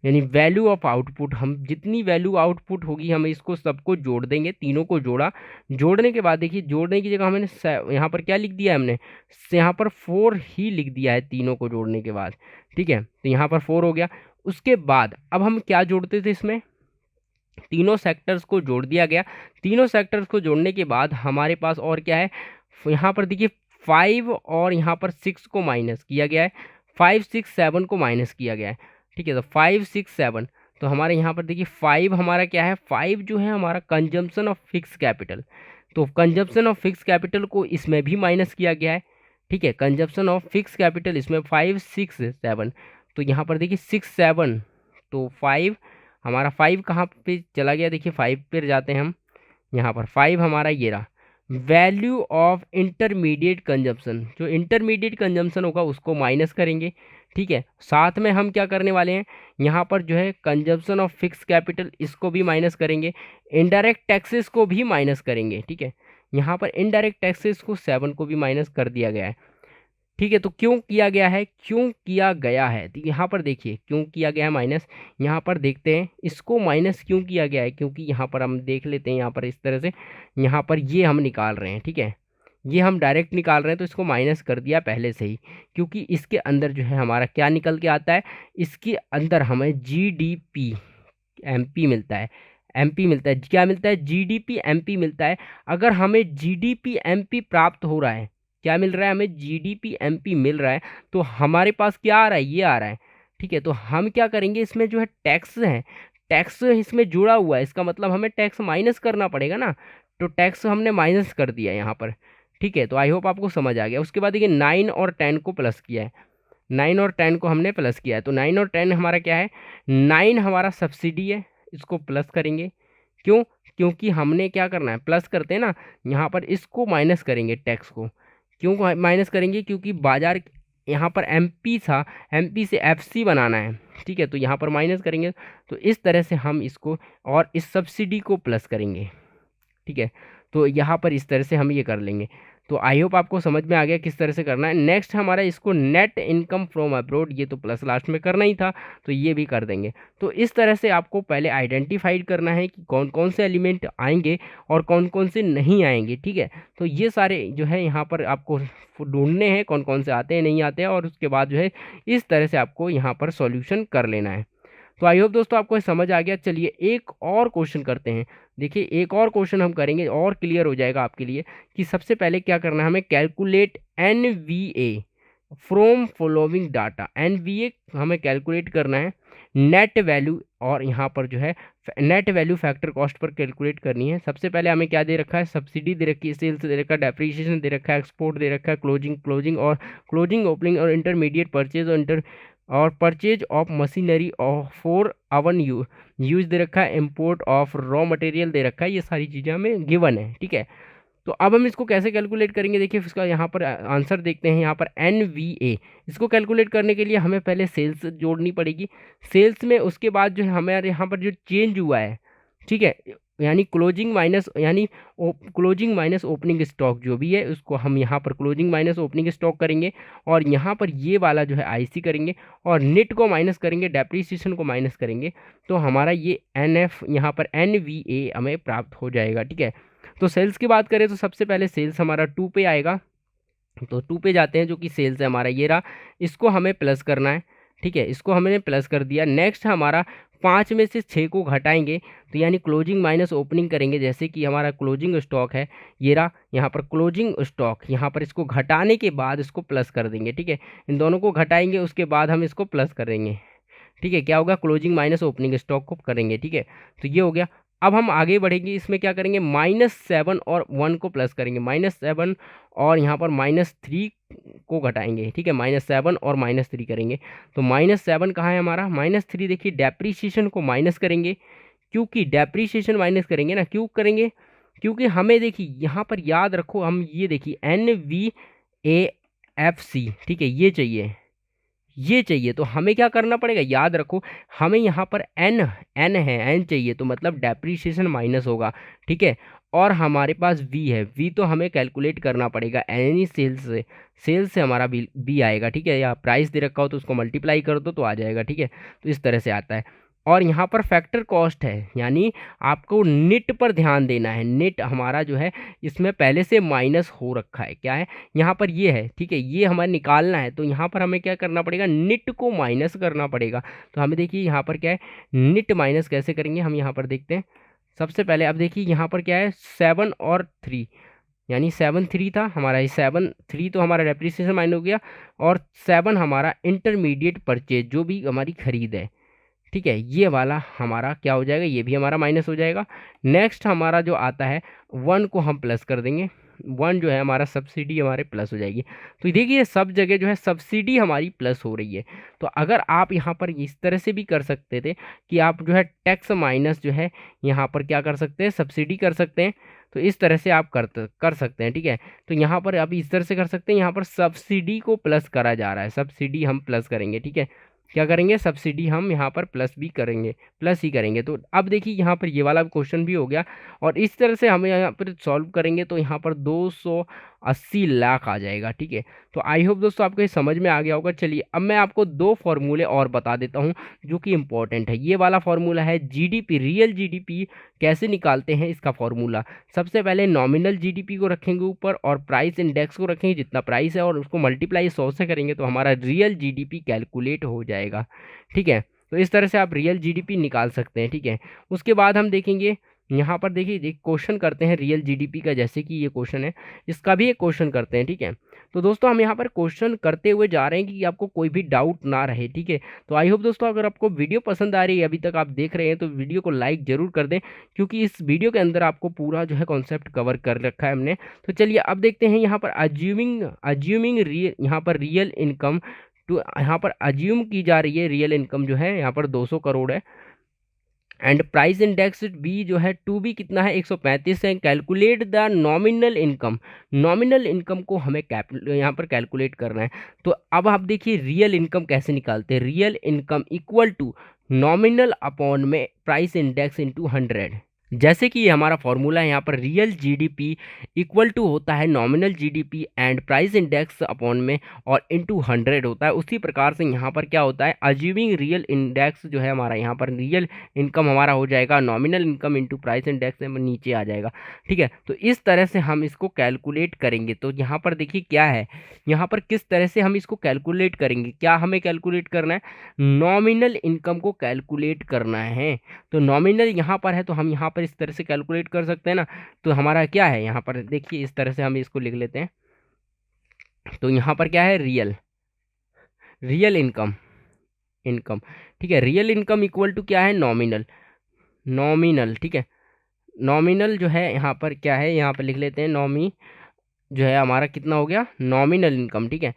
यानी वैल्यू ऑफ आउटपुट। हम जितनी वैल्यू आउटपुट होगी हम इसको सबको जोड़ देंगे, तीनों को जोड़ा। जोड़ने के बाद देखिए, जोड़ने की जगह हमने यहाँ पर क्या लिख दिया है, हमने यहाँ पर 4 ही लिख दिया है तीनों को जोड़ने के बाद, ठीक है। तो यहाँ पर 4 हो गया। उसके बाद अब हम क्या जोड़ते थे इसमें, तीनों सेक्टर्स को जोड़ दिया गया। तीनों सेक्टर्स को जोड़ने के बाद हमारे पास और क्या है, यहाँ पर देखिए 5 और यहाँ पर 6 को माइनस किया गया है, 5 6 7 को माइनस किया गया है, ठीक है। तो 5 6 7, तो हमारे यहाँ पर देखिए 5 हमारा क्या है, 5 जो है हमारा कंजम्पशन ऑफ फिक्स कैपिटल। तो कंजम्पशन ऑफ फिक्स कैपिटल को इसमें भी माइनस किया गया है, ठीक है। कंजम्पशन ऑफ फिक्स कैपिटल इसमें 5 6 7, तो यहाँ पर देखिए 6 7, तो 5 हमारा 5 कहाँ पे चला गया, देखिए 5 पर जाते हैं हम, यहाँ पर 5 हमारा ये रहा। वैल्यू ऑफ इंटरमीडिएट कंजम्पशन, जो इंटरमीडिएट कंजम्पशन होगा उसको माइनस करेंगे, ठीक है। साथ में हम क्या करने वाले हैं, यहाँ पर जो है कंजम्पशन ऑफ फिक्स कैपिटल इसको भी माइनस करेंगे, इनडायरेक्ट टैक्सेस को भी माइनस करेंगे, ठीक है। यहाँ पर इनडायरेक्ट टैक्सेस को 7 को भी माइनस कर दिया गया है, ठीक है। तो क्यों किया गया है, क्यों किया गया है, तो यहाँ पर देखिए क्यों किया गया है माइनस। यहाँ पर देखते हैं इसको माइनस क्यों किया गया है, क्योंकि यहाँ पर हम देख लेते हैं, यहाँ पर इस तरह से, यहाँ पर ये हम निकाल रहे हैं, ठीक है, ये हम डायरेक्ट निकाल रहे हैं, तो इसको माइनस कर दिया पहले से ही, क्योंकि इसके अंदर जो है हमारा क्या निकल के आता है, इसके अंदर हमें जीडीपी एमपी मिलता है, एमपी मिलता है, क्या मिलता है, जीडीपी एमपी मिलता है। अगर हमें जीडीपी एमपी प्राप्त हो रहा है, क्या मिल रहा है, हमें जीडीपी एमपी मिल रहा है, तो हमारे पास क्या आ रहा है, ये आ रहा है, ठीक है। तो हम क्या करेंगे, इसमें जो है टैक्स है, टैक्स इसमें जुड़ा हुआ है, इसका मतलब हमें टैक्स माइनस करना पड़ेगा ना, तो टैक्स हमने माइनस कर दिया यहाँ पर, ठीक है। तो आई होप आपको समझ आ गया। उसके बाद देखिए 9 और 10 को प्लस किया है, 9 और 10 को हमने प्लस किया है। तो 9 और 10 हमारा क्या है, 9 हमारा सब्सिडी है, इसको प्लस करेंगे, क्यों, क्योंकि हमने क्या करना है, प्लस करते हैं ना, यहाँ पर इसको माइनस करेंगे, टैक्स को क्यों माइनस करेंगे, क्योंकि बाजार यहाँ पर एमपी था, एमपी से एफसी बनाना है, ठीक है। तो यहाँ पर माइनस करेंगे, तो इस तरह से हम इसको और इस सब्सिडी को प्लस करेंगे, ठीक है। तो यहाँ पर इस तरह से हम ये कर लेंगे। तो आई होप आपको समझ में आ गया किस तरह से करना है। नेक्स्ट हमारा इसको नेट इनकम फ्रॉम अब्रॉड, ये तो प्लस लास्ट में करना ही था, तो ये भी कर देंगे। तो इस तरह से आपको पहले आइडेंटिफाइड करना है कि कौन कौन से एलिमेंट आएंगे और कौन कौन से नहीं आएंगे, ठीक है। तो ये सारे जो है यहाँ पर आपको ढूंढने हैं कौन कौन से आते हैं नहीं आते हैं, और उसके बाद जो है इस तरह से आपको यहाँ पर सॉल्यूशन कर लेना है। तो आई होप दोस्तों आपको समझ आ गया। चलिए एक और क्वेश्चन करते हैं। देखिए एक और क्वेश्चन हम करेंगे और क्लियर हो जाएगा आपके लिए कि सबसे पहले क्या करना है, हमें calculate NVA from following data. NVA हमें कैलकुलेट करना है, नेट वैल्यू, और यहाँ पर जो है net value factor cost per calculate करनी है। सबसे पहले हमें क्या दे रखा है, सब्सिडी दे रखी है, सेल्स दे रखा है, डेप्रीशिएशन दे रखा है, एक्सपोर्ट दे रखा है, क्लोजिंग और क्लोजिंग ओपनिंग और इंटरमीडिएट परचेज और और purchase of machinery for own use दे रखा है, इम्पोर्ट ऑफ रॉ मटेरियल दे रखा है, ये सारी चीज़ें हमें गिवन है। ठीक है, तो अब हम इसको कैसे कैलकुलेट करेंगे, देखिए इसका यहाँ पर आंसर देखते हैं। यहाँ पर NVA, इसको कैलकुलेट करने के लिए हमें पहले सेल्स जोड़नी पड़ेगी सेल्स में, उसके बाद जो है हमारे यहाँ पर जो चेंज हुआ है, ठीक है, यानी क्लोजिंग माइनस ओपनिंग स्टॉक जो भी है उसको हम यहाँ पर क्लोजिंग माइनस ओपनिंग स्टॉक करेंगे, और यहाँ पर ये वाला जो है IC करेंगे, और नेट को माइनस करेंगे, डेप्रीसिएशन को माइनस करेंगे, तो हमारा ये NF यहाँ पर NVA हमें प्राप्त हो जाएगा। ठीक है, तो सेल्स की बात करें तो सबसे पहले सेल्स हमारा 2 पे आएगा, तो 2 पे जाते हैं, जो कि सेल्स है हमारा ये रहा, इसको हमें प्लस करना है। ठीक है, इसको हमने प्लस कर दिया। नेक्स्ट हमारा 5 में से 6 को घटाएंगे, तो यानी क्लोजिंग माइनस ओपनिंग करेंगे, जैसे कि हमारा क्लोजिंग स्टॉक है ये रहा, यहाँ पर क्लोजिंग स्टॉक, यहाँ पर इसको घटाने के बाद इसको प्लस कर देंगे। ठीक है, इन दोनों को घटाएंगे, उसके बाद हम इसको प्लस करेंगे। ठीक है, क्या होगा, क्लोजिंग माइनस ओपनिंग स्टॉक को करेंगे। ठीक है, तो ये हो गया। अब हम आगे बढ़ेंगे, इसमें क्या करेंगे, -7 और 1 को प्लस करेंगे, -7 और यहाँ पर -3 को घटाएंगे। ठीक है, -7 और -3 करेंगे, तो -7 कहाँ है हमारा, -3 देखिए डेप्रीसिएशन को माइनस करेंगे, क्योंकि डेप्रीसिएशन माइनस करेंगे ना, क्यों करेंगे, क्योंकि हमें देखिए यहाँ पर याद रखो, हम ये देखिए NVAFC, ठीक है, ये चाहिए, तो हमें क्या करना पड़ेगा, याद रखो, हमें यहाँ पर एन है, एन चाहिए, तो मतलब डेप्रीसिएशन माइनस होगा। ठीक है, और हमारे पास वी है, वी तो हमें कैलकुलेट करना पड़ेगा एनी सेल्स से हमारा बी आएगा। ठीक है, या प्राइस दे रखा हो तो उसको मल्टीप्लाई कर दो तो आ जाएगा। ठीक है, तो इस तरह से आता है। और यहाँ पर फैक्टर कॉस्ट है, यानी आपको नेट पर ध्यान देना है। नेट हमारा जो है इसमें पहले से माइनस हो रखा है, क्या है यहाँ पर ये है। ठीक है, ये हमें निकालना है, तो यहाँ पर हमें क्या करना पड़ेगा, नेट को माइनस करना पड़ेगा। तो हमें देखिए यहाँ पर क्या है, नेट माइनस कैसे करेंगे, हम यहाँ पर देखते हैं। सबसे पहले अब देखिए यहाँ पर क्या है, 7 और 3, यानी 7 3 था हमारा, ये 7 3 तो हमारा डेप्रीसिएशन माइनस हो गया, और 7 हमारा इंटरमीडिएट परचेज जो भी हमारी खरीद है। ठीक है, ये वाला हमारा क्या हो जाएगा, ये भी हमारा माइनस हो जाएगा। नेक्स्ट हमारा जो आता है 1 को हम प्लस कर देंगे, 1 जो है हमारा सब्सिडी हमारे प्लस हो जाएगी। तो देखिए सब जगह जो है सब्सिडी हमारी प्लस हो रही है। तो अगर आप यहाँ पर इस तरह से भी कर सकते थे कि आप जो है टैक्स माइनस जो है यहाँ पर क्या कर सकते हैं, सब्सिडी कर सकते हैं। तो इस तरह से आप कर सकते हैं। ठीक है, तो यहाँ पर आप इस तरह से कर सकते हैं, यहाँ पर सब्सिडी को प्लस करा जा रहा है, सब्सिडी हम प्लस करेंगे। ठीक है, क्या करेंगे, सब्सिडी हम यहाँ पर प्लस भी करेंगे, प्लस ही करेंगे। तो अब देखिए यहाँ पर ये वाला क्वेश्चन भी हो गया, और इस तरह से हम यहाँ पर सॉल्व करेंगे तो यहाँ पर 280 लाख आ जाएगा। ठीक है, तो आई होप दोस्तों आपको ये समझ में आ गया होगा। चलिए अब मैं आपको 2 फॉर्मूले और बता देता हूँ जो कि इंपॉर्टेंट है। ये वाला फॉर्मूला है GDP, रियल GDP कैसे निकालते हैं इसका फॉर्मूला। सबसे पहले नॉमिनल GDP को रखेंगे ऊपर, और प्राइस इंडेक्स को रखेंगे जितना प्राइस है, और उसको मल्टीप्लाई 100 से करेंगे तो हमारा रियल GDP कैलकुलेट हो जाएगा। ठीक है, तो इस तरह से आप रियल GDP निकाल सकते हैं। ठीक है, उसके बाद हम देखेंगे यहाँ पर, देखिए एक क्वेश्चन करते हैं रियल GDP का, जैसे कि ये क्वेश्चन है, इसका भी एक क्वेश्चन करते हैं। ठीक है, तो दोस्तों हम यहाँ पर क्वेश्चन करते हुए जा रहे हैं कि आपको कोई भी डाउट ना रहे। ठीक है, तो आई होप दोस्तों अगर आपको वीडियो पसंद आ रही है, अभी तक आप देख रहे हैं, तो वीडियो को लाइक जरूर कर दें, क्योंकि इस वीडियो के अंदर आपको पूरा जो है कॉन्सेप्ट कवर कर रखा है हमने। तो चलिए अब देखते हैं यहाँ पर अज्यूमिंग यहाँ पर रियल इनकम टू, यहाँ पर अज्यूम की जा रही है रियल इनकम जो है यहाँ पर 200 करोड़ है, एंड प्राइस इंडेक्स बी जो है 2B कितना है, 135 है। Calculate the nominal income, nominal income को हमें यहाँ पर कैलकुलेट करना है। तो अब आप देखिए रियल इनकम कैसे निकालते हैं, real income equal to nominal upon में प्राइस इंडेक्स इंटू 100। जैसे कि ये हमारा फॉर्मूला है, यहाँ पर रियल GDP इक्वल टू होता है nominal GDP and price index upon में और इनटू 100 होता है। उसी प्रकार से यहाँ पर क्या होता है, अज्यूमिंग रियल इंडेक्स जो है हमारा, यहाँ पर रियल इनकम हमारा हो जाएगा nominal income into price index से नीचे आ जाएगा। ठीक है, तो इस तरह से हम इसको कैलकुलेट करेंगे। तो यहाँ पर देखिए क्या है, यहाँ पर किस तरह से हम इसको कैलकुलेट करेंगे, क्या हमें कैलकुलेट करना है, नॉमिनल इनकम को कैलकुलेट करना है। तो नॉमिनल यहाँ पर है, तो हम यहाँ पर इस तरह से कैलकुलेट कर सकते हैं ना। तो हमारा क्या है, यहाँ पर देखिए इस तरह से हम इसको लिख लेते हैं। तो यहाँ पर क्या है, रियल इनकम। ठीक है, रियल इनकम इक्वल टू क्या है, नॉमिनल। ठीक है, नॉमिनल जो है यहाँ पर क्या है, यहाँ पर लिख लेते हैं नॉमी जो है हमारा कितना हो गया, नॉमिनल इनकम। ठीक है,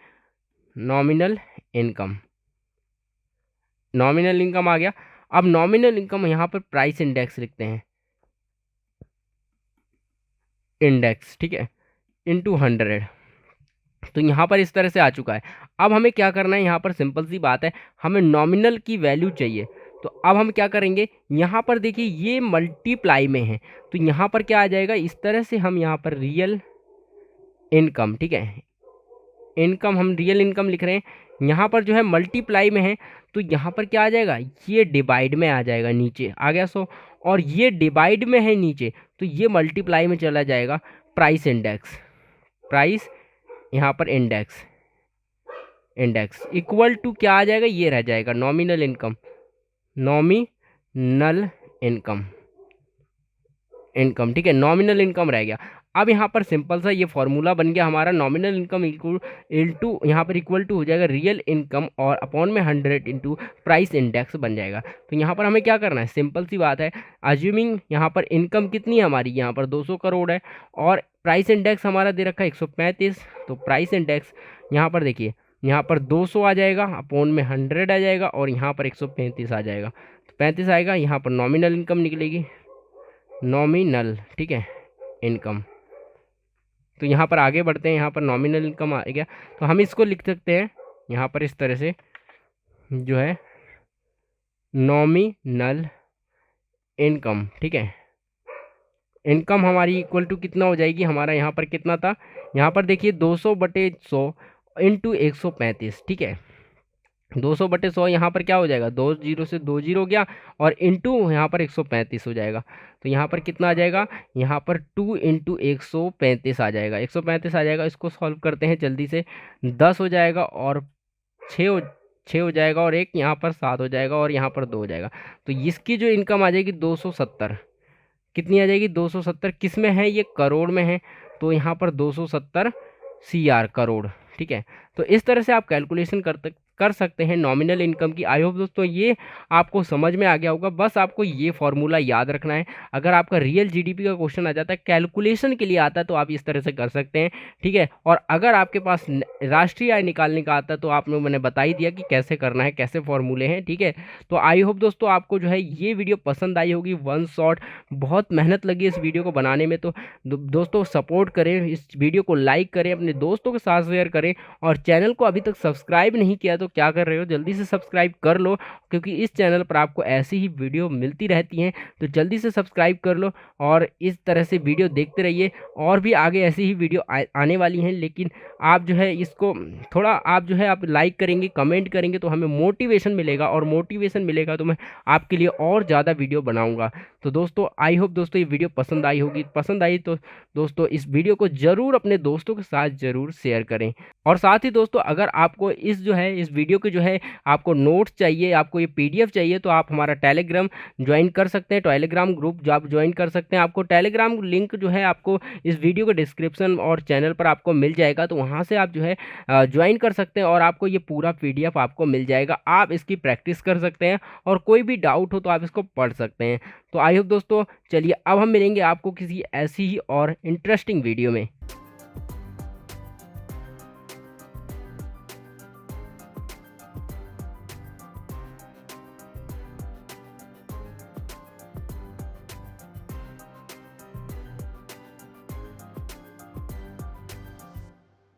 नॉमिनल इनकम। नॉमिनल इनकम आ गया। अब नॉमिनल इनकम यहाँ पर प्राइस इंडेक्स लिखते हैं, इंडेक्स, ठीक है, इंटू 100। तो यहाँ पर इस तरह से आ चुका है। अब हमें क्या करना है, यहाँ पर सिंपल सी बात है, हमें नॉमिनल की वैल्यू चाहिए। तो अब हम क्या करेंगे, यहाँ पर देखिए ये मल्टीप्लाई में है, तो यहाँ पर क्या आ जाएगा, इस तरह से हम यहाँ पर रियल इनकम, ठीक है, इनकम हम रियल इनकम लिख रहे हैं, यहाँ पर जो है मल्टीप्लाई में है, तो यहाँ पर क्या आ जाएगा, ये डिवाइड में आ जाएगा, नीचे आ गया 100, और ये डिवाइड में है नीचे, तो ये मल्टीप्लाई में चला जाएगा। प्राइस इंडेक्स, प्राइस यहाँ पर इंडेक्स, इंडेक्स इक्वल टू क्या आ जाएगा, ये रह जाएगा nominal income, nominal income, income, ठीक है, नॉमिनल इनकम रह गया। अब यहाँ पर सिंपल सा ये फॉर्मूला बन गया हमारा, नॉमिनल इनकम इक्वल यहाँ पर इक्वल टू हो जाएगा रियल इनकम और अपॉन में 100 इंटू प्राइस इंडेक्स बन जाएगा। तो यहाँ पर हमें क्या करना है, सिंपल सी बात है, अज्यूमिंग यहाँ पर इनकम कितनी है हमारी, यहाँ पर 200 करोड़ है, और प्राइस इंडेक्स हमारा दे रखा है 135। तो प्राइस इंडेक्स यहाँ पर देखिए, यहाँ पर 200 आ जाएगा, अपॉन में 100 आ जाएगा, और यहाँ पर 135 आ जाएगा, तो 35 आएगा। यहाँ पर नॉमिनल इनकम निकलेगी, नॉमिनल, ठीक है, इनकम। तो यहाँ पर आगे बढ़ते हैं, यहाँ पर नॉमिनल इनकम आ गया, तो हम इसको लिख सकते हैं यहाँ पर इस तरह से, जो है नॉमिनल इनकम, ठीक है, इनकम हमारी इक्वल टू कितना हो जाएगी, हमारा यहाँ पर कितना था, यहाँ पर देखिए 200/100 इंटू 135, ठीक है, 200/100 यहाँ पर क्या हो जाएगा, 2 जीरो से 2 जीरो गया, और इंटू यहाँ पर 135 हो जाएगा। तो यहाँ पर कितना आ जाएगा, यहाँ पर 2 इंटू 135 आ जाएगा, 135 आ जाएगा। इसको सॉल्व करते हैं जल्दी से, 10 हो जाएगा, और 6 हो जाएगा, और एक यहाँ पर 7 हो जाएगा, और यहाँ पर 2 हो जाएगा। तो इसकी जो इनकम आ जाएगी 270, कितनी आ जाएगी, 270 किस में है, ये करोड़ में है, तो यहाँ पर 270 CR, करोड़, ठीक है। तो इस तरह से आप कैलकुलेशन कर सकते हैं नॉमिनल इनकम की। आई होप दोस्तों ये आपको समझ में आ गया होगा, बस आपको ये फॉर्मूला याद रखना है। अगर आपका रियल जीडीपी का क्वेश्चन आ जाता है, कैलकुलेशन के लिए आता है, तो आप इस तरह से कर सकते हैं, ठीक है। और अगर आपके पास राष्ट्रीय आय निकालने का आता है, तो आप लोग मैंने बता ही दिया कि कैसे करना है, कैसे फॉर्मूले हैं, ठीक है। तो आई होप दोस्तों आपको जो है ये वीडियो पसंद आई होगी, वन शॉट, बहुत मेहनत लगी इस वीडियो को बनाने में। तो दोस्तों सपोर्ट करें, इस वीडियो को लाइक करें, अपने दोस्तों के साथ शेयर करें, और चैनल को अभी तक सब्सक्राइब नहीं किया तो क्या कर रहे हो, जल्दी से सब्सक्राइब कर लो, क्योंकि इस चैनल पर आपको ऐसी ही वीडियो मिलती रहती हैं। तो जल्दी से सब्सक्राइब कर लो, और इस तरह से वीडियो देखते रहिए, और भी आगे ऐसी ही वीडियो आने वाली हैं। लेकिन आप जो है इसको थोड़ा, आप जो है आप लाइक करेंगे, कमेंट करेंगे, तो हमें मोटिवेशन मिलेगा, और मोटिवेशन मिलेगा तो मैं आपके लिए और ज़्यादा वीडियो बनाऊँगा। तो दोस्तों आई होप दोस्तों ये वीडियो पसंद आई होगी, पसंद आई तो दोस्तों इस वीडियो को ज़रूर अपने दोस्तों के साथ ज़रूर शेयर करें। और साथ ही दोस्तों अगर आपको इस जो है इस वीडियो के जो है आपको नोट्स चाहिए, आपको ये PDF चाहिए, तो आप हमारा टेलीग्राम ज्वाइन कर सकते हैं, टेलीग्राम ग्रुप जो आप ज्वाइन कर सकते हैं। आपको टेलीग्राम लिंक जो है आपको इस वीडियो के डिस्क्रिप्शन और चैनल पर आपको मिल जाएगा, तो वहाँ से आप जो है ज्वाइन कर सकते हैं, और आपको ये पूरा PDF आपको मिल जाएगा। आप इसकी प्रैक्टिस कर सकते हैं, और कोई भी डाउट हो तो आप इसको पढ़ सकते हैं। तो आई होप दोस्तों, चलिए अब हम मिलेंगे आपको किसी ऐसी ही और इंटरेस्टिंग वीडियो में।